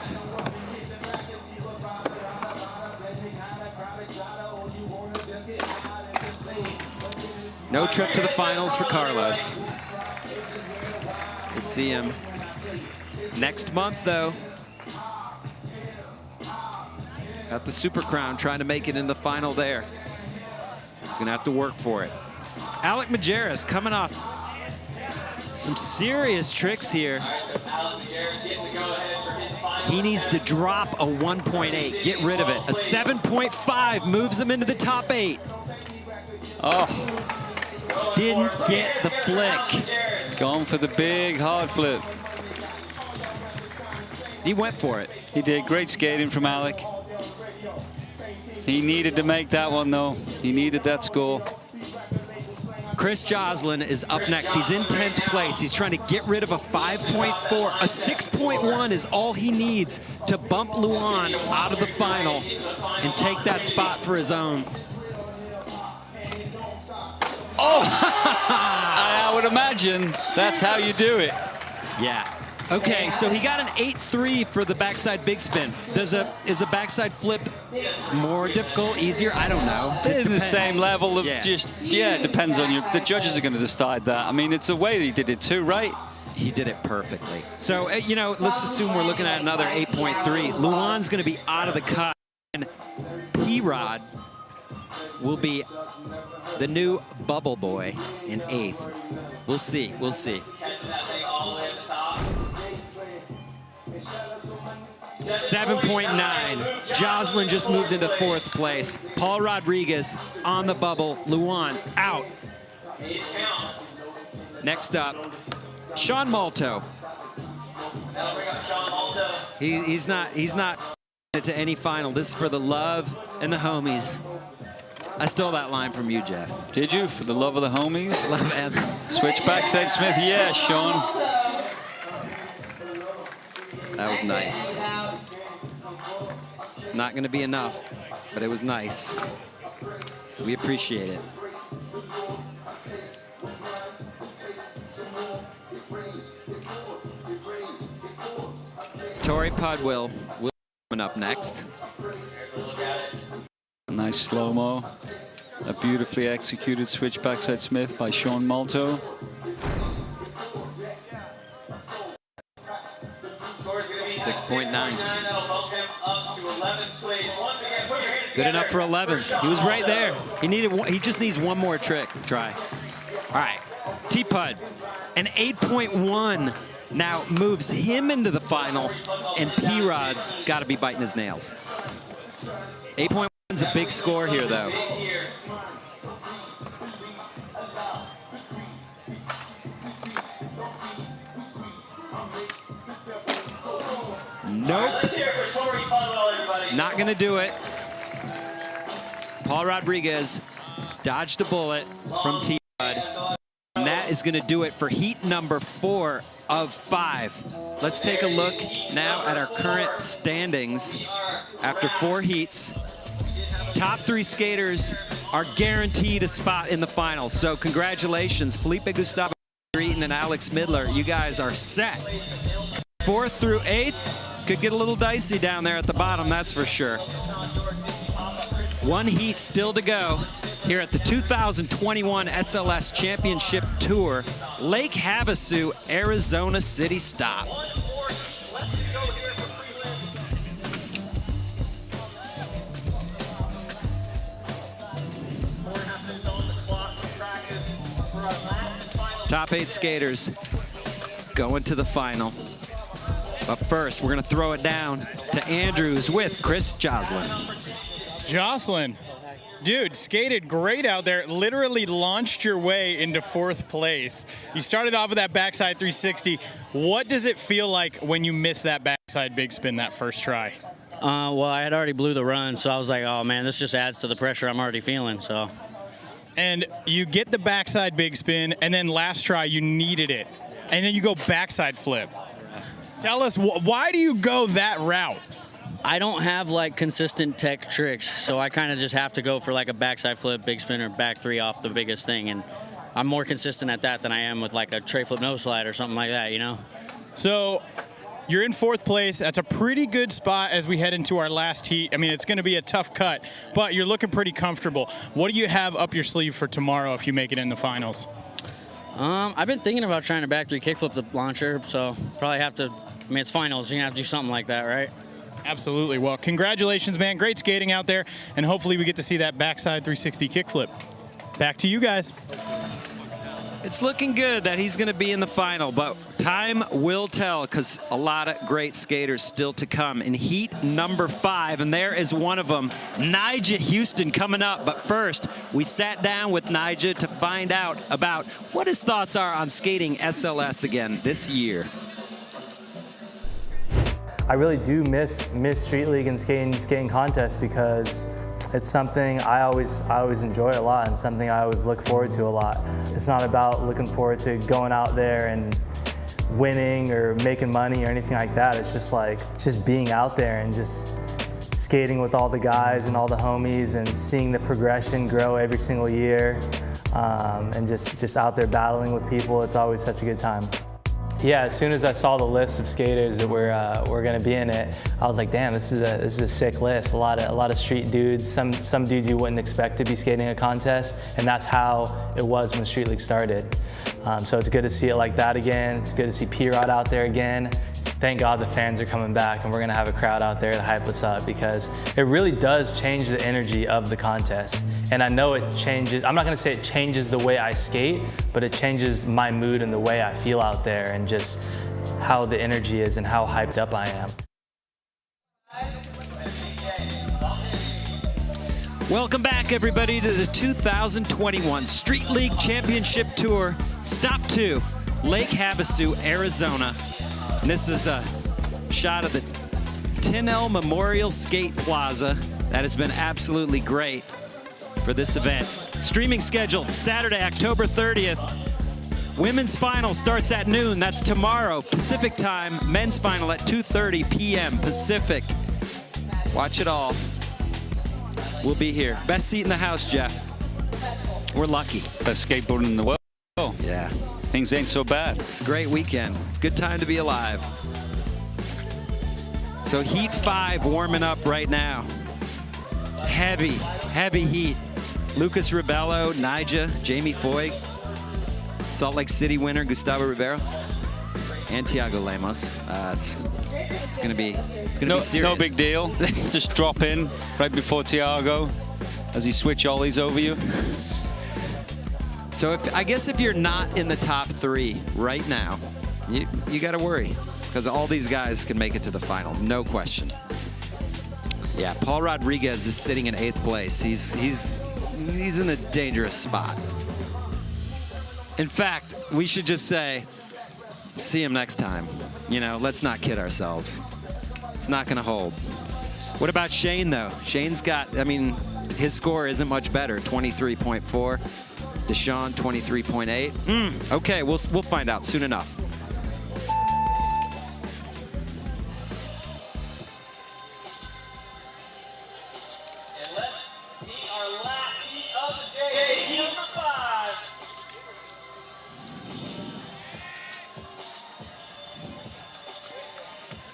No trip to the finals for Carlos. We'll see him next month, though. Got the Super Crown, trying to make it in the final there. He's going to have to work for it. Alec Majerus coming off some serious tricks here. He needs to drop a 1.8, get rid of it. A 7.5 moves him into the top 8. Oh. Didn't get the flick. Going for the big hard flip. He went for it. He did. Great skating from Alec. He needed to make that one, though. He needed that score. Chris Joslin is up next. He's in 10th place. He's trying to get rid of a 5.4. A 6.1 is all he needs to bump Luan out of the final and take that spot for his own. Oh! I would imagine that's how you do it. Yeah. Okay, so he got an 8.3 for the backside big spin. Is a backside flip more difficult, easier? I don't know. It's the same level of it depends on you. The judges are going to decide that. I mean, it's the way that he did it too, right? He did it perfectly. So, you know, let's assume we're looking at another 8.3. Luan's going to be out of the cut, and P-Rod will be the new bubble boy in 8th. We'll see. We'll see. 7.9. Joslin just moved into 4th place. Paul Rodriguez on the bubble. Luan out. Next up, Sean Malto. He's not to any final. This is for the love and the homies. I stole that line from you, Jeff. Did you? For the love of the homies? Love and switch backside Smith. Yeah, Sean. That was nice. Not going to be enough, but it was nice. We appreciate it. Tori Pudwill will coming up next. A nice slow-mo. A beautifully executed switch backside Smith by Sean Malto. Good enough for 11th. He was right there. He just needs one more trick. Try. All right. T-Pud, an 8.1 now moves him into the final, and P-Rod's got to be biting his nails. 8.1 is a big score here, though. Nope. Not going to do it. Paul Rodriguez dodged a bullet from T-Rod. And that is going to do it for heat number 4 of 5. Let's take a look now at our current standings after 4 heats. Top 3 skaters are guaranteed a spot in the finals. So congratulations, Felipe Gustavo Eaton and Alex Midler. You guys are set. 4th through 8th could get a little dicey down there at the bottom, that's for sure. 1 heat still to go here at the 2021 SLS Championship Tour, Lake Havasu, Arizona City stop. Top 8 skaters going to the final. But first, we're going to throw it down to Andrews with Chris Joslin. Joslin, dude, skated great out there. Literally launched your way into 4th place. You started off with that backside 360. What does it feel like when you miss that backside big spin that first try? Well, I had already blew the run, so I was like, oh man, this just adds to the pressure I'm already feeling, so. And you get the backside big spin, and then last try you needed it. And then you go backside flip. Tell us, why do you go that route? I don't have like consistent tech tricks, so I kind of just have to go for like a backside flip, big spin, or back 3 off the biggest thing. And I'm more consistent at that than I am with like a tray flip nose slide or something like that, you know? So you're in 4th place. That's a pretty good spot as we head into our last heat. I mean, it's going to be a tough cut, but you're looking pretty comfortable. What do you have up your sleeve for tomorrow if you make it in the finals? I've been thinking about trying to back 3 kickflip the launcher, so probably have to, I mean, it's finals. You're going to have to do something like that, right? Absolutely. Well, congratulations, man. Great skating out there, and hopefully we get to see that backside 360 kickflip. Back to you guys. It's looking good that he's going to be in the final, but time will tell because a lot of great skaters still to come in heat number 5, and there is one of them, Nyjah Huston, coming up. But first, we sat down with Nyjah to find out about what his thoughts are on skating SLS again this year. I really do miss Street League and skating contests because it's something I always enjoy a lot and something I always look forward to a lot. It's not about looking forward to going out there and winning or making money or anything like that. It's just like being out there and just skating with all the guys and all the homies and seeing the progression grow every single year, and just out there battling with people. It's always such a good time. Yeah, as soon as I saw the list of skaters that were going to be in it, I was like, damn, this is a sick list. A lot of street dudes, some dudes you wouldn't expect to be skating a contest, and that's how it was when Street League started. So it's good to see it like that again. It's good to see P-Rod out there again. Thank God the fans are coming back, and we're going to have a crowd out there to hype us up because it really does change the energy of the contest. And I know it changes, I'm not going to say it changes the way I skate, but it changes my mood and the way I feel out there and just how the energy is and how hyped up I am. Welcome back, everybody, to the 2021 Street League Championship Tour, Stop 2, Lake Havasu, Arizona. And this is a shot of the Tinnell Memorial Skate Plaza. That has been absolutely great for this event. Streaming schedule, Saturday, October 30th. Women's final starts at noon. That's tomorrow, Pacific time. Men's final at 2:30 p.m. Pacific. Watch it all. We'll be here. Best seat in the house, Jeff. We're lucky. Best skateboarding in the world. Yeah. Things ain't so bad. It's a great weekend. It's a good time to be alive. So heat 5 warming up right now. Heavy heat. Lucas Rebello, Nyjah, Jamie Foy, Salt Lake City winner Gustavo Rivera, and Tiago Lemos. It's gonna be serious. No big deal. Just drop in right before Tiago as he switch ollies over you. So I guess if you're not in the top 3 right now, you got to worry because all these guys can make it to the final, no question. Yeah, Paul Rodriguez is sitting in 8th place. He's in a dangerous spot. In fact, we should just say, see him next time. You know, let's not kid ourselves. It's not going to hold. What about Shane, though? Shane's got, I mean, his score isn't much better, 23.4. Deshaun, 23.8. Okay, we'll find out soon enough. And let's see our last heat of the day, heat number 5.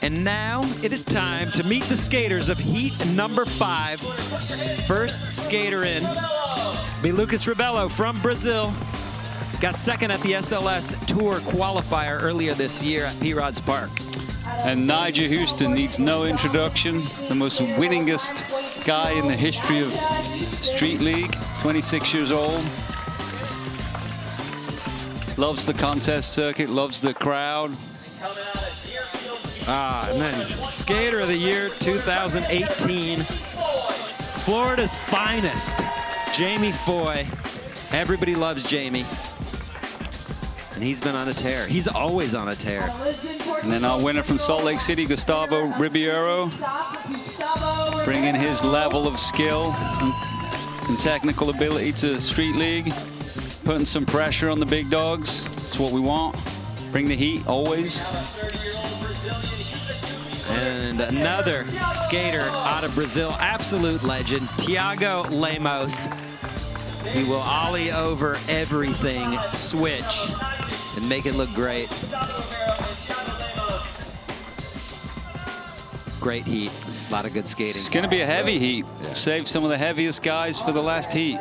And now it is time to meet the skaters of heat number 5. First skater in be Lucas Rebelo from Brazil. Got second at the SLS Tour qualifier earlier this year at P-Rod's Park. And Nyjah Huston needs no introduction. The most winningest guy in the history of Street League, 26 years old. Loves the contest circuit, loves the crowd. And then Skater of the Year 2018, Florida's finest, Jamie Foy. Everybody loves Jamie. And he's been on a tear. He's always on a tear. And then our winner from Salt Lake City, Gustavo Ribeiro, bringing his level of skill and technical ability to Street League, putting some pressure on the big dogs. That's what we want. Bring the heat, always. And another skater out of Brazil, absolute legend, Thiago Lemos. He will ollie over everything, switch, and make it look great. Great heat, a lot of good skating. It's going to be a heavy heat. Save some of the heaviest guys for the last heat.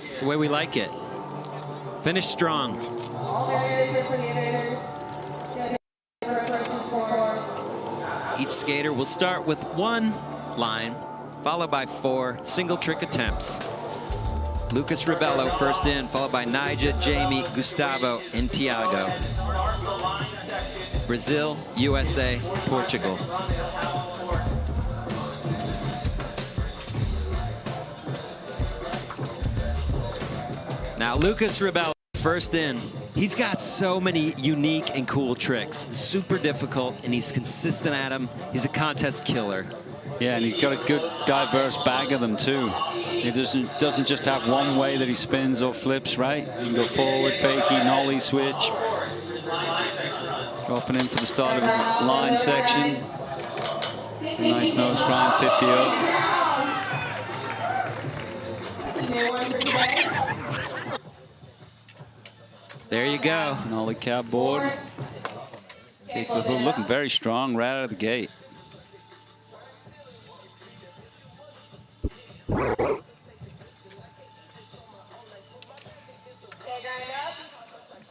It's the way we like it. Finish strong. Each skater will start with 1 line, followed by 4 single trick attempts. Lucas Rebelo first in, followed by Nyjah, Jamie, Gustavo, and Thiago. Brazil, USA, Portugal. Now Lucas Rebelo first in. He's got so many unique and cool tricks. Super difficult, and he's consistent at them. He's a contest killer. Yeah, and he's got a good, diverse bag of them, too. He doesn't just have one way that he spins or flips, right? He can go forward, fakie, nollie, switch. Dropping in for the start of his line section. A nice nose grind, 50 up. There you go. Nollie cab board. Looking very strong right out of the gate.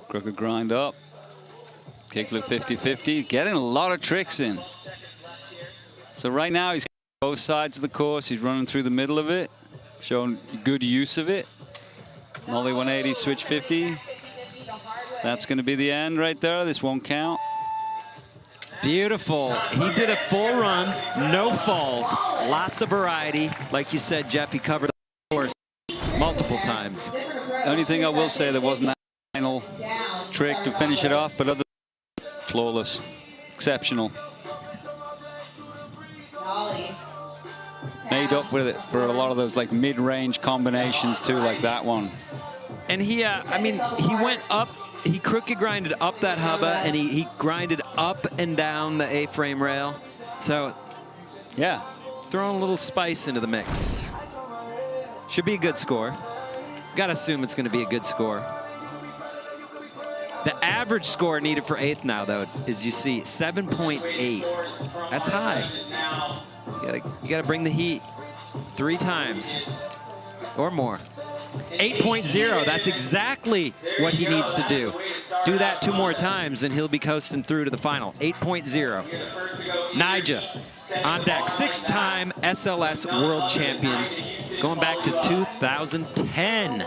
Crooked grind up. Kickflip 50-50. Getting a lot of tricks in. So right now he's both sides of the course. He's running through the middle of it, showing good use of it. Nollie 180, switch 50. That's going to be the end right there. This won't count. Beautiful. He did a full run, no falls, lots of variety. Like you said, Jeff, he covered the course multiple times. The only thing I will say, there wasn't that final trick to finish it off, but other than that, flawless, exceptional. Made up with it for a lot of those like mid-range combinations too, like that one. And he, I mean, he went up. He crooked grinded up that hubba, and he grinded up and down the A-frame rail. So, yeah, throwing a little spice into the mix. Should be a good score. Gotta assume it's gonna be a good score. The average score needed for 8th now, though, is, you see, 7.8. That's high. You gotta bring the heat 3 times or more. 8.0, that's exactly what he needs to do. Do that 2 more times and he'll be coasting through to the final. 8.0. Nyjah on deck, 6-time SLS World Champion, going back to 2010.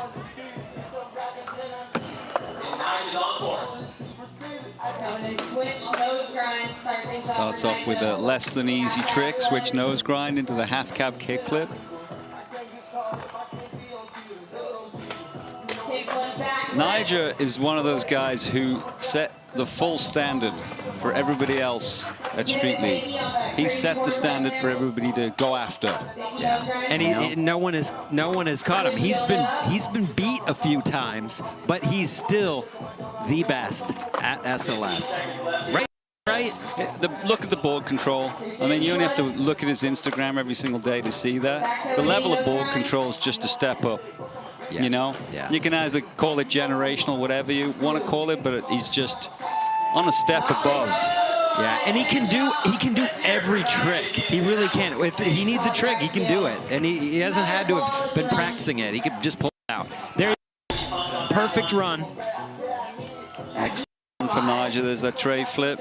then switch nose grind, start things off. Starts off with a less than easy trick, switch nose grind into the half cab kickflip. Nyjah is one of those guys who set the full standard for everybody else at Street League. He set the standard for everybody to go after. Yeah, and no one has caught him. He's been beat a few times, but he's still the best at SLS. Right? Look at the board control. I mean, you only have to look at his Instagram every single day to see that. The level of board control is just a step up. Yeah. You know, yeah. You can either call it generational, whatever you want to call it, but he's just on a step above. Yeah, and he can do every trick. He really can. If he needs a trick, he can do it, and he hasn't had to have been practicing it. He could just pull it out. There, perfect run. Excellent for Nyjah. There's that tray flip.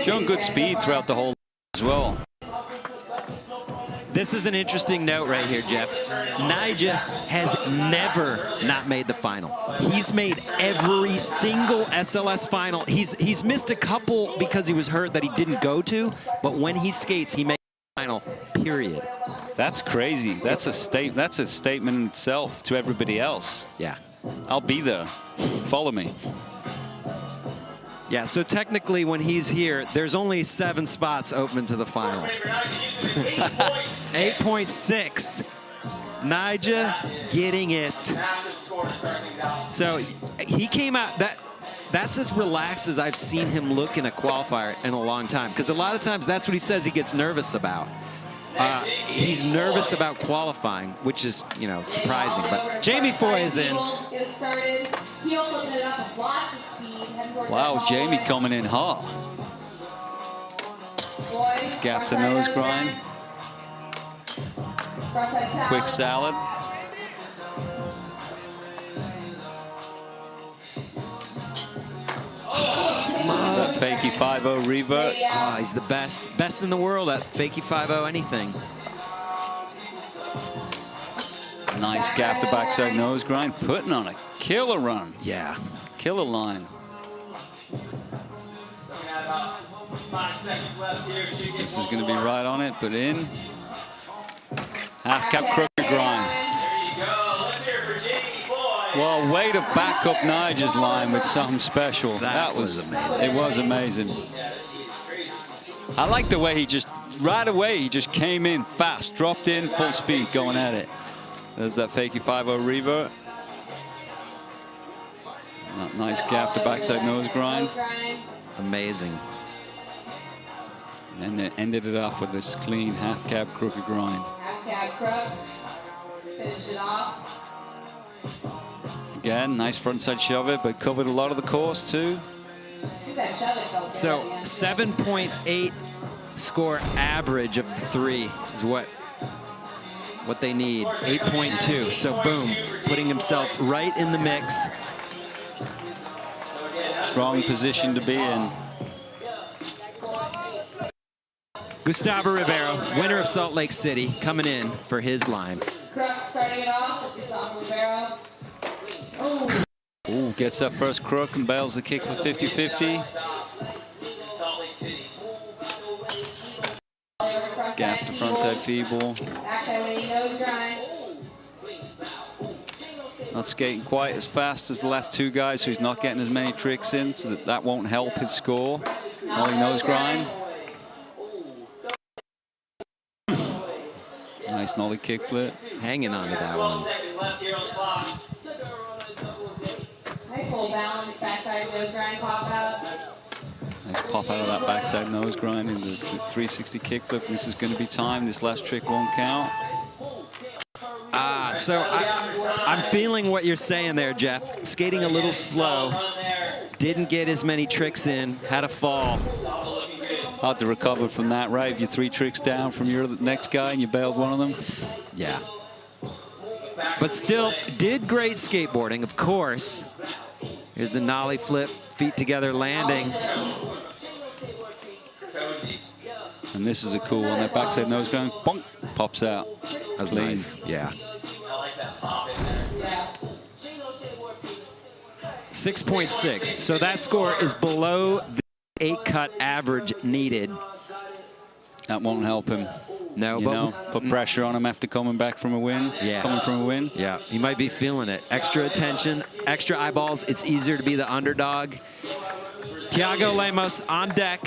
Showing good speed throughout the whole as well. This is an interesting note right here, Jeff. Nyjah has never not made the final. He's made every single SLS final. He's missed a couple because he was hurt that he didn't go to, but when he skates, he makes the final, period. That's crazy. That's a statement in itself to everybody else. Yeah. I'll be there. Follow me. Yeah, so technically when he's here, there's only 7 spots open to the final. 8.6. Nyjah getting it. So he came out, that's as relaxed as I've seen him look in a qualifier in a long time. Because a lot of times that's what he says he gets nervous about. He's nervous about qualifying, which is, you know, surprising. But Jamie Foy is in. Wow, Jamie coming in hot. Gap to nose grind. Quick salad. That fakie 5-0 revert. Oh, he's the best in the world at fakie 5-0 anything. Nice gap to backside nose grind, putting on a killer run. Yeah. Killer line. This is going to be right on it, but in. Half cap crooked grind. Well, way to back up Nyjah's line with something special. That was amazing. It was amazing. I like the way he just, right away, he just came in fast, dropped in, full speed, going at it. There's that fakie 5-0 revert. Nice gap to backside nose grind. Amazing. And then they ended it off with this clean half cab crooked grind. Half cab crooks. Finish it off. Again, nice frontside shove it, but covered a lot of the course too. So 7.8 score average of the 3 is what they need. 8.2. So boom, putting himself right in the mix. Strong position to be in. Gustavo Ribeiro, winner of Salt Lake City, coming in for his line. Crook starting it off. Gustavo Ribeiro. Ooh, gets that first crook and bails the kick for 50-50. Gap to frontside feeble. Not skating quite as fast as the last 2 guys, so he's not getting as many tricks in, so that won't help his score. Ollie nose grind. Nice nollie kickflip. Hanging on to that one. Nice little balance, backside nose grind pop out. Nice pop out of that backside nose grind into the 360 kickflip. This is going to be timed. This last trick won't count. So I'm feeling what you're saying there, Jeff. Skating a little slow. Didn't get as many tricks in. Had a fall. Hard to recover from that, right? If you're 3 tricks down from your next guy and you bailed one of them. Yeah. But still, did great skateboarding, of course. Here's the nollie flip, feet together landing. And this is a cool one. That backside nose grind, bonk, pops out. That's nice. Yeah. 6.6. So that score is below the 8-cut average needed. That won't help him. No, you know, put pressure on him after coming back from a win. Yeah. Coming from a win. Yeah, he might be feeling it. Extra attention, extra eyeballs. It's easier to be the underdog. Thiago Lemos on deck.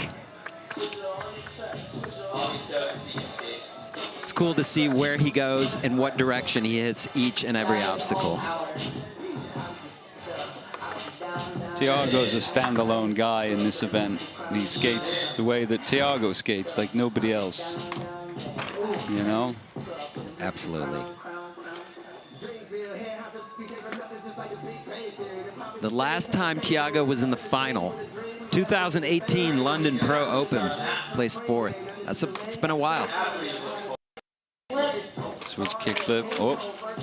It's cool to see where he goes and what direction he hits each and every obstacle. Thiago's a standalone guy in this event. He skates the way that Thiago skates, like nobody else. You know? Absolutely. The last time Thiago was in the final, 2018 London Pro Open, placed 4th. It's been a while. Switch kickflip. Oh,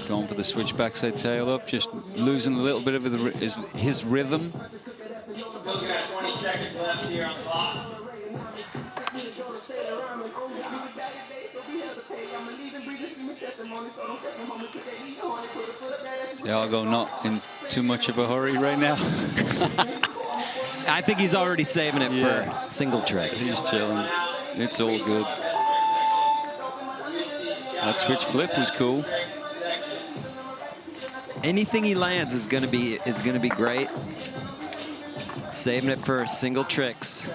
going for the switch backside tail up. Just losing a little bit of his rhythm. Looking at 20 seconds left here on the clock. Thiago not in too much of a hurry right now. I think he's already saving it for single tricks. He's chilling. It's all good. That switch flip was cool. Anything he lands is gonna be great. Saving it for single tricks.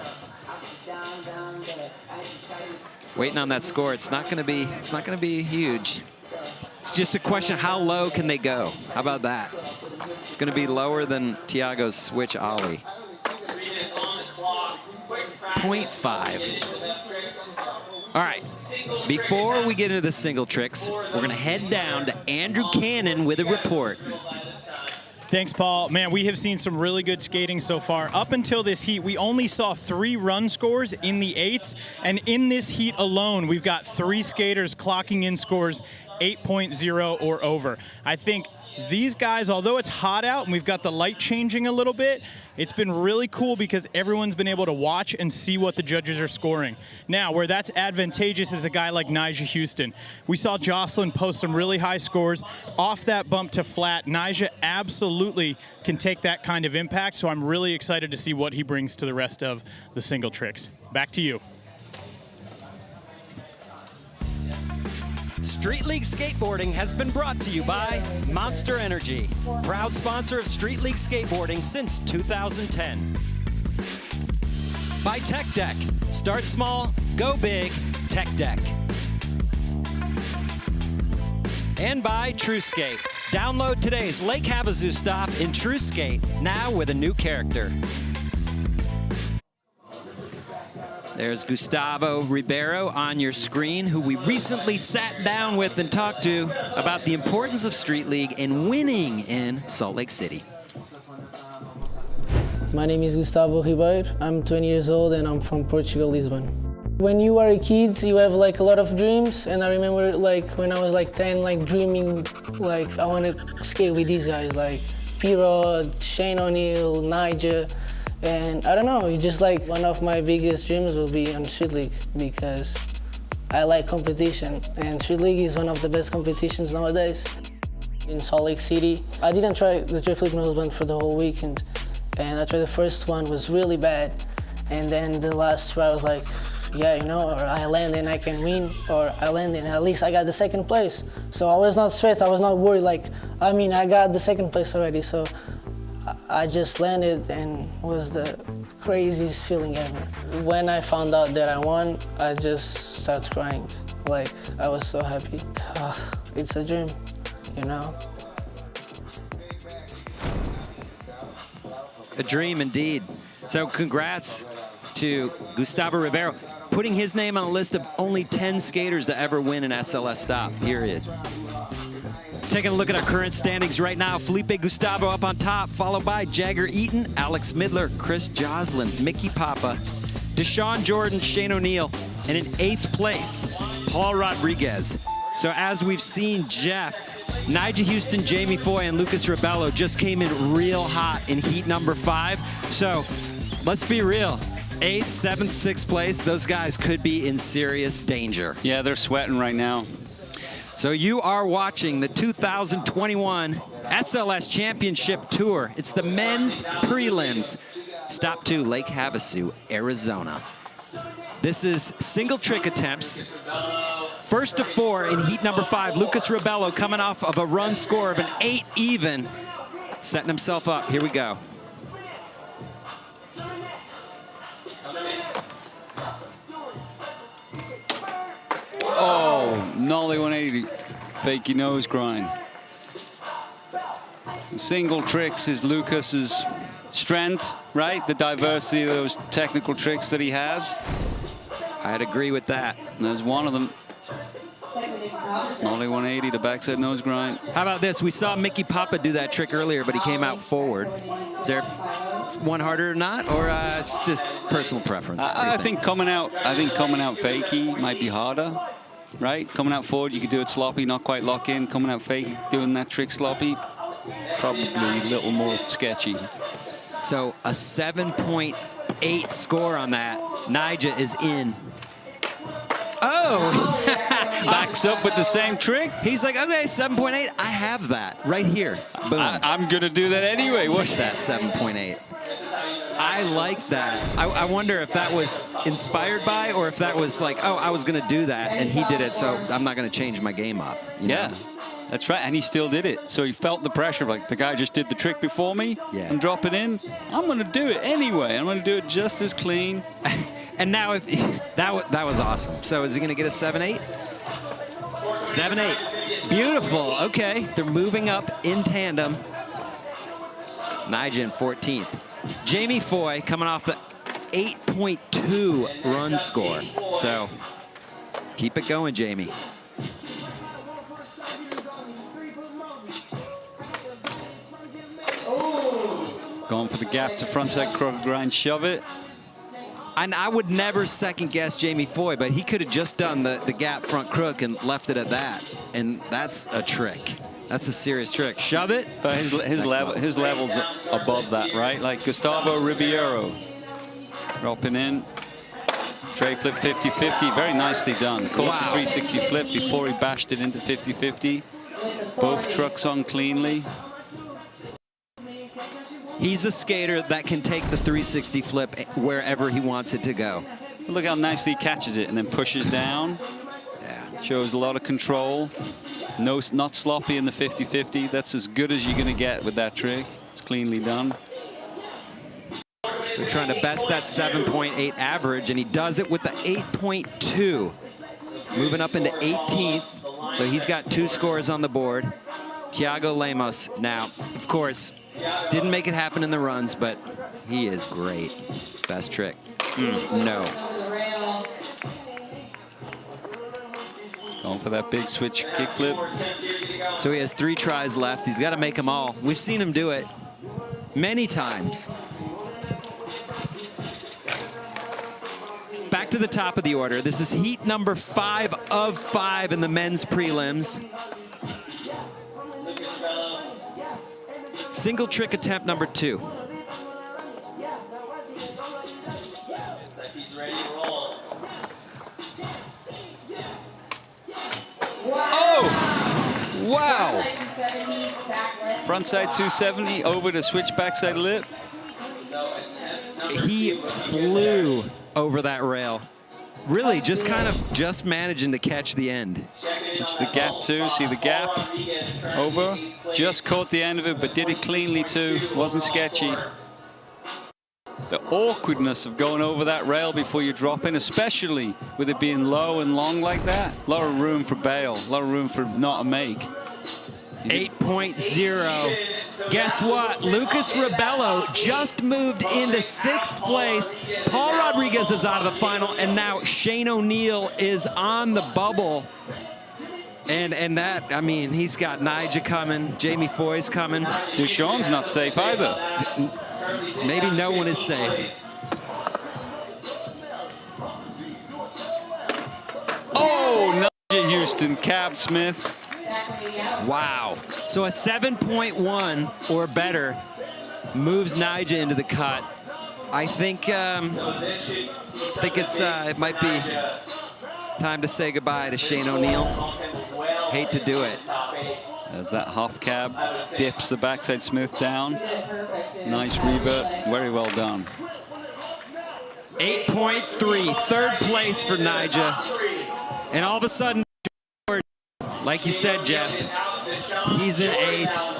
Waiting on that score. It's not gonna be huge. It's just a question of how low can they go. How about that? It's gonna be lower than Thiago's switch ollie. 0.5. All right, before we get into the single tricks, we're gonna head down to Andrew Cannon with a report. Thanks, Paul. Man, we have seen some really good skating so far. Up until this heat, we only saw 3 run scores in the 8s, and in this heat alone, we've got 3 skaters clocking in scores 8.0 or over. I think these guys, although it's hot out and we've got the light changing a little bit, it's been really cool because everyone's been able to watch and see what the judges are scoring. Now, where that's advantageous is a guy like Nyjah Huston. We saw Jocelyn post some really high scores off that bump to flat. Nyjah absolutely can take that kind of impact, so I'm really excited to see what he brings to the rest of the single tricks. Back to you. Street League Skateboarding has been brought to you by Monster Energy, proud sponsor of Street League Skateboarding since 2010. By Tech Deck, start small, go big, Tech Deck. And by True Skate. Download today's Lake Havasu stop in True Skate, now with a new character. There's Gustavo Ribeiro on your screen, who we recently sat down with and talked to about the importance of Street League and winning in Salt Lake City. My name is Gustavo Ribeiro. I'm 20 years old and I'm from Portugal, Lisbon. When you are a kid, you have like a lot of dreams, and I remember like when I was like 10, like dreaming like I want to skate with these guys like P-Rod, Shane O'Neill, Nyjah. And I don't know, it's just like one of my biggest dreams will be on Street League because I like competition, and Street League is one of the best competitions nowadays. In Salt Lake City, I didn't try the tray flip nose blunt for the whole weekend, and I tried the first one, was really bad, and then the last try I was like, yeah, you know, or I land and I can win, or I land and at least I got the second place. So I was not stressed, I was not worried, like, I mean, I got the second place already, so I just landed and was the craziest feeling ever. When I found out that I won, I just started crying. Like, I was so happy. It's a dream, you know? A dream indeed. So congrats to Gustavo Ribeiro, putting his name on a list of only 10 skaters to ever win an SLS stop, period. Taking a look at our current standings right now, Felipe Gustavo up on top, followed by Jagger Eaton, Alex Midler, Chris Joslin, Mickey Papa, Deshaun Jordan, Shane O'Neill, and in 8th place, Paul Rodriguez. So as we've seen, Jeff, Nyjah Huston, Jamie Foy, and Lucas Rebello just came in real hot in heat number 5. So let's be real. 8th, 7th, 6th place, those guys could be in serious danger. Yeah, they're sweating right now. So you are watching the 2021 SLS Championship Tour. It's the men's prelims. Stop 2, Lake Havasu, Arizona. This is single trick attempts. First to 4 in heat number 5. Lucas Rebello coming off of a run score of an 8 even. Setting himself up. Here we go. Oh, nollie 180. Fakey nose grind. Single tricks is Lucas's strength, right? The diversity of those technical tricks that he has. I'd agree with that. And there's one of them. Nollie 180, the backside nose grind. How about this? We saw Mickey Papa do that trick earlier, but he came out forward. Is there one harder or not, or it's just personal preference? I think coming out fakey might be harder, right? Coming out forward, you could do it sloppy, not quite lock in. Coming out fakey, doing that trick sloppy, probably a little more sketchy. So a 7.8 score on that. Nyjah is in. Oh! Backs up with the same trick. He's like, okay, 7.8. I have that right here. Boom. I'm going to do that anyway. What's that, 7.8? I like that. I wonder if that was inspired by, or if that was like, oh, I was going to do that, and he did it, so I'm not going to change my game up. Yeah. Know? That's right, and he still did it. So he felt the pressure, like the guy just did the trick before me. Yeah. I'm dropping in. I'm going to do it anyway. I'm going to do it just as clean. And now, if that was awesome. So is he going to get a 7.8? 7.8. Beautiful. Okay, they're moving up in tandem. Nyjah in 14th. Jamie Foy coming off the 8.2 run score. So keep it going, Jamie. Going for the gap to frontside crook grind, shove it. And I would never second guess Jamie Foy, but he could have just done the gap front crook and left it at that. And that's a trick. That's a serious trick. Shove it. But his level's above that, right? Like Gustavo Ribeiro. Dropping in. Tray flip 50-50. Very nicely done. Caught the 360 flip before he bashed it into 50-50. Both trucks on cleanly. He's a skater that can take the 360 flip wherever he wants it to go. Look how nicely he catches it and then pushes down. Yeah. Shows a lot of control. No, not sloppy in the 50-50. That's as good as you're going to get with that trick. It's cleanly done. So trying to best that 7.8 average, and he does it with the 8.2. Moving up into 18th. So he's got 2 scores on the board. Thiago Lemos now, of course, didn't make it happen in the runs, but he is great. Best trick. No. Going for that big switch kickflip. So he has 3 tries left. He's got to make them all. We've seen him do it many times. Back to the top of the order. This is heat number 5 of 5 in the men's prelims. Single trick attempt number 2. Oh! Wow! Frontside 270 over to switch backside lip. He flew over that rail. Really just kind of managing to catch the end. It's the gap too, see the gap? Over, just caught the end of it, but did it cleanly too, wasn't sketchy. The awkwardness of going over that rail before you drop in, especially with it being low and long like that, a lot of room for bail, a lot of room for not a make. 8.0. Guess what? Lucas Rebello just moved into 6th place. Paul Rodriguez is out of the final, and now Shane O'Neill is on the bubble. And that, I mean, he's got Nyjah coming, Jamie Foy's coming. Ducharme's not safe either. Maybe no one is safe. Oh, Nyjah Huston, Cab Smith. Wow. So a 7.1 or better moves Nyjah into the cut. I think it might be time to say goodbye to Shane O'Neill. Hate to do it. As that half cab dips the backside Smith down. Nice revert, very well done. 8.3, third place for Nyjah. And all of a sudden, like you said, Jeff, he's in 8th.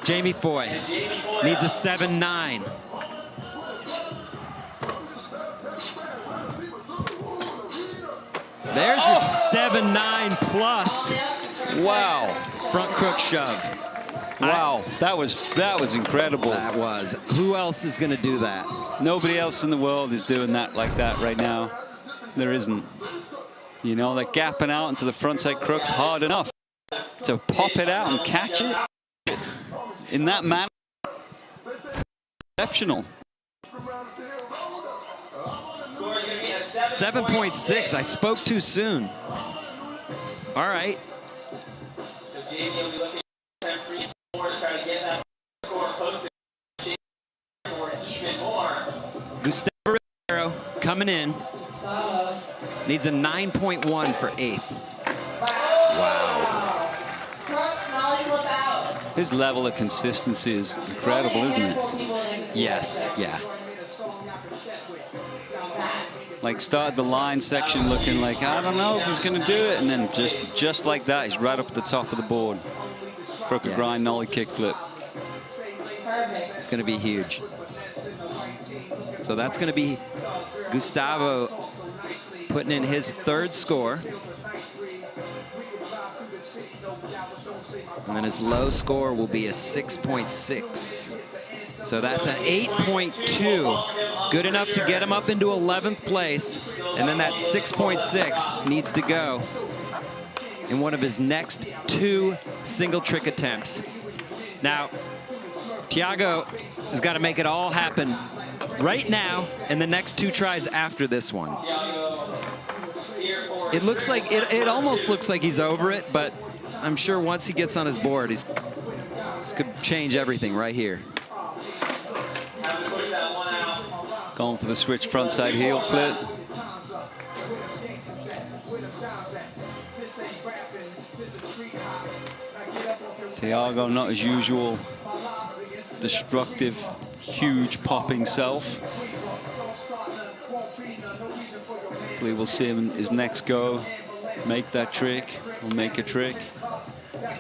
Jamie Foy needs a 7.9. There's your 7.9 plus. Wow. Front crook shove. Wow, that was incredible. That was. Who else is going to do that? Nobody else in the world is doing that like that right now. There isn't. You know, they're gapping out into the frontside crooks hard enough to pop it out and catch it in that manner. Exceptional. 7.6. I spoke too soon. All right. Gustavo Ribeiro coming in. Needs a 9.1 for 8th. Wow. His level of consistency is incredible, isn't it? Yes, yeah. Like started the line section looking like, I don't know if he's going to do it. And then just like that, he's right up at the top of the board. Crooked grind, nollie kickflip. It's going to be huge. So that's going to be Gustavo putting in his 3rd score. And then his low score will be a 6.6. So that's an 8.2. Good enough to get him up into 11th place. And then that 6.6 needs to go in one of his next 2 single trick attempts. Now, Tiago has got to make it all happen right now and the next 2 tries after this one. It looks like, it almost looks like he's over it, but I'm sure once he gets on his board, this could change everything right here. Going for the switch frontside heel flip. Tiago, not his usual destructive, huge popping self. Hopefully we'll see him in his next go make that trick, or make a trick.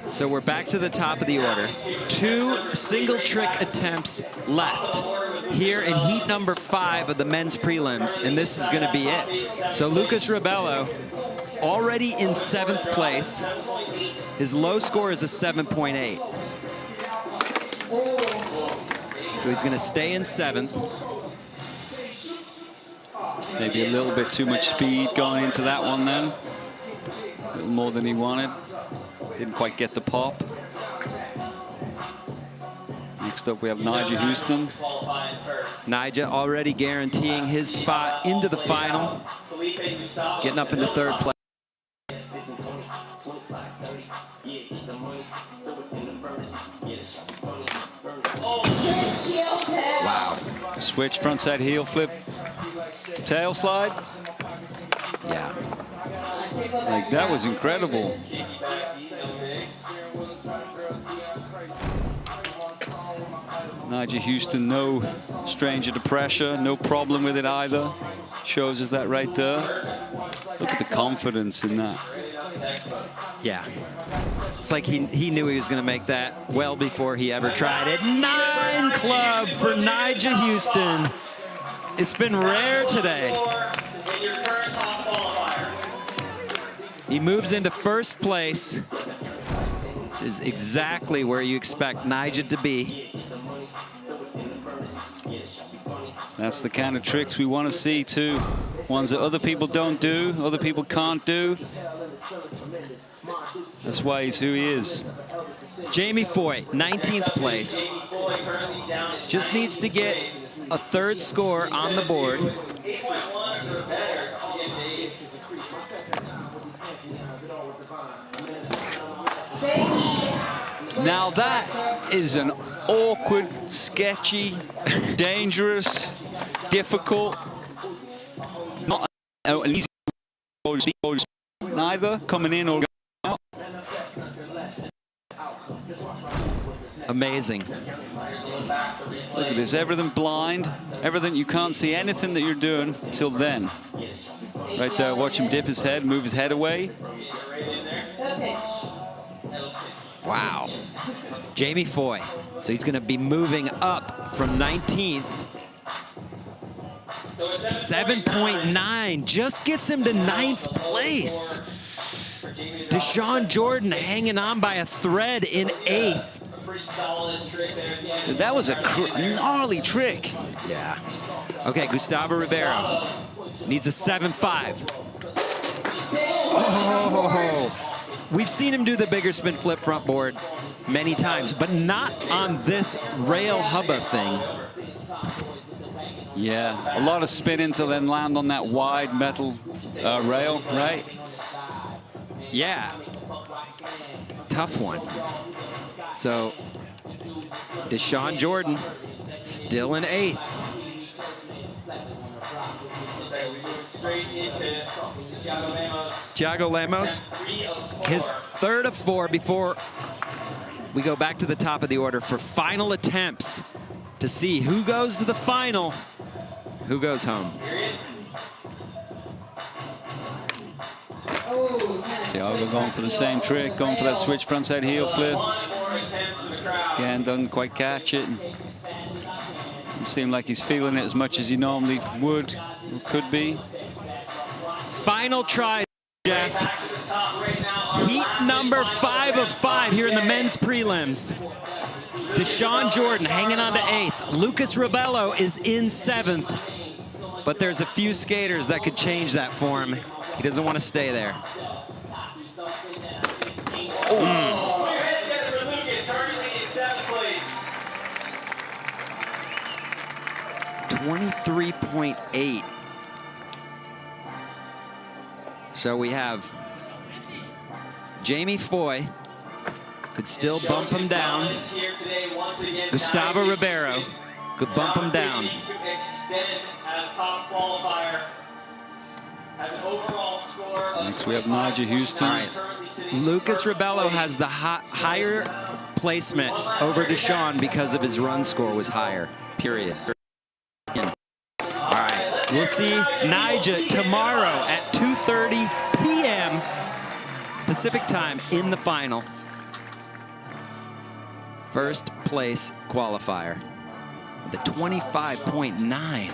So we're back to the top of the order. 2 single trick attempts left here in heat number 5 of the men's prelims, and this is going to be it. So Lucas Rebello already in 7th place. His low score is a 7.8. So he's going to stay in 7th. Maybe a little bit too much speed going into that one then. A little more than he wanted. Didn't quite get the pop. Next up we have Nyjah Huston. Nyjah already guaranteeing his spot into the final. Getting up into 3rd place. Wow. Switch frontside heel flip. Tail slide. Yeah. Like that was incredible. Nyjah Huston, no stranger to pressure, no problem with it either. Shows us that right there. Look at the confidence in that. Yeah. It's like he knew he was going to make that well before he ever tried it. 9 club for Nyjah Huston. It's been rare today. He moves into 1st place. This is exactly where you expect Nyjah to be. That's the kind of tricks we want to see too. Ones that other people don't do, other people can't do. That's why he's who he is. Jamie Foy, 19th place. Just needs to get a 3rd score on the board. Now that is an awkward, sketchy, dangerous, difficult, not an easy. Nyjah either coming in or going out. Amazing. Look at this, everything blind, everything, you can't see anything that you're doing until then. Right there, watch him dip his head, move his head away. Wow. Jamie Foy. So he's going to be moving up from 19th. 7.9 just gets him to 9th place. Deshaun Jordan hanging on by a thread in 8th. That was a gnarly trick. Yeah. Okay, Gustavo Ribeiro needs a 7.5. Oh, we've seen him do the bigger spin flip front board many times, but not on this rail hubba thing. Yeah, a lot of spinning to then land on that wide metal rail, right? Yeah. Tough one. So, Deshaun Jordan still in 8th. Thiago Lemos, his 3rd of 4 before we go back to the top of the order for final attempts to see who goes to the final, who goes home. Thiago going for the same trick, going for that switch frontside heel flip. Again, doesn't quite catch it. It seemed like he's feeling it as much as he normally would or could be. Final try, Jeff. Heat number 5 of 5 here in the men's prelims. Deshaun Jordan hanging on to 8th. Lucas Rebello is in 7th. But there's a few skaters that could change that for him. He doesn't want to stay there. 23.8. So we have Jamie Foy could still bump him down. Gustavo Ribeiro could bump him down. Next we have Nyjah Huston. All right. Lucas Rebello has the higher placement over Deshaun because of his run score was higher, period. All right, we'll see Nyjah tomorrow at 2:30 p.m. Pacific time in the final. First place qualifier, the 25.9.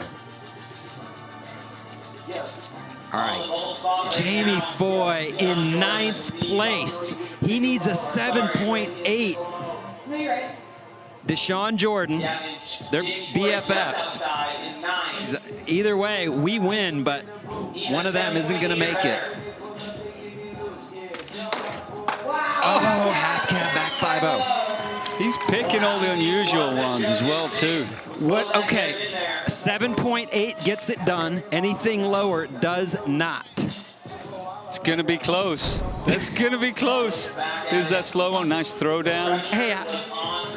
All right, Jamie Foy in 9th place. He needs a 7.8. Deshaun Jordan, they're BFFs. Either way, we win, but one of them isn't going to make it. Oh, half cab back 5-0. He's picking all the unusual ones as well, too. What? Okay, 7.8 gets it done. Anything lower does not. It's going to be close. It's going to be close. Here's that slow one. Nice throw down. Hey,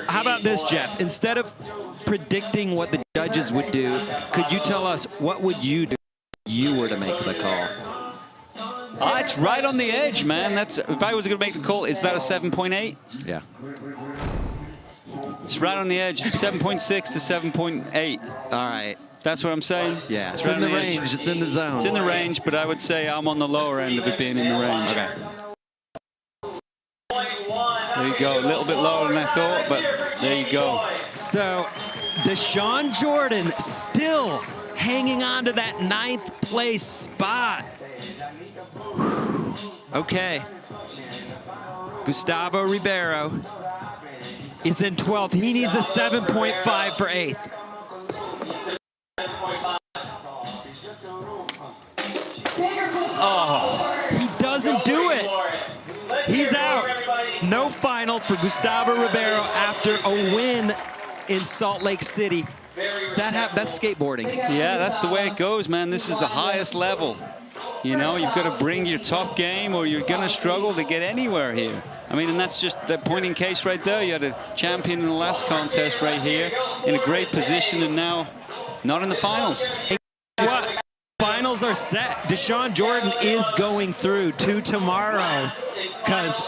how about this, Jeff? Instead of predicting what the judges would do, could you tell us what would you do if you were to make the call? It's right on the edge, man. That's if I was going to make the call, is that a 7.8? Yeah. It's right on the edge. 7.6 to 7.8. All right. That's what I'm saying? Yeah, it's right in the range. It's in the zone. It's in the range, but I would say I'm on the lower end of it being in the range. Okay. There you go. A little bit lower than I thought, but there you go. So Deshaun Jordan still hanging on to that 9th place spot. Okay. Gustavo Ribeiro is in 12th. He needs a 7.5 for 8th. Oh, he doesn't do it. He's out. No final for Gustavo Ribeiro after a win in Salt Lake City. That's skateboarding. Yeah, that's the way it goes, man. This is the highest level. You know, you've got to bring your top game or you're going to struggle to get anywhere here. I mean, and that's just the point in case right there. You had a champion in the last contest right here in a great position and now not in the finals. What? finals are set. Deshaun Jordan is going through to tomorrow because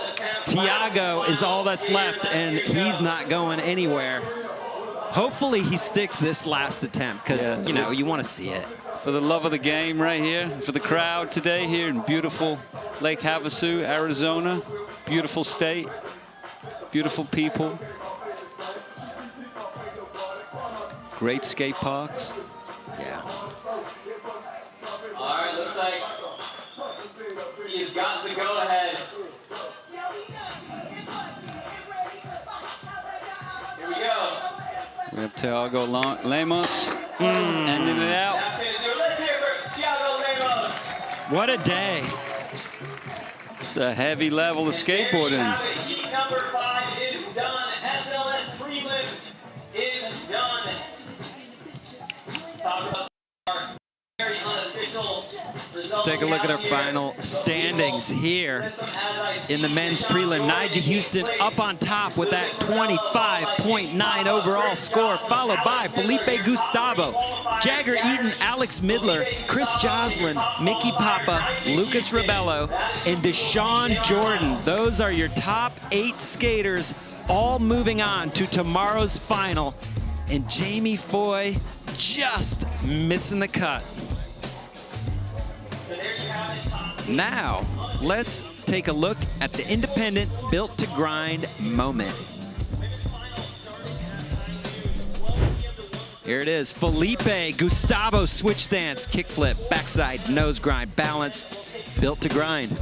Tiago is all that's left, and he's not going anywhere. Hopefully he sticks this last attempt because, you know, you want to see it. For the love of the game right here, for the crowd today here in beautiful Lake Havasu, Arizona. Beautiful state, beautiful people. Great skate parks. Yeah. All right, looks like he has gotten the go-ahead. Here we go. We have Tiago Lemos ending it out. That's gonna do it. Let's hear for Tiago Lemos. What a day. It's a heavy level of skateboarding. Heat number 5 is done. SLS Prelims is done. Talk about our very unofficial results. Let's take a look at our final standings here in the men's prelim. Nyjah Huston up on top with that 25.9 overall score, followed by Felipe Gustavo, Jagger Eaton, Alex Midler, Chris Joslin, Mickey Papa, Lucas Rebello, and Deshaun Jordan. Those are your top 8 skaters, all moving on to tomorrow's final. And Jamie Foy just missing the cut. Now, let's take a look at the independent built to grind moment. Here it is, Felipe Gustavo switch stance, kickflip, backside nose grind, balance, built to grind.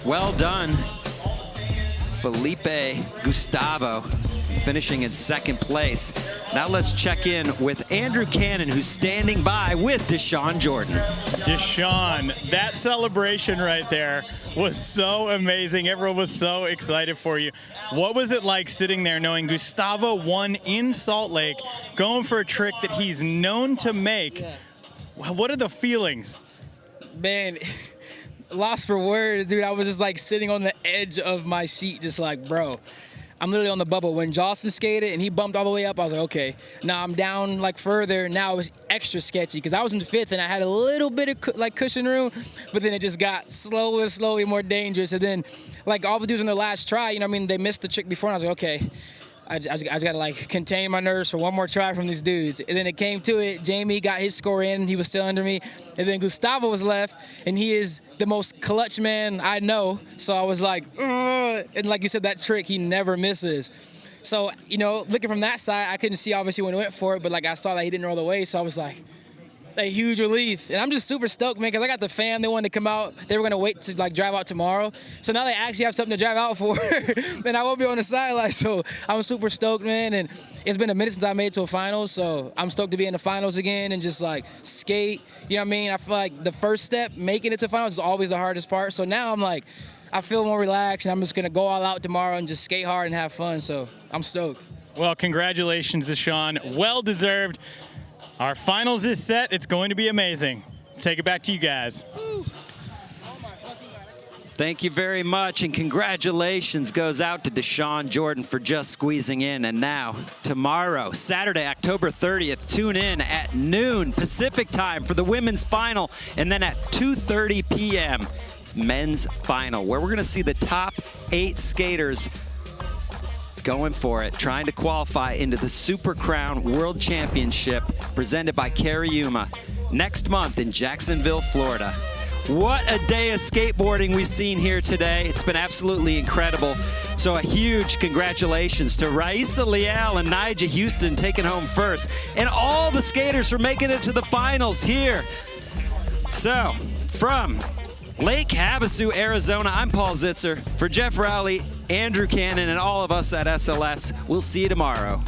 Well done, Felipe Gustavo, finishing in 2nd place. Now let's check in with Andrew Cannon, who's standing by with Deshaun Jordan. Deshaun, that celebration right there was so amazing. Everyone was so excited for you. What was it like sitting there knowing Gustavo won in Salt Lake, going for a trick that he's known to make? What are the feelings? Man, lost for words, dude. I was just like sitting on the edge of my seat, just like, bro, I'm literally on the bubble. When Jocelyn skated and he bumped all the way up, I was like, okay. Now I'm down like further. Now it was extra sketchy because I was in 5th and I had a little bit of like cushion room, but then it just got slowly more dangerous. And then like all the dudes on their last try, you know what I mean, they missed the trick before and I was like, okay, I just got to like contain my nerves for one more try from these dudes. And then it came to it. Jamie got his score in. He was still under me. And then Gustavo was left, and he is the most clutch man I know. So I was like, ugh. And like you said, that trick, he never misses. So, you know, looking from that side, I couldn't see obviously when he went for it, but like I saw that he didn't roll away. So I was like, a huge relief. And I'm just super stoked, man, because I got the fam. They wanted to come out. They were going to wait to like drive out tomorrow. So now they actually have something to drive out for. And I won't be on the sideline. So I'm super stoked, man. And it's been a minute since I made it to a finals. So I'm stoked to be in the finals again and just like skate. You know what I mean? I feel like the first step, making it to finals, is always the hardest part. So now I'm like, I feel more relaxed and I'm just going to go all out tomorrow and just skate hard and have fun. So I'm stoked. Well, congratulations, Deshaun. Well deserved. Our finals is set. It's going to be amazing. Let's take it back to you guys. Thank you very much, and congratulations goes out to Deshaun Jordan for just squeezing in. And now, tomorrow, Saturday, October 30th, tune in at noon Pacific time for the women's final, and then at 2:30 p.m., it's men's final, where we're going to see the top 8 skaters going for it, trying to qualify into the Super Crown World Championship presented by Cariuma next month in Jacksonville, Florida. What a day of skateboarding we've seen here today. It's been absolutely incredible. So a huge congratulations to Raisa Leal and Nyjah Huston taking home first, and all the skaters for making it to the finals here. So from Lake Havasu, Arizona, I'm Paul Zitzer. For Jeff Rowley, Andrew Cannon, and all of us at SLS, we'll see you tomorrow.